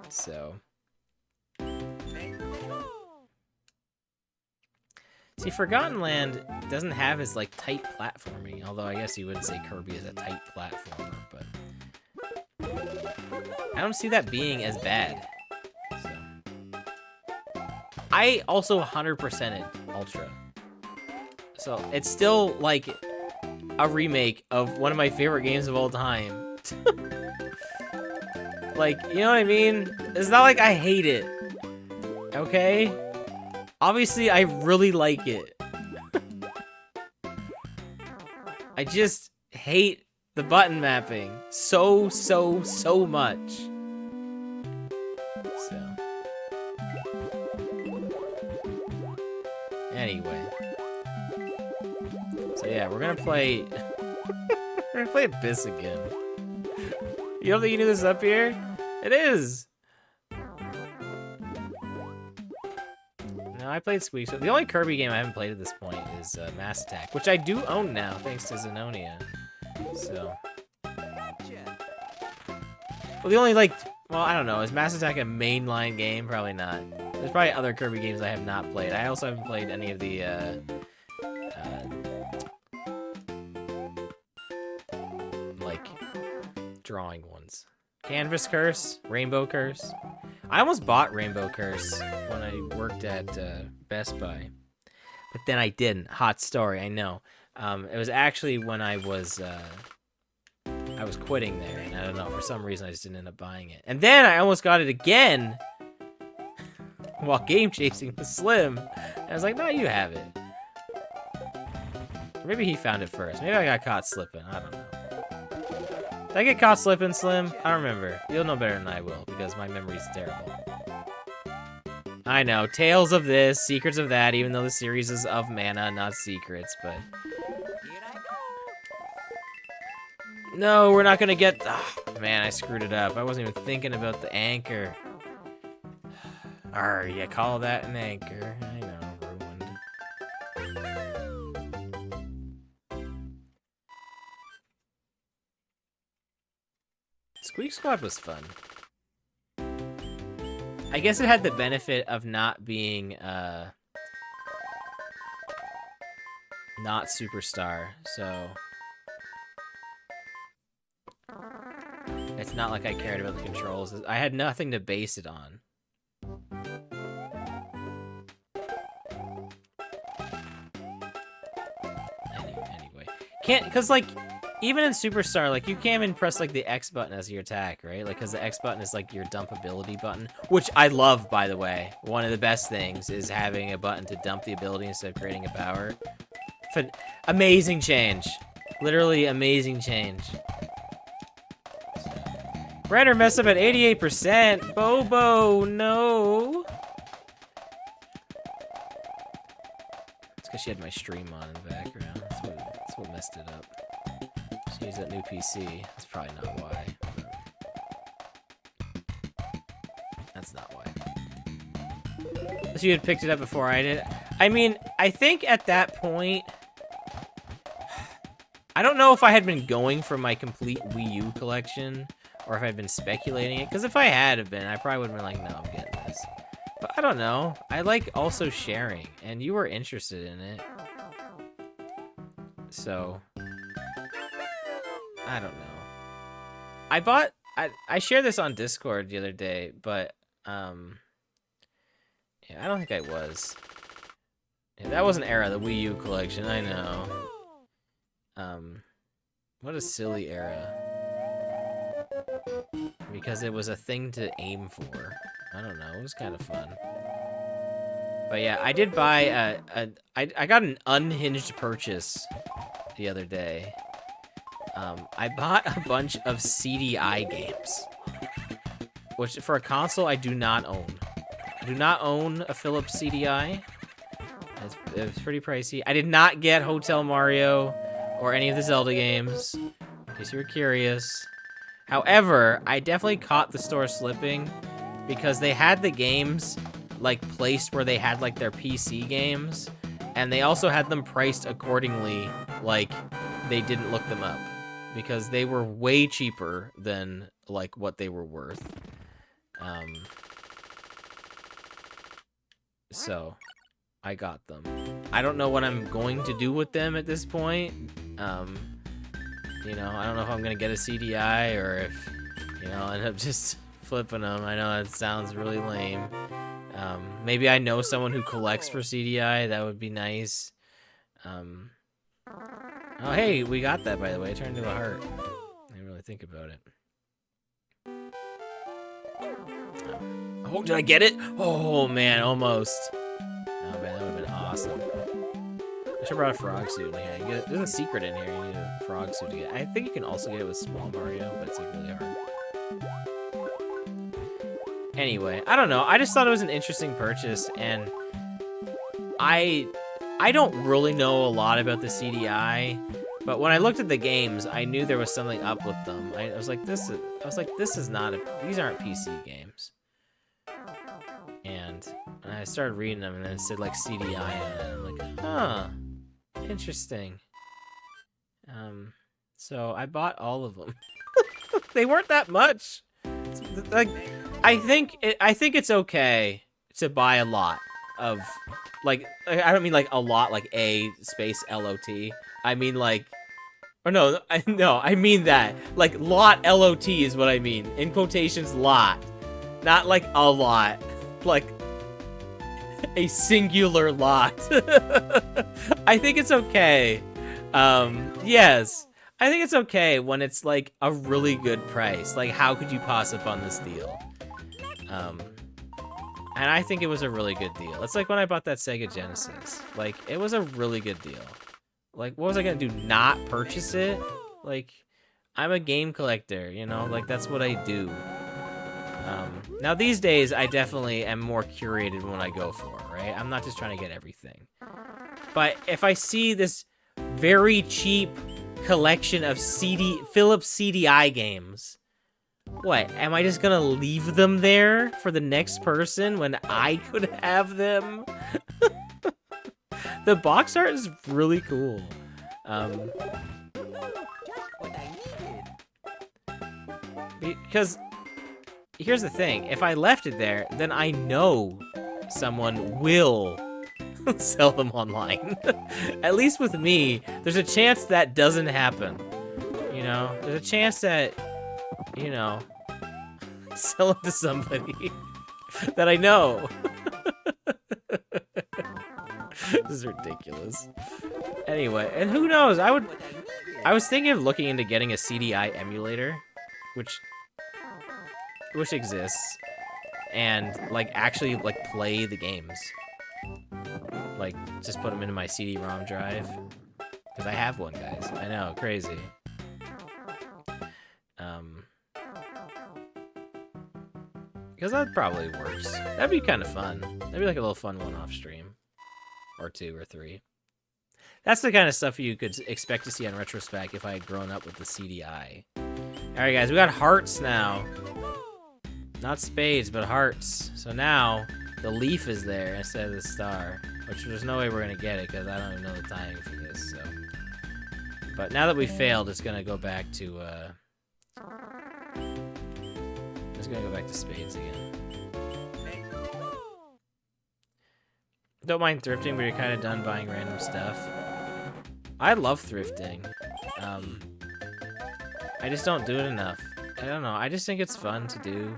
So. See, Forgotten Land doesn't have as, like, tight platforming, although I guess you wouldn't say Kirby is a tight platformer, but I don't see that being as bad. So. I also 100%ed Ultra. So, it's still, like, a remake of one of my favorite games of all time. Like, you know what I mean? It's not like I hate it. Okay? Obviously, I really like it. I just hate the button mapping so much. So. Anyway. So yeah, we're gonna play... we're gonna play Abyss again. You don't think you knew this up here? It is! No, I played Squeak. So the only Kirby game I haven't played at this point is Mass Attack, which I do own now, thanks to Zenonia. So. Well, the only, like, well, I don't know. Is Mass Attack a mainline game? Probably not. There's probably other Kirby games I have not played. I also haven't played any of the, like, drawing ones. Canvas Curse, Rainbow Curse. I almost bought Rainbow Curse when I worked at Best Buy, but then I didn't. Hot story, I know. It was actually when I was quitting there, and I don't know, for some reason I just didn't end up buying it. And then I almost got it again while game chasing with Slim. And I was like, no, you have it. Or maybe he found it first. Maybe I got caught slipping. I don't know. Did I get caught slipping, Slim? I don't remember. You'll know better than I will, because my memory's terrible. I know, tales of this, secrets of that, even though the series is of mana, not secrets, but... Here I go. No, we're not gonna get... Oh, man, I screwed it up. I wasn't even thinking about the anchor. Arr, you call that an anchor. I know, ruined. Squeak Squad was fun. I guess it had the benefit of not being, not Superstar, so... It's not like I cared about the controls. I had nothing to base it on. Anyway. Can't, cause like, even in Superstar, like, you can't even press, like, the X button as your attack, right? Like, cause the X button is, like, your dump ability button. Which I love, by the way. One of the best things is having a button to dump the ability instead of creating a power. Amazing change. Literally amazing change. Brenner messed up at 88%. Bobo, no. It's because she had my stream on in the background. That's what messed it up. She used that new PC. That's probably not why. That's not why. Unless you had picked it up before I did. I mean, I think at that point... I don't know if I had been going for my complete Wii U collection, or if I'd been speculating it, because if I had have been, I probably would have been like, no, I'm getting this. But I don't know. I like also sharing, and you were interested in it. So, I don't know. I shared this on Discord the other day, but, yeah, I don't think I was. Yeah, that was an era, the Wii U collection, I know. What a silly era. Because it was a thing to aim for. I don't know, it was kind of fun. But yeah, I did buy I got an unhinged purchase the other day. I bought a bunch of CDI games. Which, for a console, I do not own. I do not own a Philips CDI. It's pretty pricey. I did not get Hotel Mario or any of the Zelda games, in case you were curious. However, I definitely caught the store slipping because they had the games like placed where they had like their PC games, and they also had them priced accordingly, like they didn't look them up because they were way cheaper than like what they were worth. So I got them. I don't know what I'm going to do with them at this point. You know, I don't know if I'm gonna get a CDI or if, you know, I'll end up just flipping them. I know that sounds really lame. Maybe I know someone who collects for CDI. That would be nice. Oh, hey, we got that, by the way. It turned into a heart. I didn't really think about it. Oh, did I get it? Oh, man, almost. Oh, man, that would have been awesome. I should have brought a frog suit in here. You get, there's a secret in here. You need a frog suit to get. I think you can also get it with Small Mario, but it's like really hard. Anyway, I don't know. I just thought it was an interesting purchase, and I don't really know a lot about the CDI, but when I looked at the games, I knew there was something up with them. I was like, this is not a. These aren't PC games. And I started reading them, and then it said like CDI on it. And I'm like, huh, interesting. So I bought all of them. They weren't that much. Like, I think it's okay to buy a lot of, like, I don't mean like a lot, like A space LOT. I mean like, or no, I mean that. Like, lot LOT is what I mean. In quotations, lot. Not like a lot. Like, a singular lot. I think it's okay. Yes. I think it's okay when it's like a really good price. Like, how could you pass up on this deal? And I think it was a really good deal. It's like when I bought that Sega Genesis. Like, it was a really good deal. Like, what was I gonna do? Not purchase it? Like, I'm a game collector, you know? Like, that's what I do. Now these days, I definitely am more curated when I go for it, right? I'm not just trying to get everything. But if I see this very cheap collection of Philips CDI games, what? Am I just gonna leave them there for the next person when I could have them? The box art is really cool. Because here's the thing, if I left it there, then I know someone will sell them online. At least with me, there's a chance that doesn't happen. You know, there's a chance that, you know, sell them to somebody that I know. This is ridiculous. Anyway, and who knows? I was thinking of looking into getting a CDI emulator, which exists, and like actually like play the games. Like just put them into my CD-ROM drive, because I have one, guys. I know, crazy. Because that probably works. That'd be kind of fun. That'd be like a little fun one-off stream. Or 2 or 3. That's the kind of stuff you could expect to see on Retrospect if I had grown up with the CDI. Alright guys, we got hearts now. Not spades, but hearts. So now, the leaf is there instead of the star. Which there's no way we're going to get it, because I don't even know the timing for this, so... But now that we failed, it's going to go back to, It's going to go back to spades again. Don't mind thrifting, but you're kind of done buying random stuff. I love thrifting. I just don't do it enough. I don't know. I just think it's fun to do.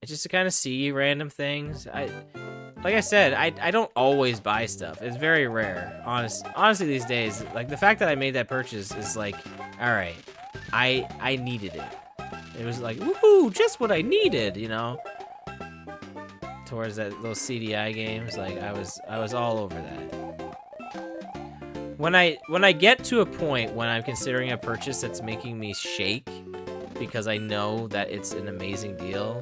It's just to kind of see random things. Like I said, I don't always buy stuff. It's very rare. Honestly, these days, like the fact that I made that purchase is like, all right, I needed it. It was like, woohoo, just what I needed, you know. Towards those CDI games, like I was all over that. When I get to a point when I'm considering a purchase that's making me shake because I know that it's an amazing deal,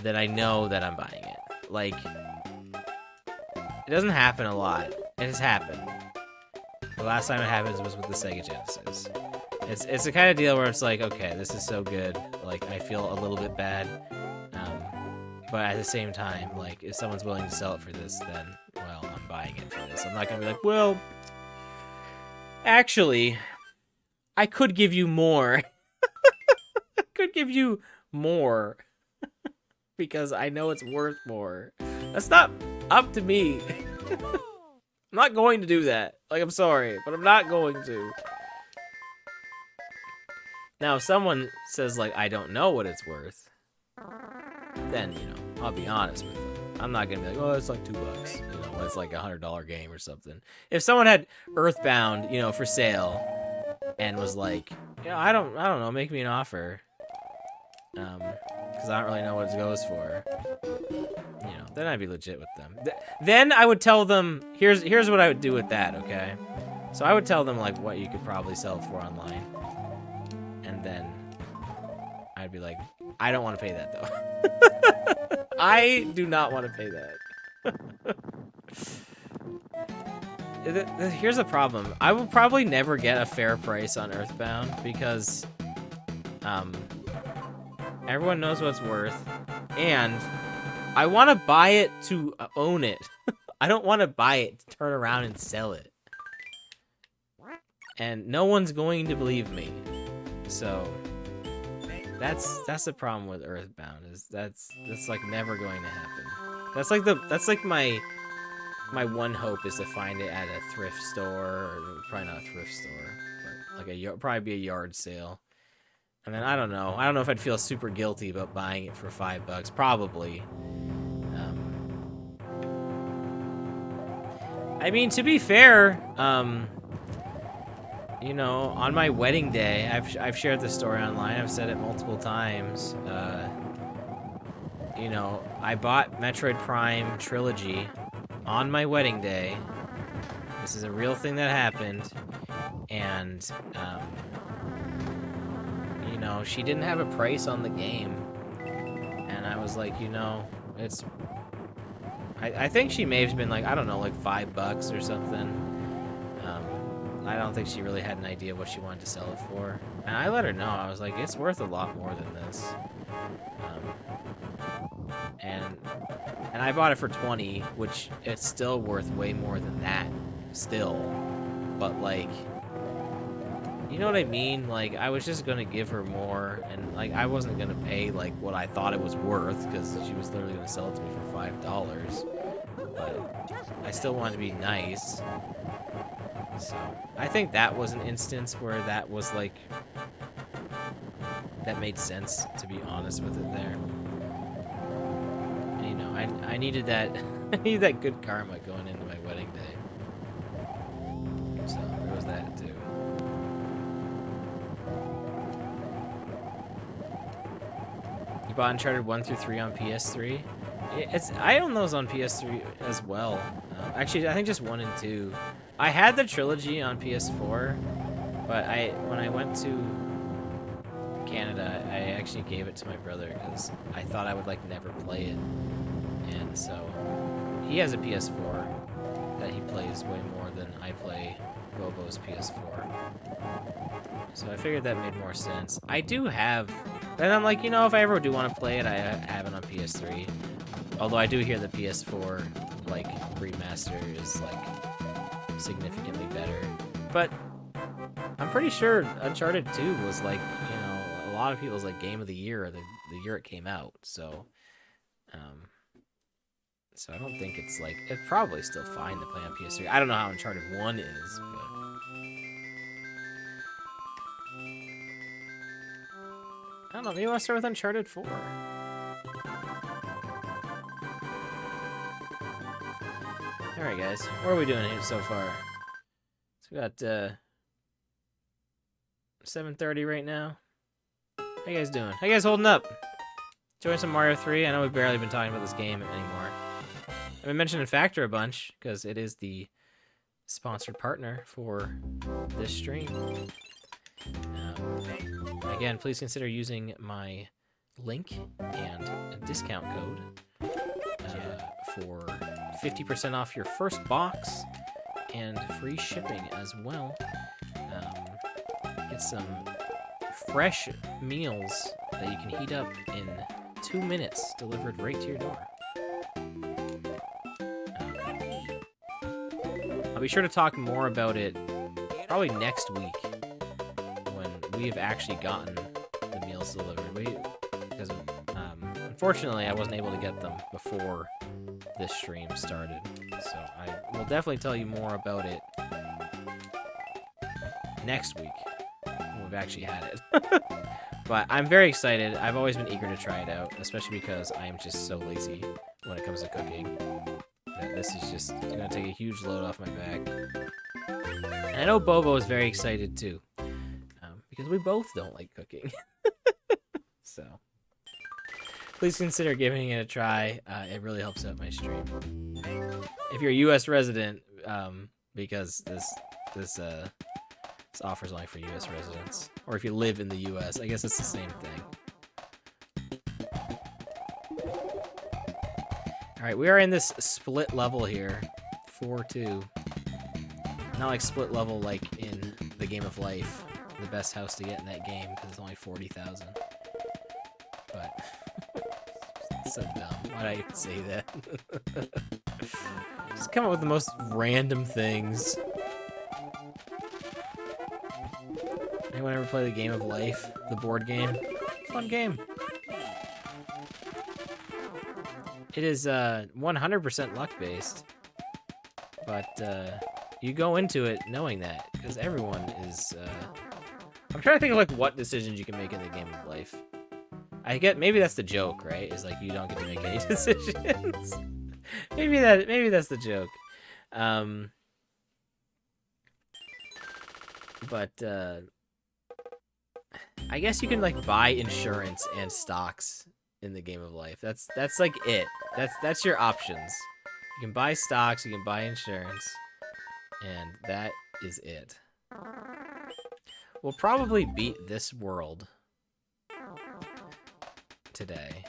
then I know that I'm buying it. Like, it doesn't happen a lot. It has happened. The last time it happened was with the Sega Genesis. It's the kind of deal where it's like, okay, this is so good. Like, I feel a little bit bad. But at the same time, like, if someone's willing to sell it for this, then, well, I'm buying it for this. I'm not gonna be like, well, actually, I could give you more. I could give you more. Because I know it's worth more. That's not up to me. I'm not going to do that. Like, I'm sorry, but I'm not going to. Now, if someone says, like, I don't know what it's worth, then, you know, I'll be honest with them. I'm not gonna be like, oh, it's like $2, you know, when it's like $100 game or something. If someone had Earthbound, you know, for sale, and was like, you know, I don't know, make me an offer, because I don't really know what it goes for, you know, then I'd be legit with them. Then I would tell them, here's what I would do with that, okay? So I would tell them, like, what you could probably sell it for online, and then I'd be like, I don't want to pay that, though. I do not want to pay that. Here's the problem. I will probably never get a fair price on Earthbound because everyone knows what it's worth, and I want to buy it to own it. I don't want to buy it to turn around and sell it. And no one's going to believe me. So that's the problem with Earthbound, is that's like never going to happen. That's like my one hope is to find it at a thrift store, or probably not a thrift store, but like probably be a yard sale. And then I don't know if I'd feel super guilty about buying it for $5, probably. I mean, to be fair, you know, on my wedding day, I've shared this story online. I've said it multiple times. You know, I bought Metroid Prime Trilogy on my wedding day. This is a real thing that happened, and you you know, she didn't have a price on the game. And I was like, you know, it's... I think she may have been like, I don't know, like $5 or something. I don't think she really had an idea what she wanted to sell it for. And I let her know. I was like, it's worth a lot more than this. And I bought it for 20, which it's still worth way more than that still. But like, you know what I mean? Like, I was just gonna give her more, and like I wasn't gonna pay like what I thought it was worth, because she was literally gonna sell it to me for $5. But I still wanted to be nice. So I think that was an instance where that was like, that made sense, to be honest with it there. And, you know, I needed that I needed that good karma going into my wedding day. So there was that too. You bought Uncharted 1 through 3 on PS3? I own those on PS3 as well. Actually, I think just 1 and 2. I had the trilogy on PS4, but when I went to Canada, I actually gave it to my brother because I thought I would like never play it, and so he has a PS4 that he plays way more than I play Bobo's PS4. So I figured that made more sense. I do have, and I'm like, you know, if I ever do want to play it, I have it on PS3. Although I do hear the PS4 like remaster is like significantly better, but I'm pretty sure Uncharted 2 was like, you know, a lot of people's like game of the year the year it came out. So so I don't think it's like, it's probably still fine to play on PS3. I don't know how Uncharted 1 is, but I don't know, maybe I want to start with Uncharted 4. Alright guys, what are we doing here so far? So we got 7:30 right now. How you guys doing? How you guys holding up? Enjoying some Mario 3? I know we've barely been talking about this game anymore. I've been mentioning Factor a bunch, because it is the sponsored partner for this stream. Again, please consider using my link and a discount code for 50% off your first box and free shipping as well. Get some fresh meals that you can heat up in 2 minutes, delivered right to your door. I'll be sure to talk more about it probably next week when we have actually gotten the meals delivered. Because unfortunately I wasn't able to get them before this stream started, so I will definitely tell you more about it next week when we've actually had it. But I'm very excited. I've always been eager to try it out, especially because I am just so lazy when it comes to cooking. That this is just gonna take a huge load off my back. And I know Bobo is very excited too, because we both don't like cooking. So please consider giving it a try. It really helps out my stream. If you're a U.S. resident, because this offer's only for U.S. residents, or if you live in the U.S., I guess it's the same thing. All right, we are in this split level here, 4-2. Not like split level like in the Game of Life, the best house to get in that game because it's only 40,000. But so dumb. Why'd I even say that? Just come up with the most random things. Anyone ever play the Game of Life, the board game? Fun game. It is 100% luck based, but you go into it knowing that because everyone is. I'm trying to think of like what decisions you can make in the Game of Life. I get maybe that's the joke, right? Is like you don't get to make any decisions. maybe that's the joke. But I guess you can like buy insurance and stocks in the Game of Life. That's like it. That's your options. You can buy stocks, you can buy insurance, and that is it. We'll probably beat this world today.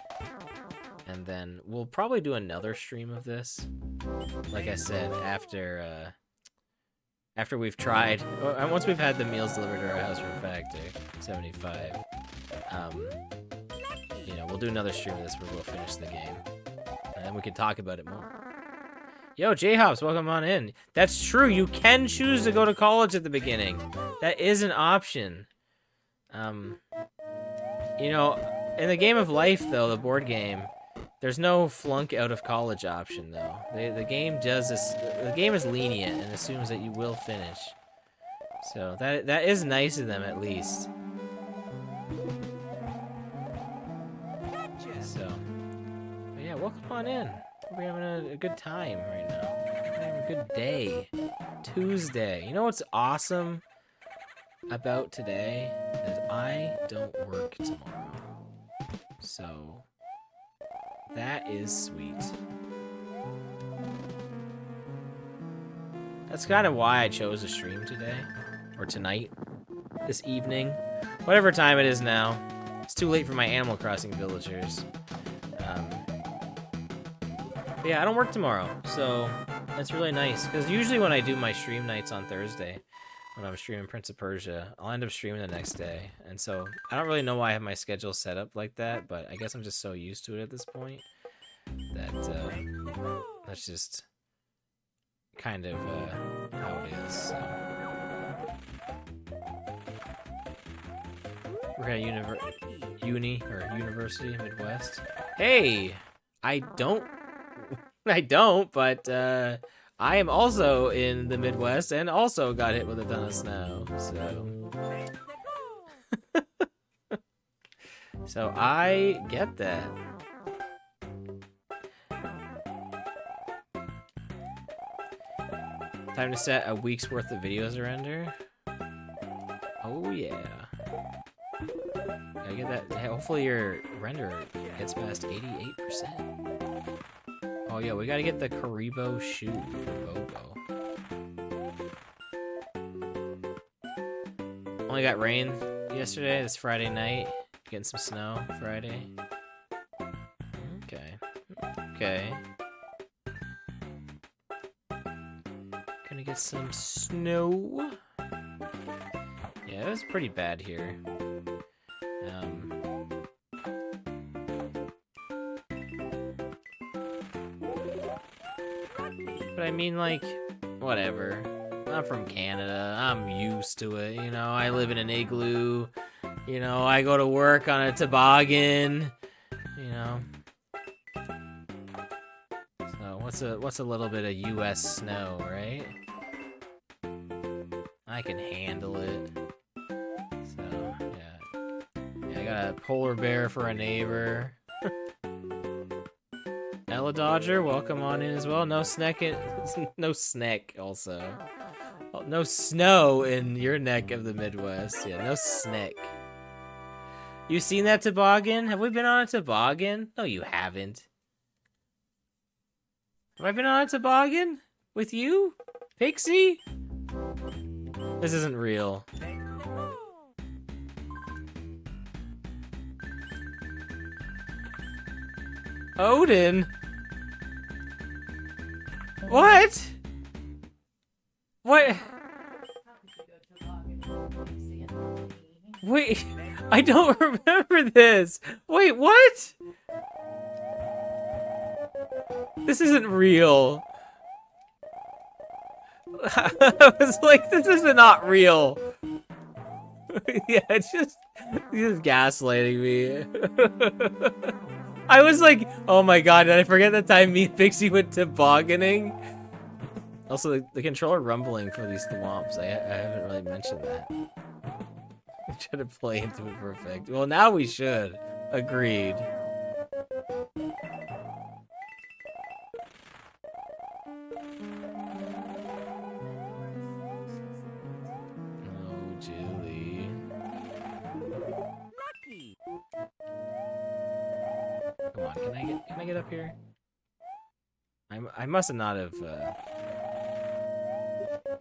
And then we'll probably do another stream of this. Like I said, after we've tried, once we've had the meals delivered to our house from Factor 75, you know, we'll do another stream of this where we'll finish the game. And then we can talk about it more. Yo, J-Hops, welcome on in. That's true, you can choose to go to college at the beginning. That is an option. You know, in the game of life, though, the board game, there's no flunk out of college option, though. The game does this. The game is lenient and assumes that you will finish. So that is nice of them, at least. So, but yeah, welcome on in. We're having a good time right now. We're having a good day. Tuesday. You know what's awesome about today? Is I don't work tomorrow. So that is sweet. That's kind of why I chose to stream today. Or tonight. This evening. Whatever time it is now. It's too late for my Animal Crossing villagers. But yeah, I don't work tomorrow. So that's really nice. Because usually when I do my stream nights on Thursday, when I'm streaming Prince of Persia, I'll end up streaming the next day. And so I don't really know why I have my schedule set up like that, but I guess I'm just so used to it at this point that that's just kind of how it is. So. We're at uni or university Midwest. Hey, I don't, but I am also in the Midwest and also got hit with a ton of snow, so. So I get that. Time to set a week's worth of videos to render. Oh yeah. I get that. Hopefully your render gets past 88%. Oh yeah, we gotta get the Karibo shoe for Bobo. Only got rain yesterday, this Friday night. Getting some snow Friday. Okay. Okay. Gonna get some snow. Yeah, it was pretty bad here. But I mean, like, whatever. I'm from Canada. I'm used to it, you know. I live in an igloo. You know, I go to work on a toboggan. You know. So what's a little bit of U.S. snow, right? I can handle it. So yeah, I got a polar bear for a neighbor. Ella Dodger, welcome on in as well. No snack no snack also. Oh, no snow in your neck of the Midwest. Yeah, no snack. You seen that toboggan? Have we been on a toboggan? No, you haven't. Have I been on a toboggan? With you? Pixie? This isn't real. Odin? What? What? Wait, I don't remember this. Wait, what? This isn't real. I was like, this is not real. Yeah, it's just gaslighting me. I was like, oh my god, did I forget the time me and Pixie went tobogganing? Also, the controller rumbling for these thwomps, I haven't really mentioned that. I'm trying to play into it perfect. Well, now we should. Agreed. Oh, Julie. Come on, can I get up here? I must have not have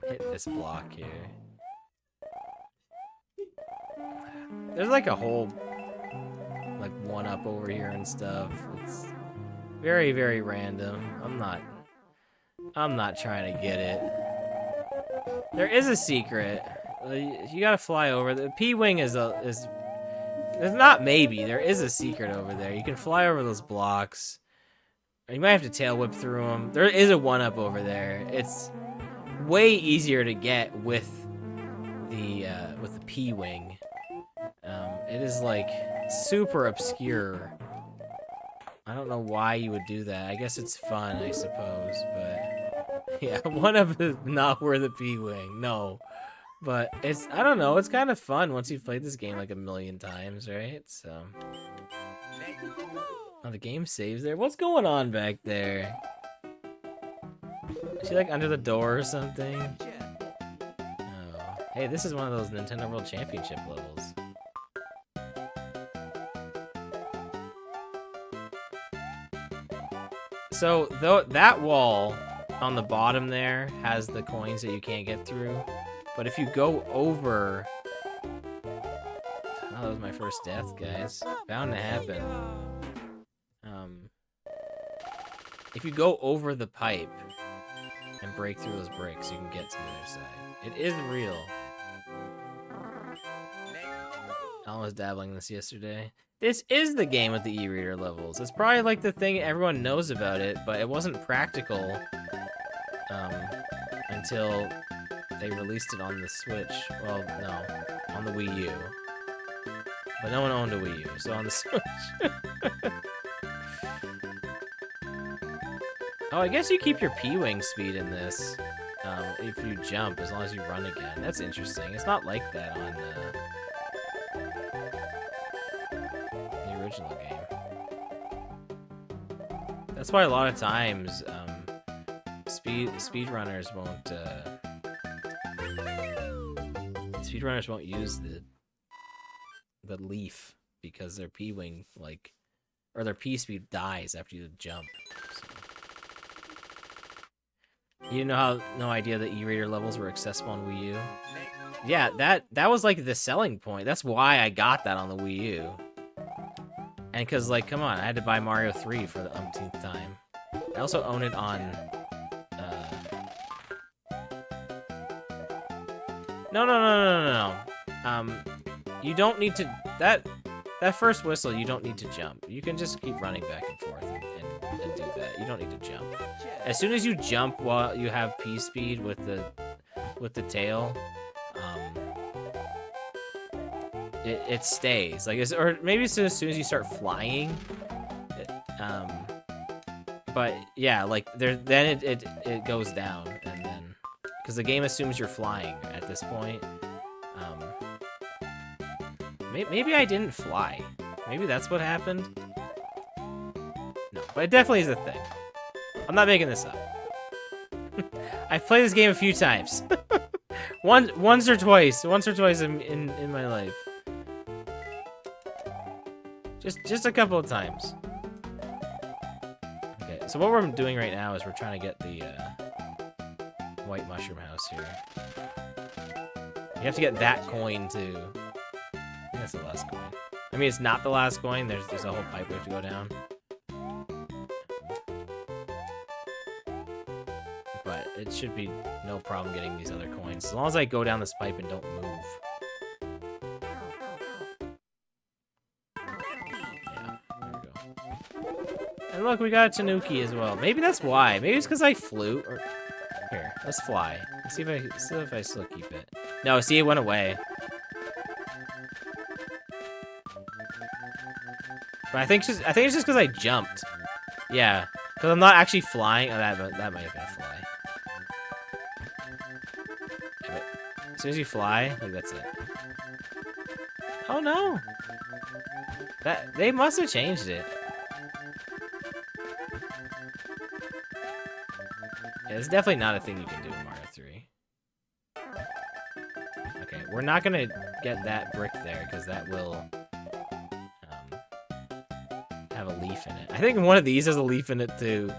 hit this block here. There's like a whole like one up over here and stuff. It's very, very random. I'm not trying to get it. There is a secret. You gotta fly over. The P-wing is there's not maybe. There is a secret over there. You can fly over those blocks. You might have to tail whip through them. There is a one-up over there. It's way easier to get with the P-wing. It is like super obscure. I don't know why you would do that. I guess it's fun, I suppose, but yeah, one-up is not worth a P-wing. No. But I don't know, it's kind of fun once you've played this game like a million times, right? So. Oh, the game saves there? What's going on back there? Is she like under the door or something? Oh. Hey, this is one of those Nintendo World Championship levels. So, that wall on the bottom there has the coins that you can't get through. But if you go over... Oh, that was my first death, guys. Bound to happen. If you go over the pipe and break through those bricks, you can get to the other side. It is real. Alan was dabbling this yesterday. This is the game with the e-reader levels. It's probably like the thing everyone knows about it, but it wasn't practical until they released it on the Switch. Well, no, on the Wii U. But no one owned a Wii U, so on the Switch. Oh, I guess you keep your P-wing speed in this if you jump, as long as you run again. That's interesting. It's not like that on the original game. That's why a lot of times speedrunners won't use the leaf because their P-wing or their P-speed dies after you jump. You know no idea that e-reader levels were accessible on Wii U? Yeah, that was like the selling point. That's why I got that on the Wii U. And because, like, come on, I had to buy Mario 3 for the umpteenth time. I also own it on... No. You don't need to... That first whistle, you don't need to jump. You can just keep running back and forth and do that. You don't need to jump. As soon as you jump while you have P-speed with the tail, it stays. Or maybe it's as soon as you start flying. But yeah, then it goes down, and then because the game assumes you're flying at this point. Maybe I didn't fly. Maybe that's what happened. No, but it definitely is a thing. I'm not making this up. I've played this game a few times. once or twice in my life. Just a couple of times. Okay, so what we're doing right now is we're trying to get the white mushroom house here. You have to get that coin too. I think that's the last coin. I mean, it's not the last coin. There's a whole pipe we have to go down. But it should be no problem getting these other coins. As long as I go down this pipe and don't move. Yeah, there we go. And look, we got a Tanuki as well. Maybe that's why. Maybe it's because I flew. Or here, let's fly. Let's see if I still keep it. No, see, it went away. But I think it's just because I jumped. Yeah, because I'm not actually flying. Oh, that might have been a fly. Yeah, as soon as you fly, like that's it. Oh no! They must have changed it. Yeah, it's definitely not a thing you can do in Mario 3. Okay, we're not gonna get that brick there because that will have a leaf in it. I think one of these has a leaf in it too.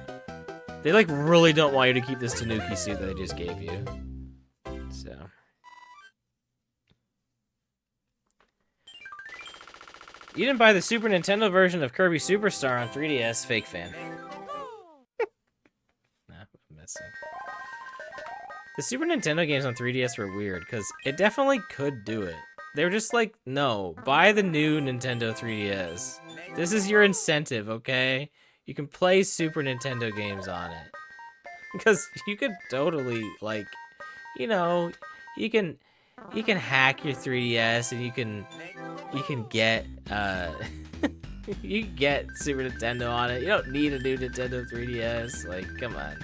They like really don't want you to keep this Tanuki suit that they just gave you. So You didn't buy the Super Nintendo version of Kirby Superstar on 3DS, fake fan. Nah, I'm missing. The Super Nintendo games on 3DS were weird, because it definitely could do it. They were just like, no, buy the new Nintendo 3DS. This is your incentive, okay? You can play Super Nintendo games on it. Because you could totally, like, you know, you can hack your 3DS and you can get you can get Super Nintendo on it. You don't need a new Nintendo 3DS. Like, come on.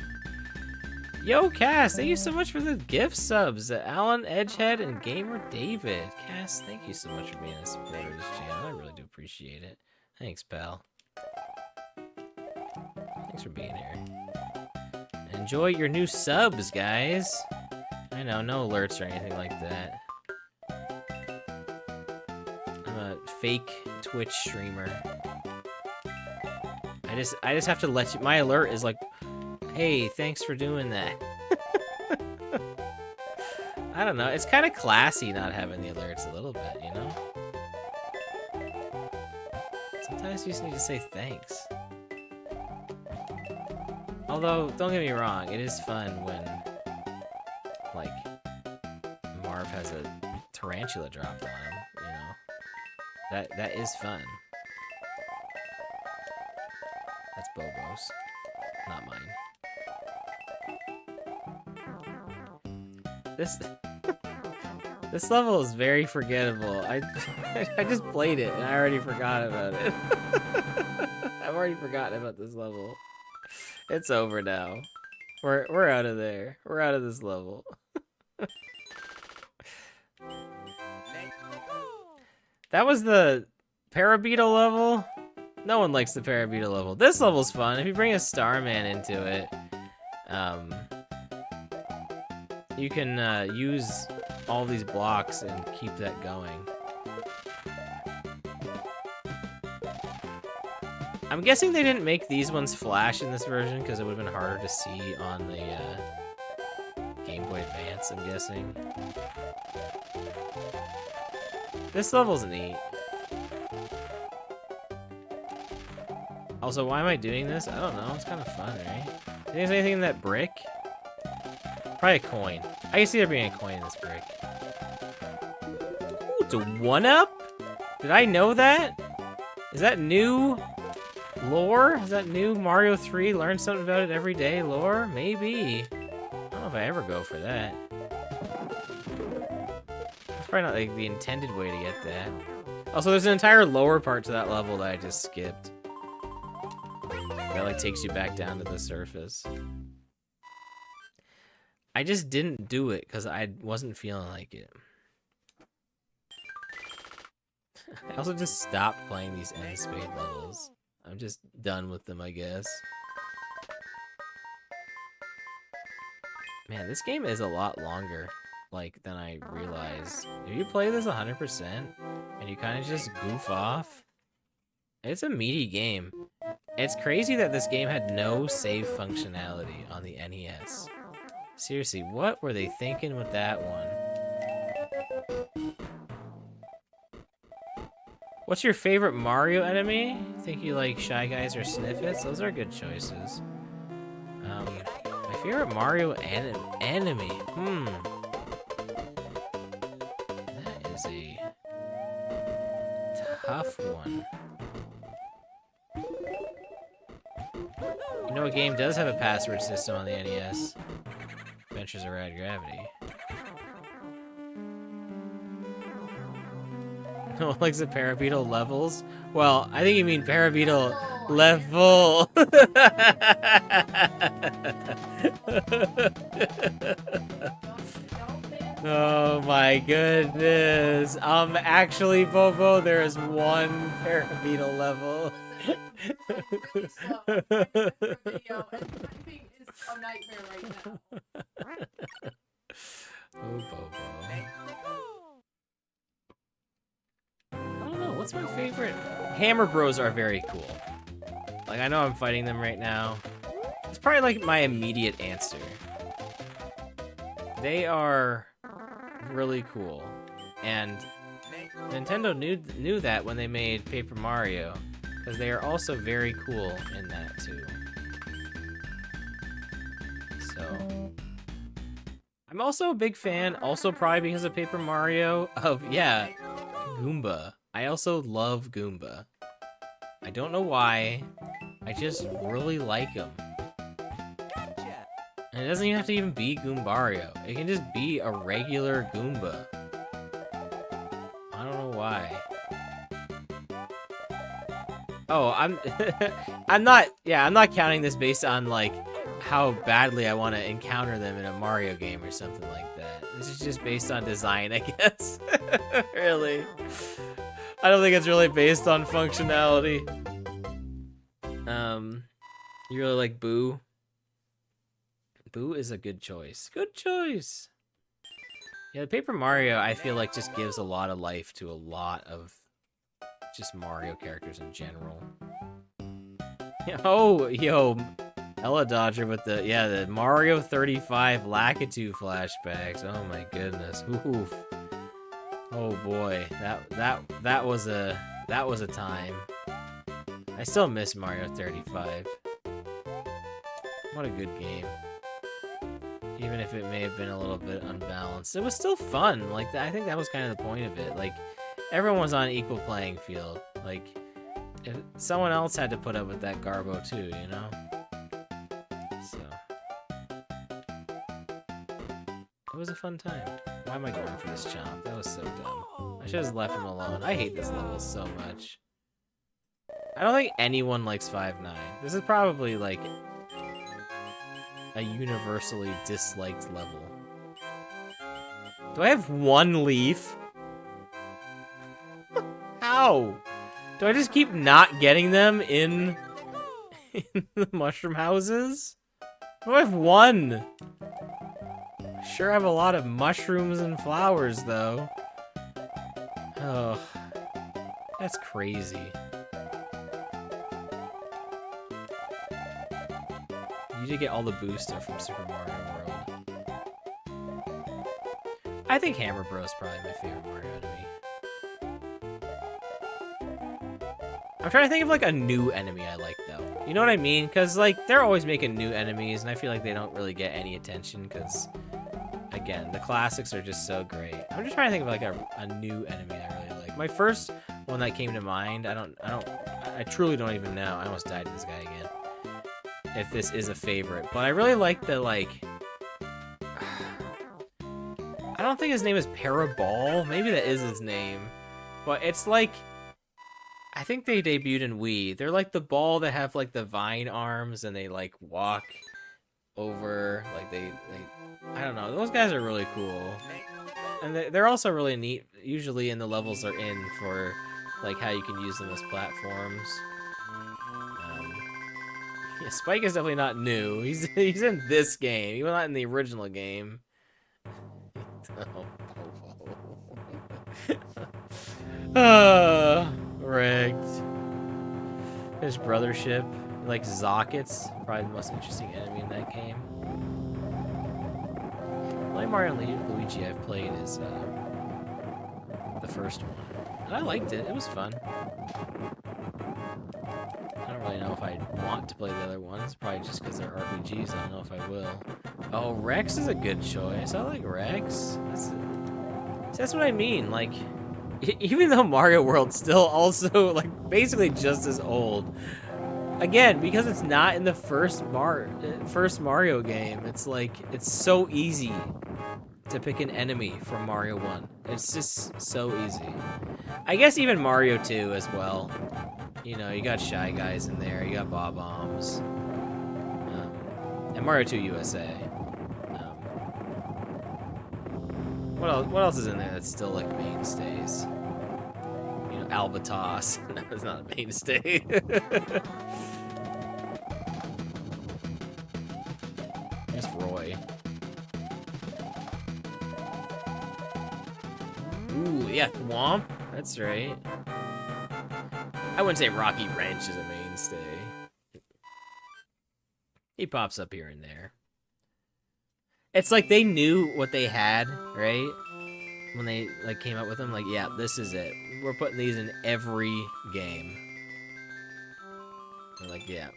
Yo, Cass, thank you so much for the gift subs. Alan Edgehead and Gamer David. Cass, thank you so much for being a supporter of this channel. I really do appreciate it. Thanks, pal. Thanks for being here. Enjoy your new subs, guys. I know, no alerts or anything like that. I'm a fake Twitch streamer. I just have to let you. My alert is like, hey, thanks for doing that. I don't know. It's kind of classy not having the alerts a little bit, you know? Sometimes you just need to say thanks. Although, don't get me wrong, it is fun when, like, Marv has a tarantula dropped on him, you know? That is fun. That's Bobo's, not mine. This level is very forgettable. I just played it and I already forgot about it. I've already forgotten about this level. It's over now. We're out of there. We're out of this level. That was the Parabeetle level. No one likes the Parabeetle level. This level's fun. If you bring a Starman into it, you can use all these blocks and keep that going. I'm guessing they didn't make these ones flash in this version because it would have been harder to see on the Game Boy Advance, I'm guessing. This level's neat. Also, why am I doing this? I don't know. It's kind of fun, right? Think there's anything in that brick? Probably a coin. I can see there being a coin in this brick. Ooh, it's a 1-up? Did I know that? Is that new lore? Is that new Mario 3? Learn something about it every day lore? Maybe. I don't know if I ever go for that. It's probably not like the intended way to get that. Also, there's an entire lower part to that level that I just skipped. That like takes you back down to the surface. I just didn't do it because I wasn't feeling like it. I also just stopped playing these end spade levels. I'm just done with them, I guess. Man, this game is a lot longer, like, than I realized. If you play this 100% and you kind of just goof off, it's a meaty game. It's crazy that this game had no save functionality on the NES. Seriously, what were they thinking with that one? What's your favorite Mario enemy? Think you like Shy Guys or Sniffits? Those are good choices. My favorite Mario enemy? That is a tough one. You know, a game does have a password system on the NES. Adventures of Rad Gravity. No one likes the Parabeetle levels? Well, I think you mean Parabeetle level. Oh my goodness. Actually, Bobo, there is one Parabeetle level. A nightmare right now. Oh, Bobo. I don't know, what's my favorite? Hammer Bros are very cool. Like, I know I'm fighting them right now. It's probably like my immediate answer. They are really cool. And Nintendo knew that when they made Paper Mario, because they are also very cool in that too. So, I'm also a big fan, also probably because of Paper Mario, of, yeah, Goomba. I also love Goomba. I don't know why, I just really like him. Gotcha. And it doesn't even have to even be Goombario. It can just be a regular Goomba. I don't know why. Oh, I'm not counting this based on, like, how badly I want to encounter them in a Mario game or something like that. This is just based on design, I guess. Really. I don't think it's really based on functionality. You really like Boo? Boo is a good choice. Good choice. Yeah, Paper Mario, I feel like, just gives a lot of life to a lot of just Mario characters in general. Oh, yo, Ella Dodger with the Mario 35 Lakitu flashbacks. Oh my goodness. Oof. Oh boy, that was a time. I still miss Mario 35. What a good game. Even if it may have been a little bit unbalanced, it was still fun. Like, I think that was kind of the point of it. Like, everyone was on an equal playing field. Like, if someone else had to put up with that garbo too, you know? So, it was a fun time. Why am I going for this chomp? That was so dumb. I should have left him alone. I hate this level so much. I don't think anyone likes 5-9. This is probably, like, a universally disliked level. Do I have one leaf? How? Do I just keep not getting them in the mushroom houses? Do I have one? Sure have a lot of mushrooms and flowers, though. Oh, that's crazy. You did get all the booster from Super Mario World. I think Hammer Bros is probably my favorite Mario to me. I'm trying to think of, like, a new enemy I like, though. You know what I mean? Because, like, they're always making new enemies, and I feel like they don't really get any attention, because, again, the classics are just so great. I'm just trying to think of, like, a new enemy I really like. My first one that came to mind, I truly don't even know. I almost died to this guy again. If this is a favorite, but I really like the, like, I don't think his name is Paraball. Maybe that is his name, but it's like, I think they debuted in Wii. They're like the ball that have, like, the vine arms and they, like, walk over, like, they I don't know. Those guys are really cool, and they're also really neat. Usually in the levels they're in for, like, how you can use them as platforms. Yeah, Spike is definitely not new. He's in this game. He was not in the original game. Oh, rigged. His brothership, like Zockets, probably the most interesting enemy in that game. The only Mario and Luigi I've played is the first one, and I liked it. It was fun. I don't really know if I want to play the other ones, probably just because they're RPGs. I don't know if I will. Oh, Rex is a good choice. I like Rex. That's what I mean. Like, even though Mario World's still also, like, basically just as old, again, because it's not in the first Mario game, it's like, it's so easy to pick an enemy from Mario 1. It's just so easy. I guess even Mario 2 as well. You know, you got Shy Guys in there, you got Bob-Ombs, and Mario 2 USA. What else is in there that's still, like, mainstays? You know, Albatos. No, it's not a mainstay. Just Roy. Ooh, yeah, Thwomp. That's right. I wouldn't say Rocky Wrench is a mainstay. He pops up here and there. It's like they knew what they had, right? when they like came up with them, like, yeah, this is it. We're putting these in every game. They're like, yeah.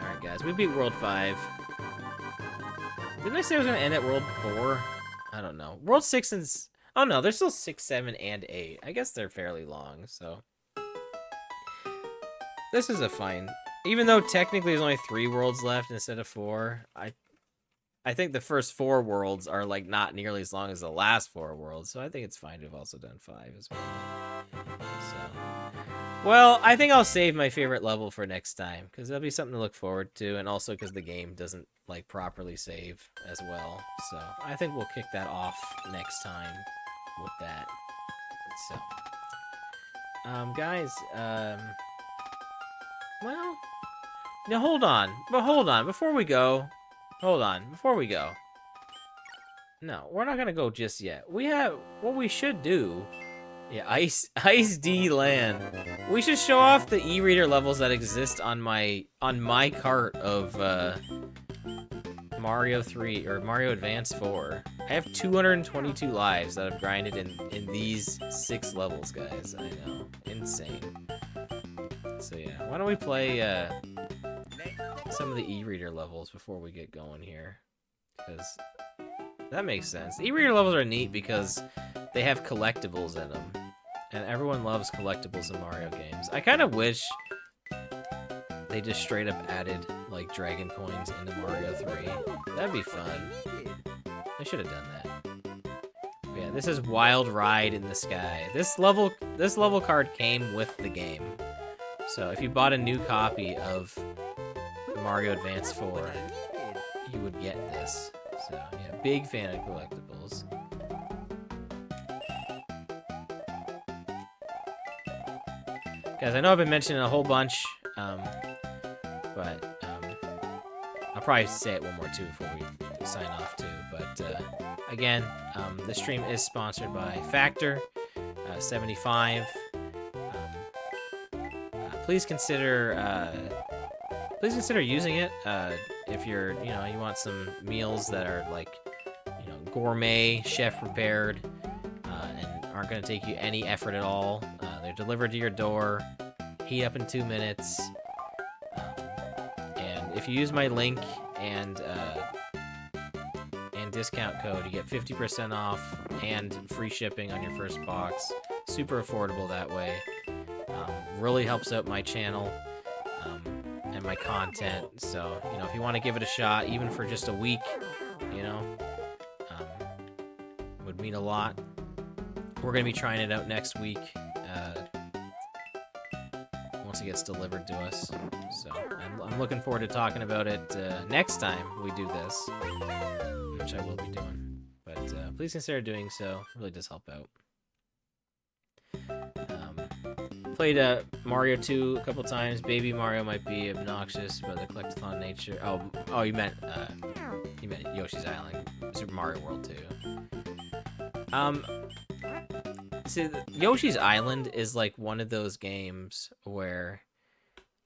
Alright, guys, we beat World 5. Didn't I say I was gonna end at World 4? I don't know. World 6 and... Oh, no, there's still 6, 7, and 8. I guess they're fairly long, so... This is a fine... Even though technically there's only 3 worlds left instead of 4, I think the first 4 worlds are, like, not nearly as long as the last 4 worlds, so I think it's fine to have also done 5 as well. So... Well, I think I'll save my favorite level for next time, because that'll be something to look forward to, and also because the game doesn't, like, properly save as well. So, I think we'll kick that off next time with that. So, guys, well, now hold on, before we go, no, we're not gonna go just yet. We have, what we should do, yeah, Ice D Land. We should show off the e-reader levels that exist on my cart of Mario 3 or Mario Advance 4. I have 222 lives that I've grinded in these 6 levels, guys. I know, insane. So yeah, why don't we play some of the e-reader levels before we get going here? Because that makes sense. E-reader levels are neat because they have collectibles in them. And everyone loves collectibles in Mario games. I kind of wish they just straight up added, like, dragon coins into Mario 3. That'd be fun. They should have done that. But yeah, this is Wild Ride in the Sky. This level card came with the game. So if you bought a new copy of Mario Advance 4, you would get this. So yeah, big fan of collectibles. Guys, I know I've been mentioning a whole bunch, but I'll probably say it one more too before we sign off too. But again, the stream is sponsored by Factor 75. Please consider using it if you're, you want some meals that are like, gourmet, chef prepared, and aren't going to take you any effort at all. They're delivered to your door, heat up in 2 minutes, and if you use my link and discount code, you get 50% off and free shipping on your first box. Super affordable that way. Really helps out my channel and my content. So, if you want to give it a shot, even for just a week, would mean a lot. We're going to be trying it out next week. Once it gets delivered to us. So I'm looking forward to talking about it next time we do this, which I will be doing. But please consider doing so. It really does help out. Played Mario 2 a couple times. Baby Mario might be obnoxious, but the collectathon nature. Oh, you meant Yoshi's Island, Super Mario World 2. See, Yoshi's Island is like one of those games where,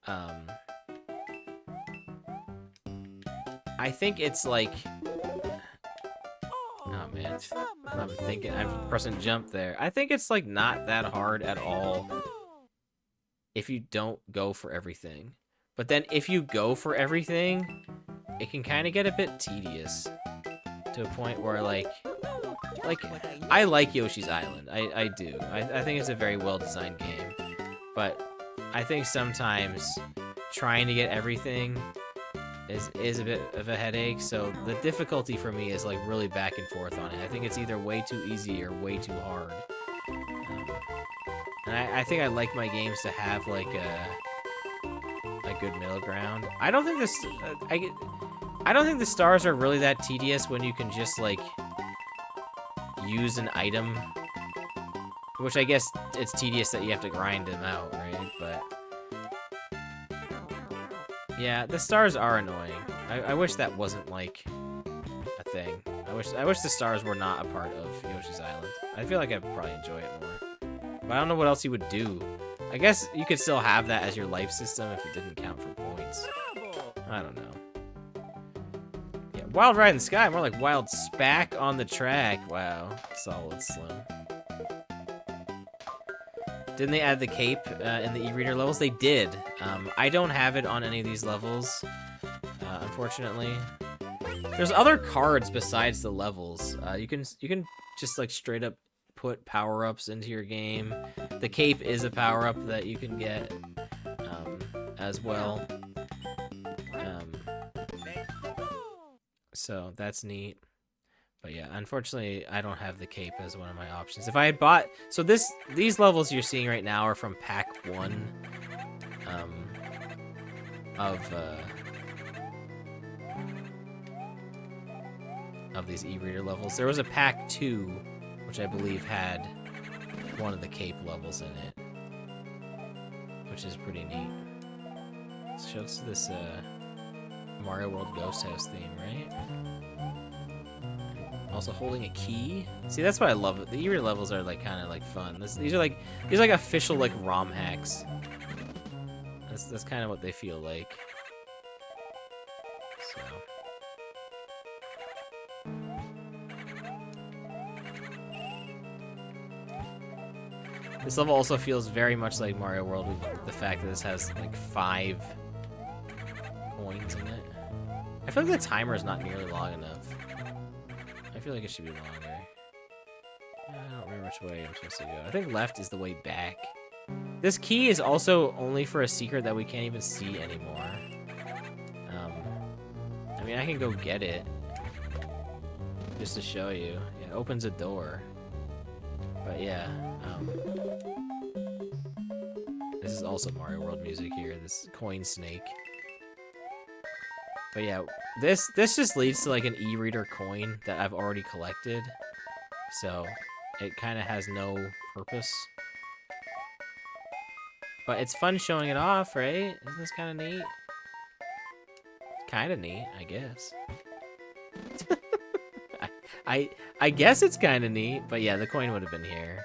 I think it's like, oh man, I'm thinking, I'm pressing jump there. I think it's like not that hard at all if you don't go for everything. But then if you go for everything, it can kind of get a bit tedious to a point where like I like Yoshi's Island. I do. I think it's a very well-designed game. But I think sometimes trying to get everything is a bit of a headache. So the difficulty for me is like really back and forth on it. I think it's either way too easy or way too hard. And I think I like my games to have like a good middle ground. I don't think this I don't think the stars are really that tedious when you can just like use an item, which I guess it's tedious that you have to grind them out, right? But yeah, the stars are annoying. I wish that wasn't like a thing. I wish the stars were not a part of Yoshi's Island. I feel like I'd probably enjoy it more. But I don't know what else you would do. I guess you could still have that as your life system if it didn't count for points. I don't know. Yeah, Wild Ride in the Sky, more like Wild Spack on the track. Wow, solid Slim. Didn't they add the cape in the e-reader levels? They did. I don't have it on any of these levels, unfortunately. There's other cards besides the levels. You can just like straight up put power-ups into your game. The cape is a power-up that you can get as well. So that's neat. But yeah, unfortunately, I don't have the cape as one of my options. If I had bought... So these levels you're seeing right now are from Pack 1 of these e-reader levels. There was a Pack 2, which I believe had one of the cape levels in it, which is pretty neat. It shows this Mario World Ghost House theme, right? Also holding a key. See, that's what I love. The e-reader levels are like kind of like fun. These are like official like ROM hacks. That's kind of what they feel like. So. This level also feels very much like Mario World with the fact that this has like 5 coins in it. I feel like the timer is not nearly long enough. I feel like it should be longer. I don't remember which way I'm supposed to go. I think left is the way back. This key is also only for a secret that we can't even see anymore. I mean, I can go get it. Just to show you. It opens a door. But yeah, this is also Mario World music here, this coin snake. But yeah, this just leads to like an e-reader coin that I've already collected. So it kind of has no purpose. But it's fun showing it off, right? Isn't this kind of neat? Kind of neat, I guess. I guess it's kind of neat, but yeah, the coin would have been here.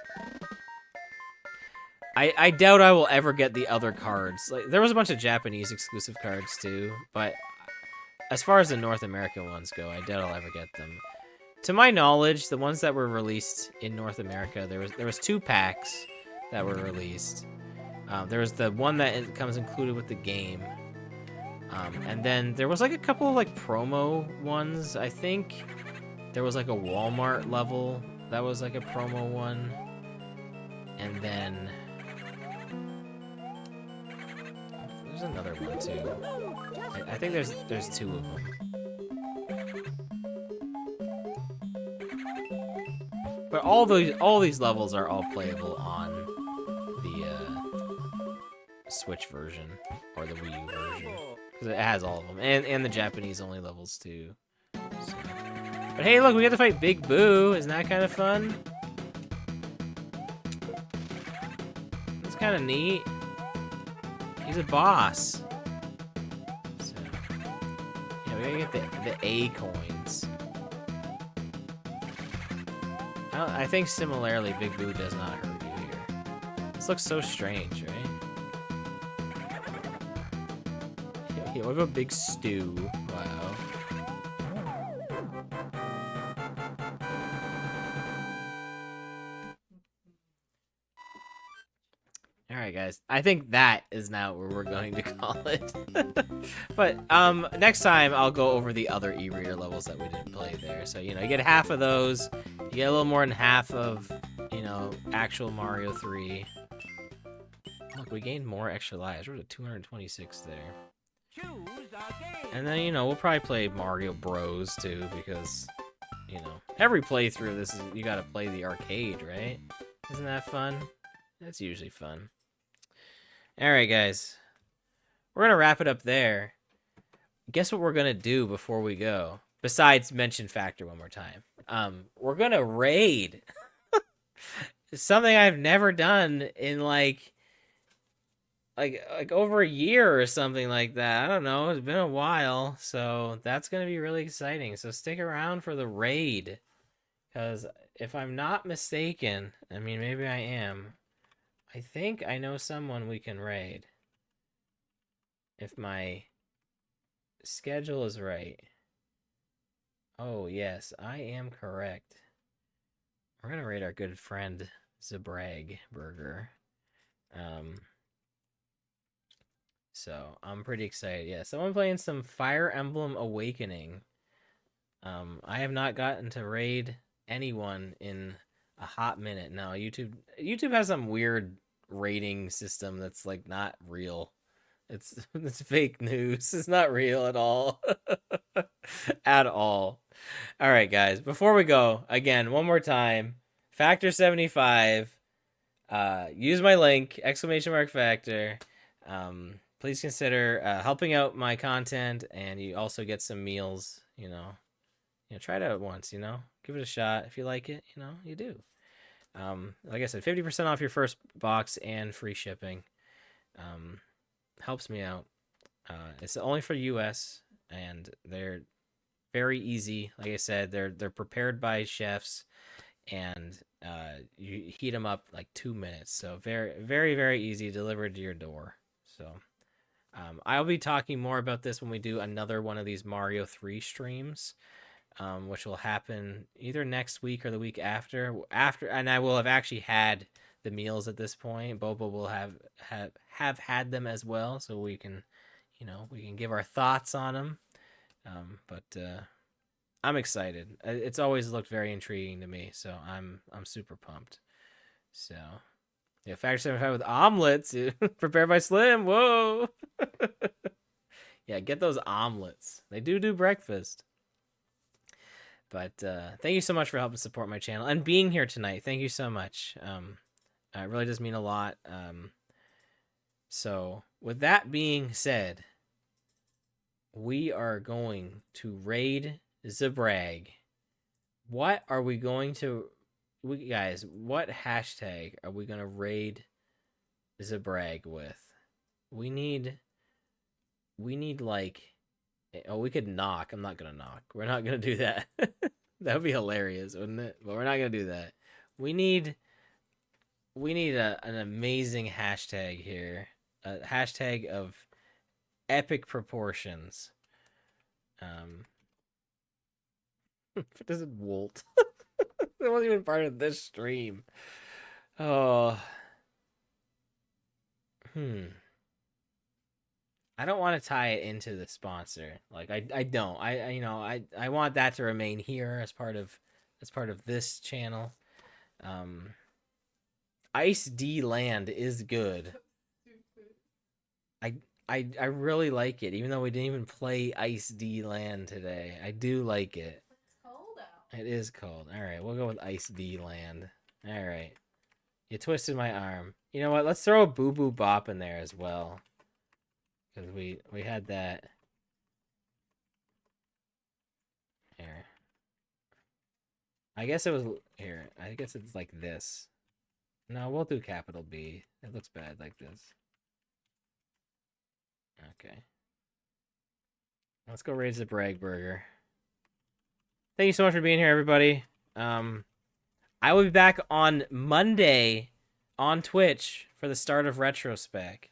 I doubt I will ever get the other cards. Like, there was a bunch of Japanese exclusive cards too, but as far as the North American ones go, I doubt I'll ever get them. To my knowledge, the ones that were released in North America, there was 2 packs that were released. There was the one that comes included with the game. And then there was like a couple of like promo ones. I think there was like a Walmart level that was like a promo one. And then there's another one too. I think there's 2 of them. But all these levels are all playable on the Switch version or the Wii U version. Because it has all of them. And the Japanese only levels too. So. But hey, look, we get to fight Big Boo. Isn't that kind of fun? It's kind of neat. He's a boss. So, yeah, we gotta get the A coins. I think similarly, Big Boo does not hurt you here. This looks so strange, right? Yeah, what about Big Stew? Wow. Alright, guys. I think that is now where we're going to call it. But, next time I'll go over the other e-reader levels that we didn't play there. So, you know, you get half of those. You get a little more than half of, you know, actual Mario 3. Look, we gained more extra lives. We're at 226 there. And then, you know, we'll probably play Mario Bros. Too, because, you know, every playthrough of this is, you gotta play the arcade, right? Isn't that fun? That's usually fun. Alright, guys. We're gonna wrap it up there. Guess what we're gonna do before we go? Besides mention Factor one more time. We're gonna raid. Something I've never done in like over a year or something like that. I don't know. It's been a while, so that's gonna be really exciting. So stick around for the raid, because if I'm not mistaken, I mean maybe I am. I think I know someone we can raid. If my schedule is right. Oh, yes, I am correct. We're gonna raid our good friend Zabrag Burger. Um, so I'm pretty excited. Yeah, someone playing some Fire Emblem Awakening. I have not gotten to raid anyone in a hot minute. No, YouTube has some weird rating system that's like not real. It's fake news. It's not real at all. At all. All right, guys. Before we go, again, one more time. Factor 75. Use my link, exclamation mark factor. Please consider helping out my content, and you also get some meals. Try it out once. Give it a shot. If you like it, you do. Like I said, 50% off your first box and free shipping. Um, Helps me out. It's only for US, and they're very easy. Like I said, they're prepared by chefs, and you heat them up like 2 minutes. So very, very, very easy, delivered to your door. So I'll be talking more about this when we do another one of these Mario 3 streams, which will happen either next week or the week after. And I will have actually had the meals at this point. Bobo will have had them as well, so we can give our thoughts on them. But I'm excited. It's always looked very intriguing to me, so I'm super pumped. So yeah, Factor 75 with omelets, prepared by Slim. Whoa, yeah, get those omelets. They do breakfast. But thank you so much for helping support my channel and being here tonight. Thank you so much. It really does mean a lot. So with that being said, we are going to raid Zabrag. What are we going to guys, what hashtag are we gonna raid Zabrag with? We need like we could knock. I'm not gonna knock. We're not gonna do that. That would be hilarious, wouldn't it? But we're not gonna do that. We need an amazing hashtag here. A hashtag of epic proportions. Um it doesn't Wolt. It wasn't even part of this stream. Oh, hmm. I don't want to tie it into the sponsor. Like I don't. I want that to remain here as part of this channel. Um, Ice D Land is good. Stupid. I I really like it, even though we didn't even play Ice D Land today. I do like it. It's cold out. It is cold. All right, we'll go with Ice D Land. All right. You twisted my arm. You know what? Let's throw a Boo Boo Bop in there as well, because we had that here. I guess it was here. I guess it's like this. No, we'll do capital B. It looks bad like this. Okay. Let's go raise the brag burger. Thank you so much for being here, everybody. I will be back on Monday on Twitch for the start of Retrospec.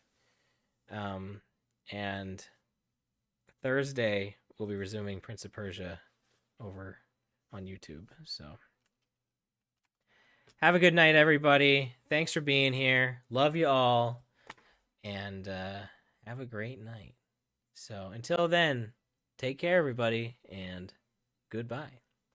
And Thursday we'll be resuming Prince of Persia over on YouTube. So have a good night, everybody. Thanks for being here. Love you all. And have a great night. So until then, take care, everybody, and goodbye.